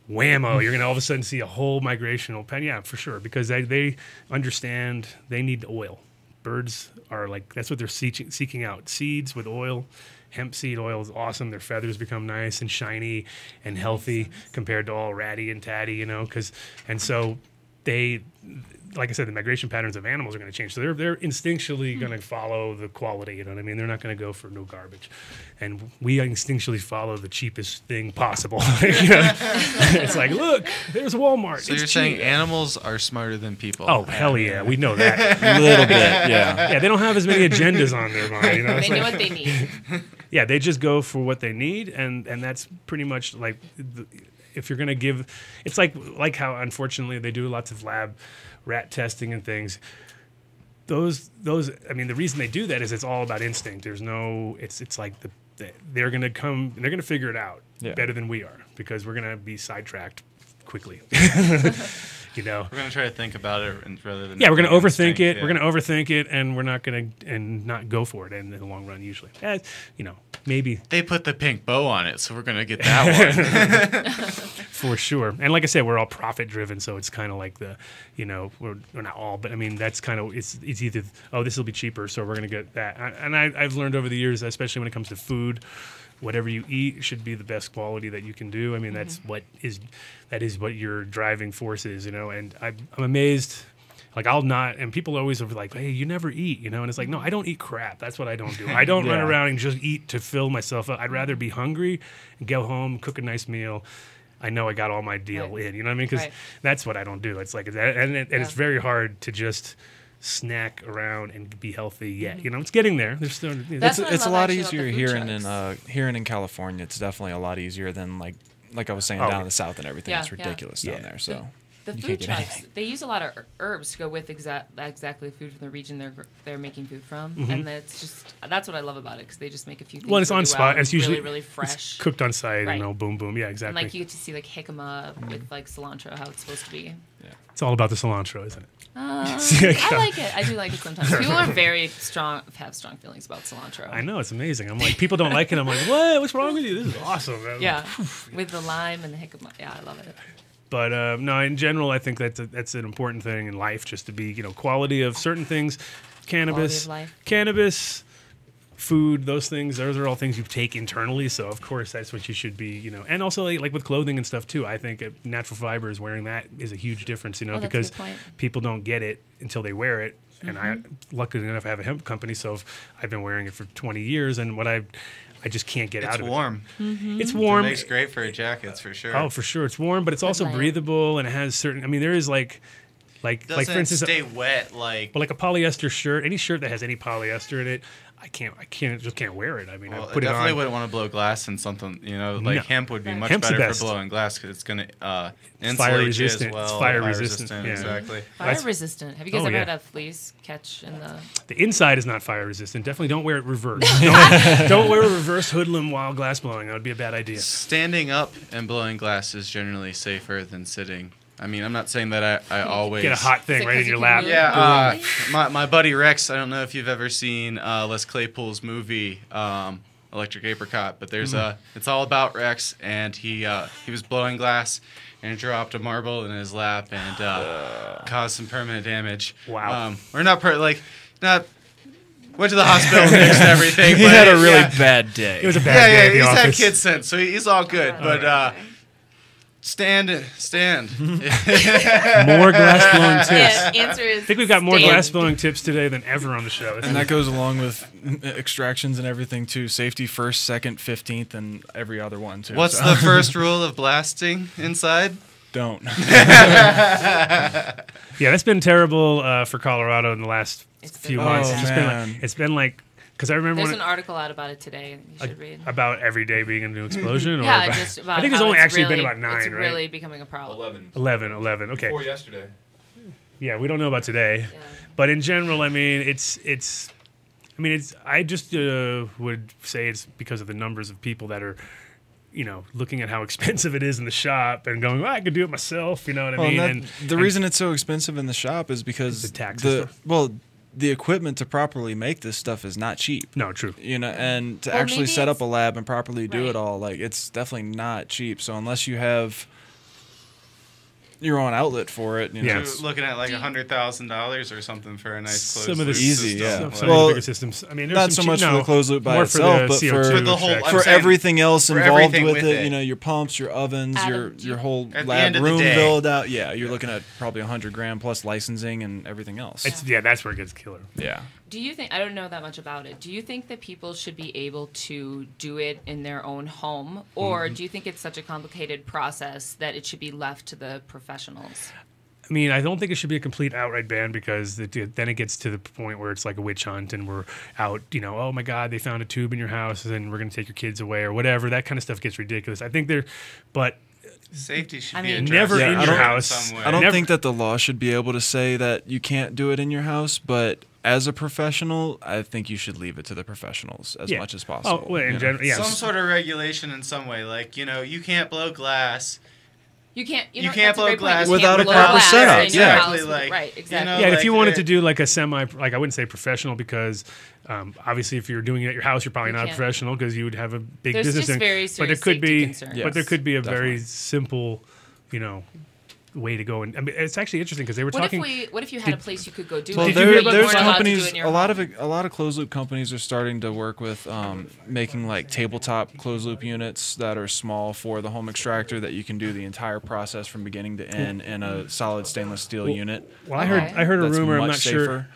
whammo, you're going to all of a sudden see a whole migrational pattern. Yeah, for sure, because they understand they need oil. Birds are like, that's what they're seeking out. Seeds with oil. Hemp seed oil is awesome. Their feathers become nice and shiny and healthy compared to all ratty and tatty, and so they, like I said, the migration patterns of animals are going to change. So they're instinctually going to follow the quality, you know what I mean? They're not going to go for no garbage. And we instinctually follow the cheapest thing possible. It's like, look, there's Walmart. So you're saying animals are smarter than people? Oh, hell yeah. We know that. A little bit, yeah. Yeah, they don't have as many agendas on their mind. They know what they need. Yeah, they just go for what they need, and that's pretty much like if you're going to give, it's like how unfortunately they do lots of lab rat testing and things. Those I mean, the reason they do that is it's all about instinct. There's no, it's like they're going to come, they're going to figure it out better than we are, because we're going to be sidetracked quickly. We're going to try to think about it rather than we're going to overthink it. We're going to overthink it, and we're not going to not go for it in the long run usually. Maybe they put the pink bow on it, so we're going to get that one. For sure. And like I said, we're all profit driven, so it's kind of like we're not all, but I mean, that's kind of, it's either, this will be cheaper, so we're going to get that. And I've learned over the years, especially when it comes to food, whatever you eat should be the best quality that you can do. I mean, that is what your driving force is, and I'm amazed. Like, I'll not, and people always are like, hey, you never eat, and it's like, no, I don't eat crap. That's what I don't do. I don't run around and just eat to fill myself up. I'd rather be hungry and go home, cook a nice meal. I know I got all my deal in, you know what I mean? Because that's what I don't do. It's like, and it's very hard to just snack around and be healthy yet. It's getting there. There's still, it's a lot easier here in California. It's definitely a lot easier than like I was saying down in the south and everything. It's ridiculous down there. So. The food trucks, they use a lot of herbs to go with exactly the food from the region they're making food from, and that's what I love about it, because they just make a few things. Well, it's on spot. It's usually really fresh, it's cooked on site, boom, boom. Yeah, exactly. And you get to see jicama with cilantro, how it's supposed to be. Yeah, it's all about the cilantro, isn't it? I like it. I do like it sometimes. People are have strong feelings about cilantro. I know, it's amazing. I'm like, people don't like it. I'm like, what? What's wrong with you? This is awesome, man. Yeah, with the lime and the jicama. Yeah, I love it. But no, in general, I think that's an important thing in life, just to be, quality of certain things, cannabis, food, those things. Those are all things you take internally. So of course, that's what you should be, and also like with clothing and stuff too. I think natural fibers, wearing that is a huge difference, because people don't get it until they wear it. And I, luckily enough, I have a hemp company, so I've been wearing it for 20 years. And what I I just can't get out of warm. it. It's warm. It makes great for jackets for sure. Oh, for sure, it's warm, but it's also breathable and it has certain. I mean, there is like for instance, stay wet like. Well, like a polyester shirt, any shirt that has any polyester in it, I just can't wear it. I mean, I put it on. Definitely wouldn't want to blow glass in something, like hemp would be much Hemp's better for blowing glass because it's going to insulate fire you resistant. as well. It's fire resistant. Yeah. Exactly. Fire resistant. Have you guys ever had a fleas catch in the? The inside is not fire resistant. Definitely don't wear it reverse. Don't wear a reverse hoodlum while glass blowing. That would be a bad idea. Standing up and blowing glass is generally safer than sitting. I mean, I'm not saying that I always get a hot thing right in your lap. Yeah, my buddy Rex. I don't know if you've ever seen Les Claypool's movie Electric Apricot, but there's it's all about Rex, and he was blowing glass and dropped a marble in his lap and caused some permanent damage. Wow. We're not went to the hospital and everything. He had a really bad day. It was a bad day. Yeah, he's had kid sense, so he's all good. But stand. More glass blowing tips. Yeah, answer is I think we've got more glass blowing tips today than ever on the show. And that goes along with extractions and everything too. Safety first, second, 15th, and every other one too. What's the first rule of blasting inside? Don't. Yeah, that's been terrible for Colorado in the last few months. It's been like because I remember there's an article out about it today. You should read about every day being a new explosion. Or yeah, about, just about. I think there's only actually been about 9. It's right? really becoming a problem. 11. Okay. Before yesterday. Yeah, we don't know about today, but in general, I mean, it's. I just would say it's because of the numbers of people that are, looking at how expensive it is in the shop and going, I could do it myself. You know what I mean? And the reason it's so expensive in the shop is because the taxes. The equipment to properly make this stuff is not cheap. No, true. And to actually set up a lab and properly do it all, like it's definitely not cheap. So unless you have your own outlet for it, you're looking at like $100,000 or something for a nice closed loop. Some of the easy, some of the bigger systems. I mean, not so much for the closed loop by itself, but for everything else involved with it. Your pumps, your ovens, your whole lab room build out. Yeah, you're looking at probably $100,000 plus licensing and everything else. That's where it gets killer. Yeah. Do you think, I don't know that much about it, do you think that people should be able to do it in their own home, or do you think it's such a complicated process that it should be left to the professionals? I mean, I don't think it should be a complete outright ban because then it gets to the point where it's like a witch hunt and we're out, oh my God, they found a tube in your house and we're going to take your kids away or whatever. That kind of stuff gets ridiculous. I think safety should be never in your house. I don't think that the law should be able to say that you can't do it in your house, but as a professional, I think you should leave it to the professionals as much as possible. Oh, well, in general, some sort of regulation in some way, like you can't blow glass. You can't blow glass without a proper setup. Exactly. Right. Exactly. And if you wanted to do like a I wouldn't say professional because obviously if you're doing it at your house, you're probably not professional because you would have a big business. But there could be a very simple, way to go. And I mean, it's actually interesting because they were talking. What if you had a place you could go do? Well, it? there's companies. A lot of closed loop companies are starting to work with making like tabletop closed loop units that are small for the home extractor that you can do the entire process from beginning to end in a solid stainless steel unit. Well, I heard a rumor. I'm not sure.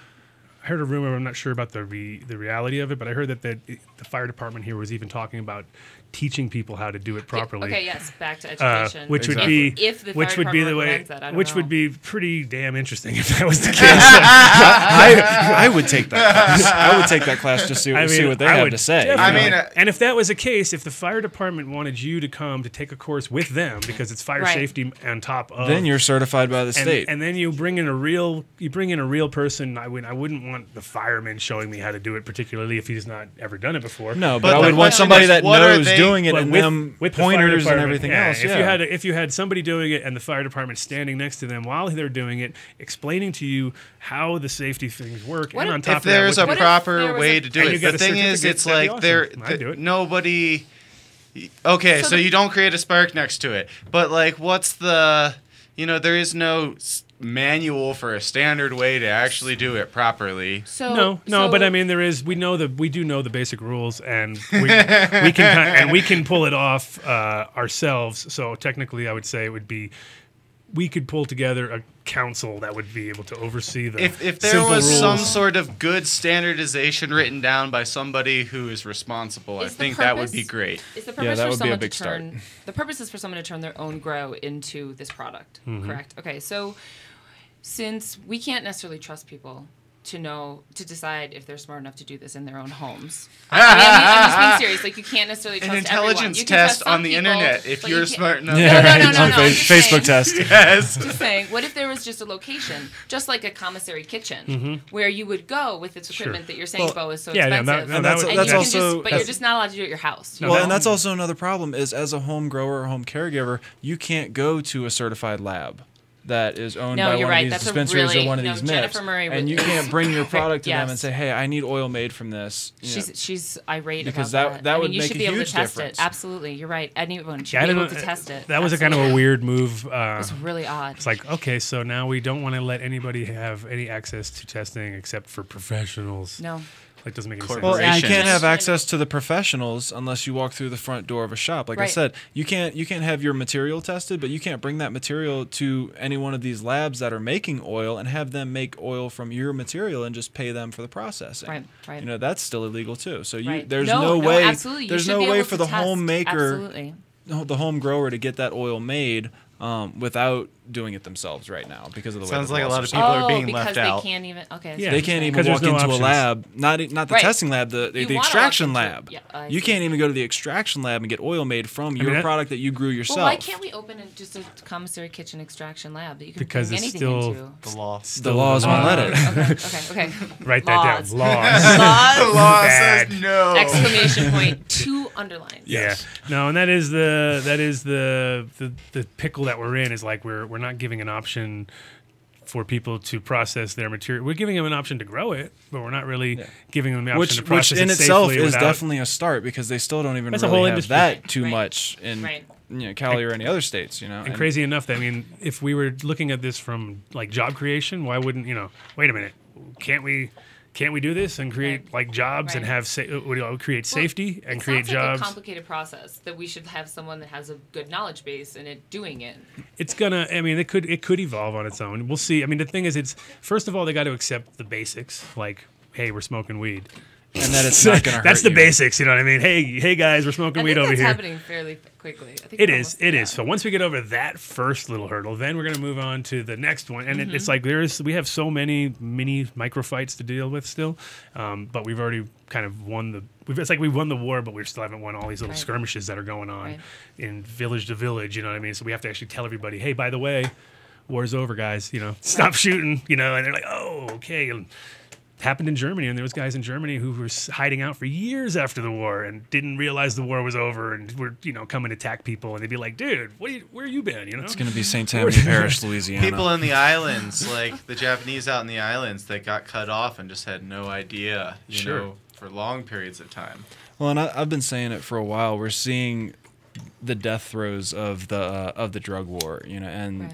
I heard a rumor. I'm not sure about the reality of it, but I heard that the fire department here was even talking about teaching people how to do it properly. Okay, yes, back to education. Which would be pretty damn interesting if that was the case. I would take that class. I would take that class to see what they have to say. And if that was the case, if the fire department wanted you to come to take a course with them because it's fire safety on top of, then you're certified by the state. And then you bring in a real person. I wouldn't want the fireman showing me how to do it, particularly if he's not ever done it before. No, but I would want somebody that knows doing it and them with pointers and everything else. If you had somebody doing it and the fire department standing next to them while they're doing it, explaining to you how the safety things work, and on top of that, there's a proper way to do it. The thing is, it's like nobody. Okay, so you don't create a spark next to it, but like, what's the? There is no manual for a standard way to actually do it properly. But I mean, there is. We do know the basic rules, and we can pull it off ourselves. So technically, I would say it would be we could pull together a council that would be able to oversee the If there simple was rules. some sort of good standardization written down by somebody who is responsible, I think that would be great. Is the purpose that for would be a someone to big start. turn? The purpose is for someone to turn their own grow into this product, correct? Okay, so since we can't necessarily trust people to decide if they're smart enough to do this in their own homes. I'm just being serious. Like, you can't necessarily trust An intelligence everyone. You can trust test some on the people, internet if but you're you can't- smart enough. Yeah, No, right. no, no, On no, I'm just Facebook saying- test. Yes. Just saying, what if there was just a location, just like a commissary kitchen, where you would go with its equipment that you're saying, Bo, is so yeah, no, expensive, that would- and that's you can also- but you're just not allowed to do it at your house. No, Well, that- and that's also another problem is as a home grower or home caregiver, you can't go to a certified lab that is owned No, by you're one right. of these That's a dispensaries really- or one of no, these Jennifer MIPs, Murray and you was- can't bring your product to them Yes. and say, "Hey, I need oil made from this." You know, She's irate Because about that I would mean, you make should a be able huge to test difference. it. Absolutely, you're right. Anyone should Yeah, I be don't able know, to test it. That was a kind of a weird move. It's really odd. It's like, okay, so now we don't want to let anybody have any access to testing except for professionals. No. Like, doesn't make any Well, sense. Well, and you Corporations. can't have access to the professionals unless you walk through the front door of a shop. Like I Right. said, you can't have your material tested, but you can't bring that material to any one of these labs that are making oil and have them make oil from your material and just pay them for the processing. Right, right. You know, that's still illegal too. So Right. there's No, no no, way absolutely. You there's should no be way able for to the home test. maker, Absolutely. the home grower to get that oil made without doing it themselves right now because of the way Sounds the like a laws lot are of set. people are being because left they out. can't even. Okay, Yeah. They can't even Because walk there's no into options. a lab, not the Right. testing lab, the You wanna extraction walk into- lab. yeah, I You see. can't even go to the extraction lab and get oil made from your that- product that you grew yourself. Well, why can't we open just a commissary kitchen extraction lab that you can Because bring it's anything still- into? The law. The laws won't let it. Okay. Write that Laws. down. Laws. Laws. The law Bad. says no. Exclamation point. 2 underlines. Yeah. No, and that is the pickle that we're in, is like we're not giving an option for people to process their material. We're giving them an option to grow it, but we're not really giving them the option to Which process in it itself safely is without- definitely a start because they still don't even That's a really whole have industry. that too Right. much in Right. Cali or any other states. You know, And crazy enough, that, I mean, if we were looking at this from like job creation, why wouldn't, wait a minute, can't we do this and create Right. like jobs and Right. have create safety and It create sounds like jobs? a complicated process that we should have someone that has a good knowledge base in it doing it. It's gonna. I mean, it could evolve on its own. We'll see. I mean, the thing is, it's first of all they got to accept the basics, like, hey, we're smoking weed. and that it's not going to hurt That's the you. basics, you know what I mean? Hey guys, we're smoking I weed think over that's here. happening fairly quickly. I think It we're is. almost- It yeah. is. So once we get over that first little hurdle, then we're going to move on to the next one. And Mm-hmm. it's like we have so many mini microfights to deal with still, but we've already kind of won the. It's like we won the war, but we still haven't won all these little Right. skirmishes that are going on Right. in village to village. You know what I mean? So we have to actually tell everybody, hey, by the way, war's over, guys. Stop shooting. And they're like, oh, okay. And happened in Germany, and there was guys in Germany who were hiding out for years after the war and didn't realize the war was over and were coming to attack people, and they'd be like, dude, where you been? It's going to be St. Tammany Parish, Louisiana. People in the islands, like the Japanese out in the islands, that got cut off and just had no idea, you know, for long periods of time. Well, and I've been saying it for a while. We're seeing the death throes of the drug war, and Right.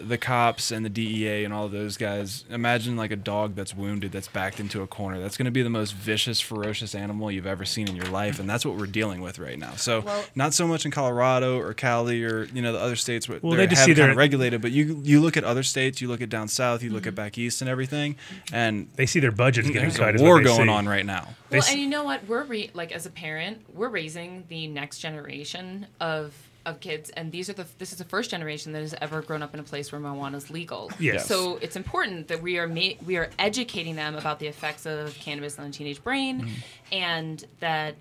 the cops and the DEA and all of those guys. Imagine like a dog that's wounded, that's backed into a corner. That's going to be the most vicious, ferocious animal you've ever seen in your life, and that's what we're dealing with right now. So not so much in Colorado or Cali or the other states where Well, they they just have see kind their- of regulated. But you look at other states, you look at down south, you look at back east and everything, and They see their budgets getting there's cut. a is what war they going see. on right now. They Well, s- and you know what? We're as a parent, we're raising the next generation of kids, and this is the first generation that has ever grown up in a place where marijuana is legal. Yes. So it's important that we are educating them about the effects of cannabis on the teenage brain, and that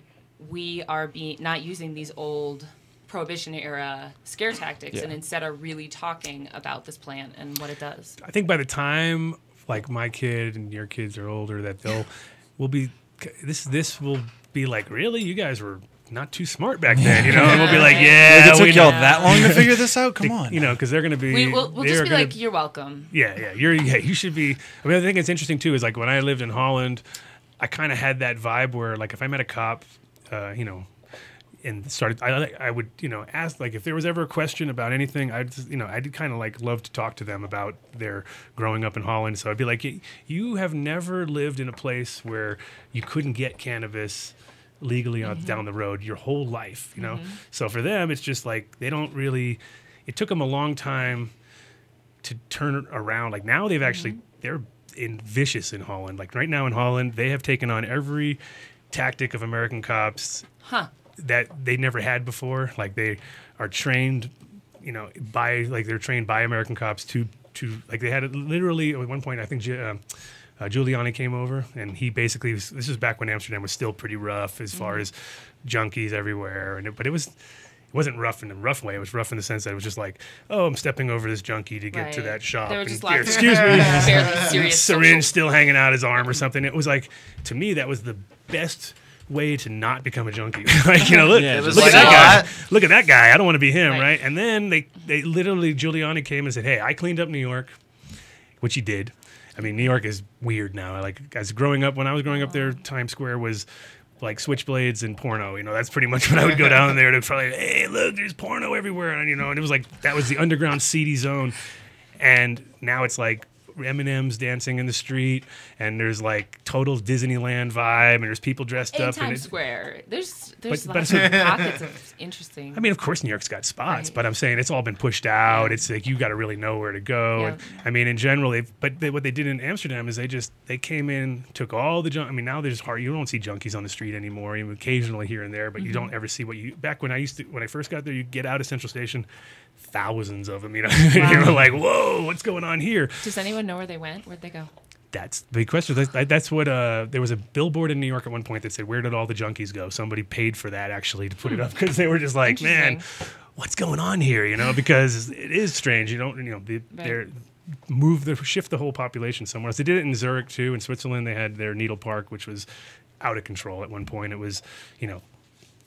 we are not using these old Prohibition era scare tactics, and instead are really talking about this plant and what it does. I think by the time like my kid and your kids are older, that will be like, really, you guys were not too smart back then, and we'll be like, yeah, It took we y'all know. that long to figure this out? Come on. Because they're going to be. We'll they're just be gonna- like, you're welcome. Yeah, you should be. I mean, I think it's interesting too. Is like when I lived in Holland, I kind of had that vibe where, like, if I met a cop, and started, I would, ask, like, if there was ever a question about anything, I'd kind of like love to talk to them about their growing up in Holland. So I'd be like, you have never lived in a place where you couldn't get cannabis legally down the road your whole life, So for them, it's just like they don't really. It took them a long time to turn around. Like now they've actually they're vicious in Holland. Like right now in Holland, they have taken on every tactic of American cops that they never had before. Like they are trained, they're trained by American cops to like they had it literally at one point. I think Giuliani came over, and he basically this was back when Amsterdam was still pretty rough as far as junkies everywhere, but it wasn't rough in a rough way. It was rough in the sense that it was just like, oh, I'm stepping over this junkie to get to that shop. There were just and, lots excuse of me, fairly serious syringe still hanging out his arm or something. It was like, to me, that was the best way to not become a junkie. Like, look at that guy. Look at that guy. I don't want to be him, right? And then they literally, Giuliani came and said, hey, I cleaned up New York, which he did. I mean, New York is weird now. Like, when I was growing up there, Times Square was like switchblades and porno. That's pretty much when I would go down there to probably, hey, look, there's porno everywhere. And, and it was like, that was the underground seedy zone. And now it's like M&M's dancing in the street, and there's like total Disneyland vibe, and there's people dressed up. Times Square. There's lots of pockets of interesting. I mean, of course, New York's got spots, but I'm saying it's all been pushed out. It's like you got to really know where to go. Yeah. And, I mean, in general, what they did in Amsterdam is they came in, took all the junk. I mean, now there's you don't see junkies on the street anymore. Even occasionally here and there, but you don't ever see back when I first got there, you get out of Central Station, thousands of them. Wow. You're like, whoa, what's going on here? Does anyone know where they went? Where'd they go? That's the big question. That's what there was a billboard in New York at one point that said, "Where did all the junkies go?" Somebody paid for that actually to put it up because they were just like, "Man, what's going on here?" Because it is strange. Shift the whole population somewhere else. They did it in Zurich too. In Switzerland, they had their Needle Park, which was out of control at one point. It was,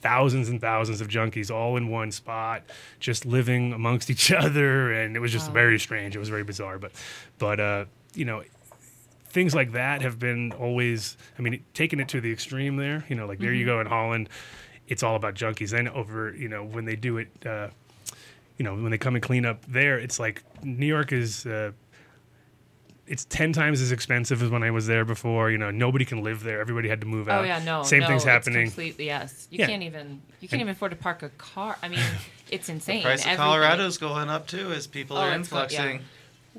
thousands and thousands of junkies all in one spot, just living amongst each other, and it was just very strange. It was very bizarre, but things like that have been always. I mean, taking it to the extreme there. Like there you go in Holland, it's all about junkies. Then over, when they do it, when they come and clean up there, it's like New York is. It's 10 times as expensive as when I was there before. Nobody can live there. Everybody had to move out. Oh yeah, no. Same thing's happening. Completely, yes. You can't even afford to park a car. I mean, it's insane. The price of Colorado's going up too as people are influxing.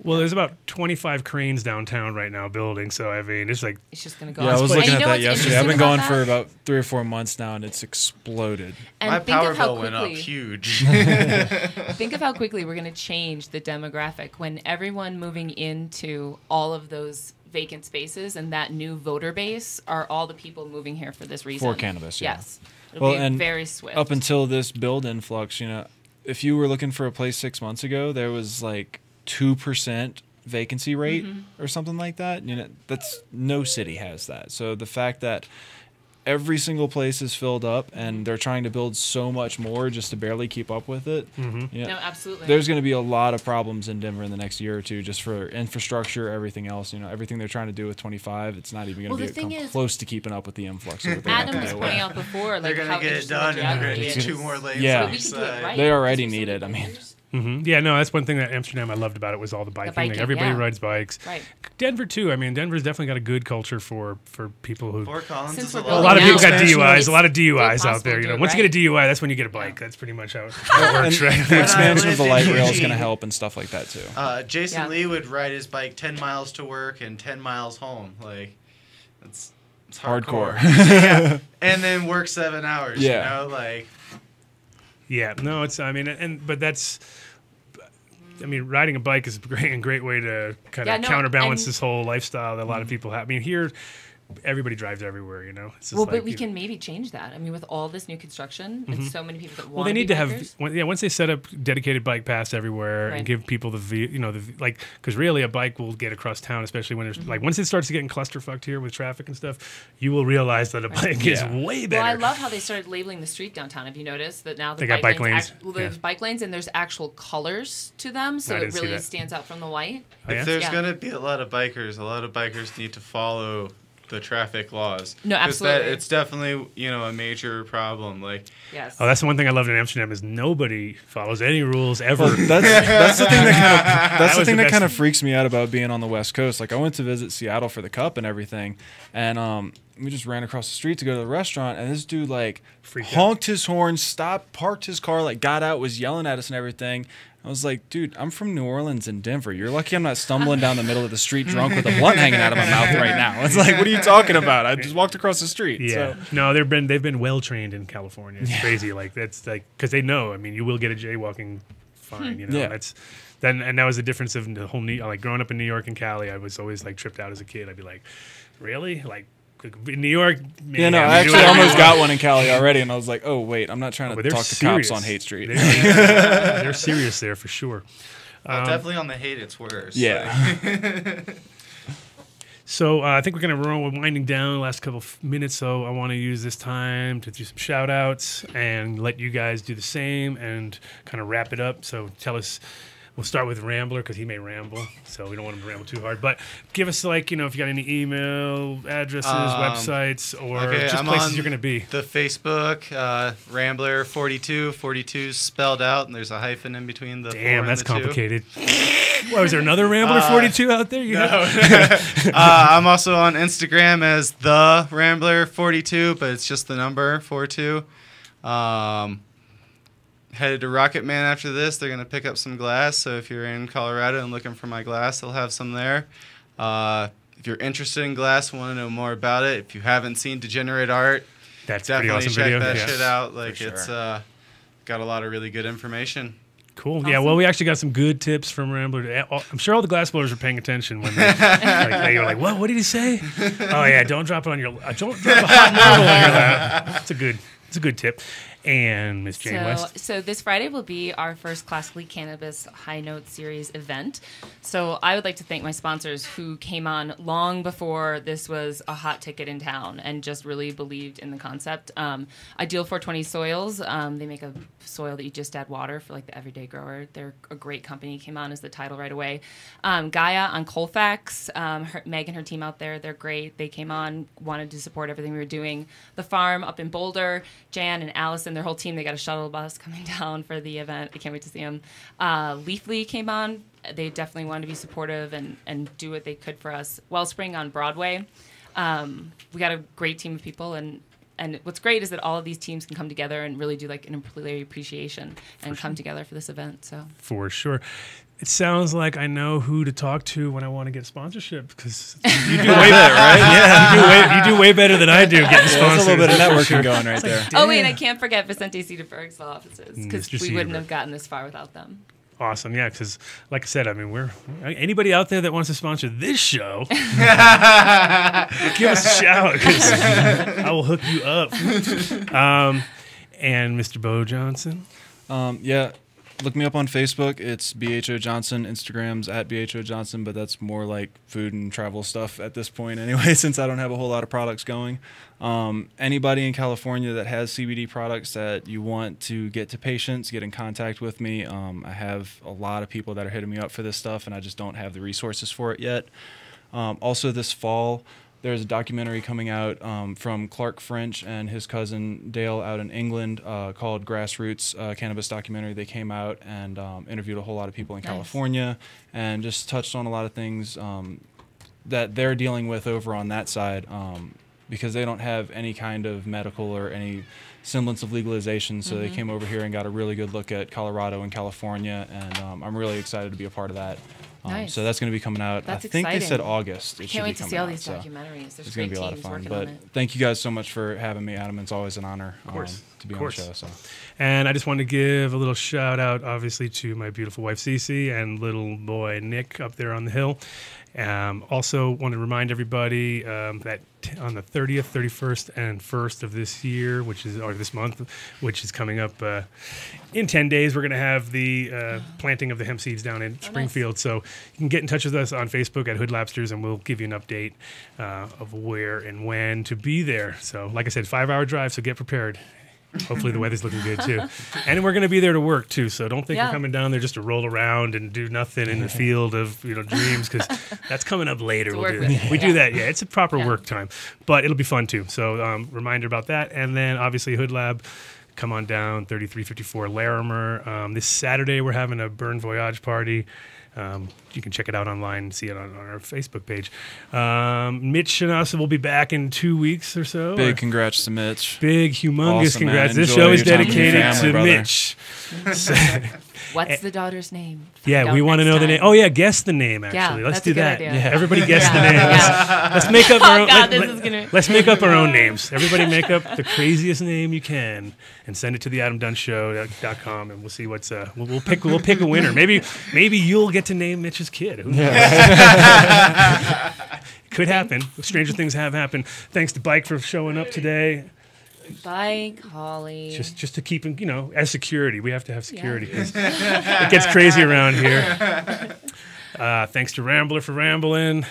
Well, there's about 25 cranes downtown right now building, so I mean, it's just going to go. Yeah, I was looking at that yesterday. I've been gone for about 3 or 4 months now, and it's exploded. And my power bill went up huge. Think of how quickly we're going to change the demographic when everyone moving into all of those vacant spaces and that new voter base are all the people moving here for this reason. For cannabis, yeah. Yes. It'll be very swift. Up until this build influx, if you were looking for a place 6 months ago, there was like 2% vacancy rate or something like that. That's no city has that. So the fact that every single place is filled up and they're trying to build so much more just to barely keep up with it. No, absolutely. There's going to be a lot of problems in Denver in the next year or two just for infrastructure, everything else. Everything they're trying to do with 25, it's not even going to be close to keeping up with the influx. Adam was pointing out before, like they're going to get it done and they're going to need 2 more lanes. Yeah, right. They already need it. I mean. Yeah, no, that's one thing that Amsterdam I loved about it was all the biking. Like everybody rides bikes. Right. Denver too. I mean, Denver's definitely got a good culture for people who. Fort Collins is a lot of people got DUIs. A lot of DUIs out there. Once you get a DUI, that's when you get a bike. That's pretty much how it works, right? The expansion of the light rail is going to help and stuff like that too. Jason Lee would ride his bike 10 miles to work and 10 miles home. Like, it's hardcore. And then work 7 hours. Yeah. Yeah, no, but riding a bike is a great way to kind of counterbalance this whole lifestyle that a lot of people have. I mean, here, everybody drives everywhere, It's just but we can maybe change that. I mean, with all this new construction and so many people that want they need to to bikers. have, once they set up dedicated bike paths everywhere and give people because really a bike will get across town, especially when there's once it starts getting clusterfucked here with traffic and stuff, you will realize that a bike is way better. Well, I love how they started labeling the street downtown. Have you noticed that now they got bike lanes? There's bike lanes and there's actual colors to them, so it really stands out from the white. If there's going to be a lot of bikers need to follow the traffic laws. No, absolutely. It's definitely, a major problem. Yes. Oh, that's the one thing I loved in Amsterdam is nobody follows any rules ever. Well, that's the thing that kind of freaks me out about being on the West Coast. Like I went to visit Seattle for the Cup and everything, and And we just ran across the street to go to the restaurant, and this dude like Freaked honked his horn, stopped, parked his car, like got out, was yelling at us and everything. I was like, dude, I'm from New Orleans and Denver. You're lucky I'm not stumbling down the middle of the street drunk with a blunt hanging out of my mouth right now. It's like, what are you talking about? I just walked across the street. Yeah. So. No, they've been well trained in California. It's crazy. Like that's like because they know. I mean, you will get a jaywalking fine. You know, Yeah. And that was the difference of the whole like growing up in New York and Cali. I was always like tripped out as a kid. I'd be like, really? Like in New York? Man, Yeah, no, I actually almost got one in Cali already, and I was like, oh, wait, I'm not trying to talk to cops on Hate Street. They're serious there for sure. Definitely on the hate, it's worse. Yeah. So I think we're going to roll winding down the last couple of minutes, so I want to use this time to do some shout-outs and let you guys do the same and kind of wrap it up. So tell us. We'll start with Rambler because he may ramble, so we don't want him to ramble too hard. But give us, like, if you got any email addresses, websites, or just I'm places on you're going to be. The Facebook, Rambler 42, 42 spelled out, and there's a hyphen in between the 4 and That's the 2. complicated. What, is there another Rambler 42 out there? I'm also on Instagram as the Rambler 42, but it's just the number 42. Headed to Rocket Man after this. They're going to pick up some glass, so if you're in Colorado and looking for my glass, they'll have some there. If you're interested in glass, want to know more about it, if you haven't seen Degenerate Art, That's definitely pretty awesome check video. that Yeah. shit out. Like, sure. it's got a lot of really good information. Cool. Awesome. Yeah, well, we actually got some good tips from Rambler. I'm sure all the glass blowers are paying attention when they were like, what did he say? Oh, yeah, don't drop it on your don't drop a hot marble on your lap. It's a good tip. And Miss Jane West. So this Friday will be our first Classically Cannabis High Note Series event. So I would like to thank my sponsors who came on long before this was a hot ticket in town and just really believed in the concept. Ideal 420 Soils. They make a soil that you just add water for like the everyday grower. They're a great company. Came on as the title right away. Gaia on Colfax. Meg and her team out there, they're great. They came on, wanted to support everything we were doing. The Farm up in Boulder. Jan and Allison, their whole team, they got a shuttle bus coming down for the event. I can't wait to see them. Leafly came on. They definitely wanted to be supportive and do what they could for us. Wellspring on Broadway. We got a great team of people, and what's great is that all of these teams can come together and really do like an employee appreciation and come together for this event. So For sure. It sounds like I know who to talk to when I want to get sponsorship because you do way better, right? Yeah, you do way better than I do getting sponsors. There's a little bit of networking going right there. Oh wait, I can't forget Vicente Cedarberg's law offices because Mr. we wouldn't Cedarberg. have gotten this far without them. Awesome, yeah, because like I said, I mean, we're anybody out there that wants to sponsor this show, give us a shout because I will hook you up. And Mr. Bho Johnson. Yeah, look me up on Facebook. It's BHO Johnson. Instagram's at BHO Johnson, but that's more like food and travel stuff at this point anyway, since I don't have a whole lot of products going. Anybody in California that has CBD products that you want to get to patients, get in contact with me. I have a lot of people that are hitting me up for this stuff, and I just don't have the resources for it yet. Also this fall, there's a documentary coming out from Clark French and his cousin Dale out in England called Grassroots Cannabis Documentary. They came out and interviewed a whole lot of people in California and just touched on a lot of things that they're dealing with over on that side because they don't have any kind of medical or any semblance of legalization. So they came over here and got a really good look at Colorado and California, and I'm really excited to be a part of that. Nice. So that's going to be coming out. That's I think exciting. they said August. It Can't wait to see all out, these so documentaries. There's it's going great to be a lot of teams fun. working But on it. thank you guys so much for having me, Adam. It's always an honor to be on the show. So. And I just want to give a little shout out, obviously, to my beautiful wife, Cece, and little boy, Nick, up there on the hill. Also want to remind everybody that on the 30th, 31st, and 1st of this year, or this month, which is coming up in 10 days, we're going to have the planting of the hemp seeds down in Springfield. Nice. So you can get in touch with us on Facebook at Hood Labsters, and we'll give you an update of where and when to be there. So like I said, 5-hour drive, so get prepared. Hopefully the weather's looking good too. And we're going to be there to work too, so don't think we're coming down there just to roll around and do nothing in the field of dreams, because that's coming up later. We do that, it's a proper work time, but it'll be fun too. So reminder about that. And then obviously Hood Lab, come on down, 3354 Larimer. This Saturday we're having a Burn Voyage party. You can check it out online and see it on our Facebook page. Mitch and us will be back in 2 weeks or so. Big congrats to Mitch. Big, humongous Awesome, congrats. man. This Enjoy show is your time with your dedicated family, to brother. Mitch. What's the daughter's name? Yeah, we want to know the name. Oh, yeah, guess the name, actually. Let's that's do a good that. idea. Yeah. Everybody guess the name. Yeah. Let's make up our own. God, this is gonna- Let's make up our own names. Everybody make up the craziest name you can and send it to theadamdunnshow.com, and we'll see what's we'll pick a winner. Maybe you'll get to name Mitch's kid. Who knows? Could happen. Stranger things have happened. Thanks to Bike for showing up today. Bike, Holly. Just to keep him, as security. We have to have security because it gets crazy around here. Thanks to Rambler for rambling.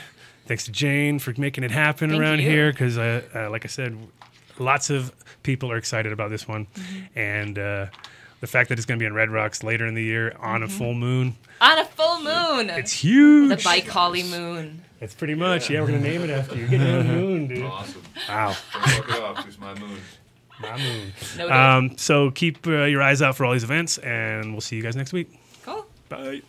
Thanks to Jane for making it happen around here because, like I said, lots of people are excited about this one. And the fact that it's going to be in Red Rocks later in the year on a full moon. On a full moon. It's huge. The Bike Holly moon. It's pretty much. Yeah, we're going to name it after you. Get your own moon, dude. Awesome. Wow. Don't fuck it up. It's my moon. My moon. Noted. So keep your eyes out for all these events, and we'll see you guys next week. Cool. Bye.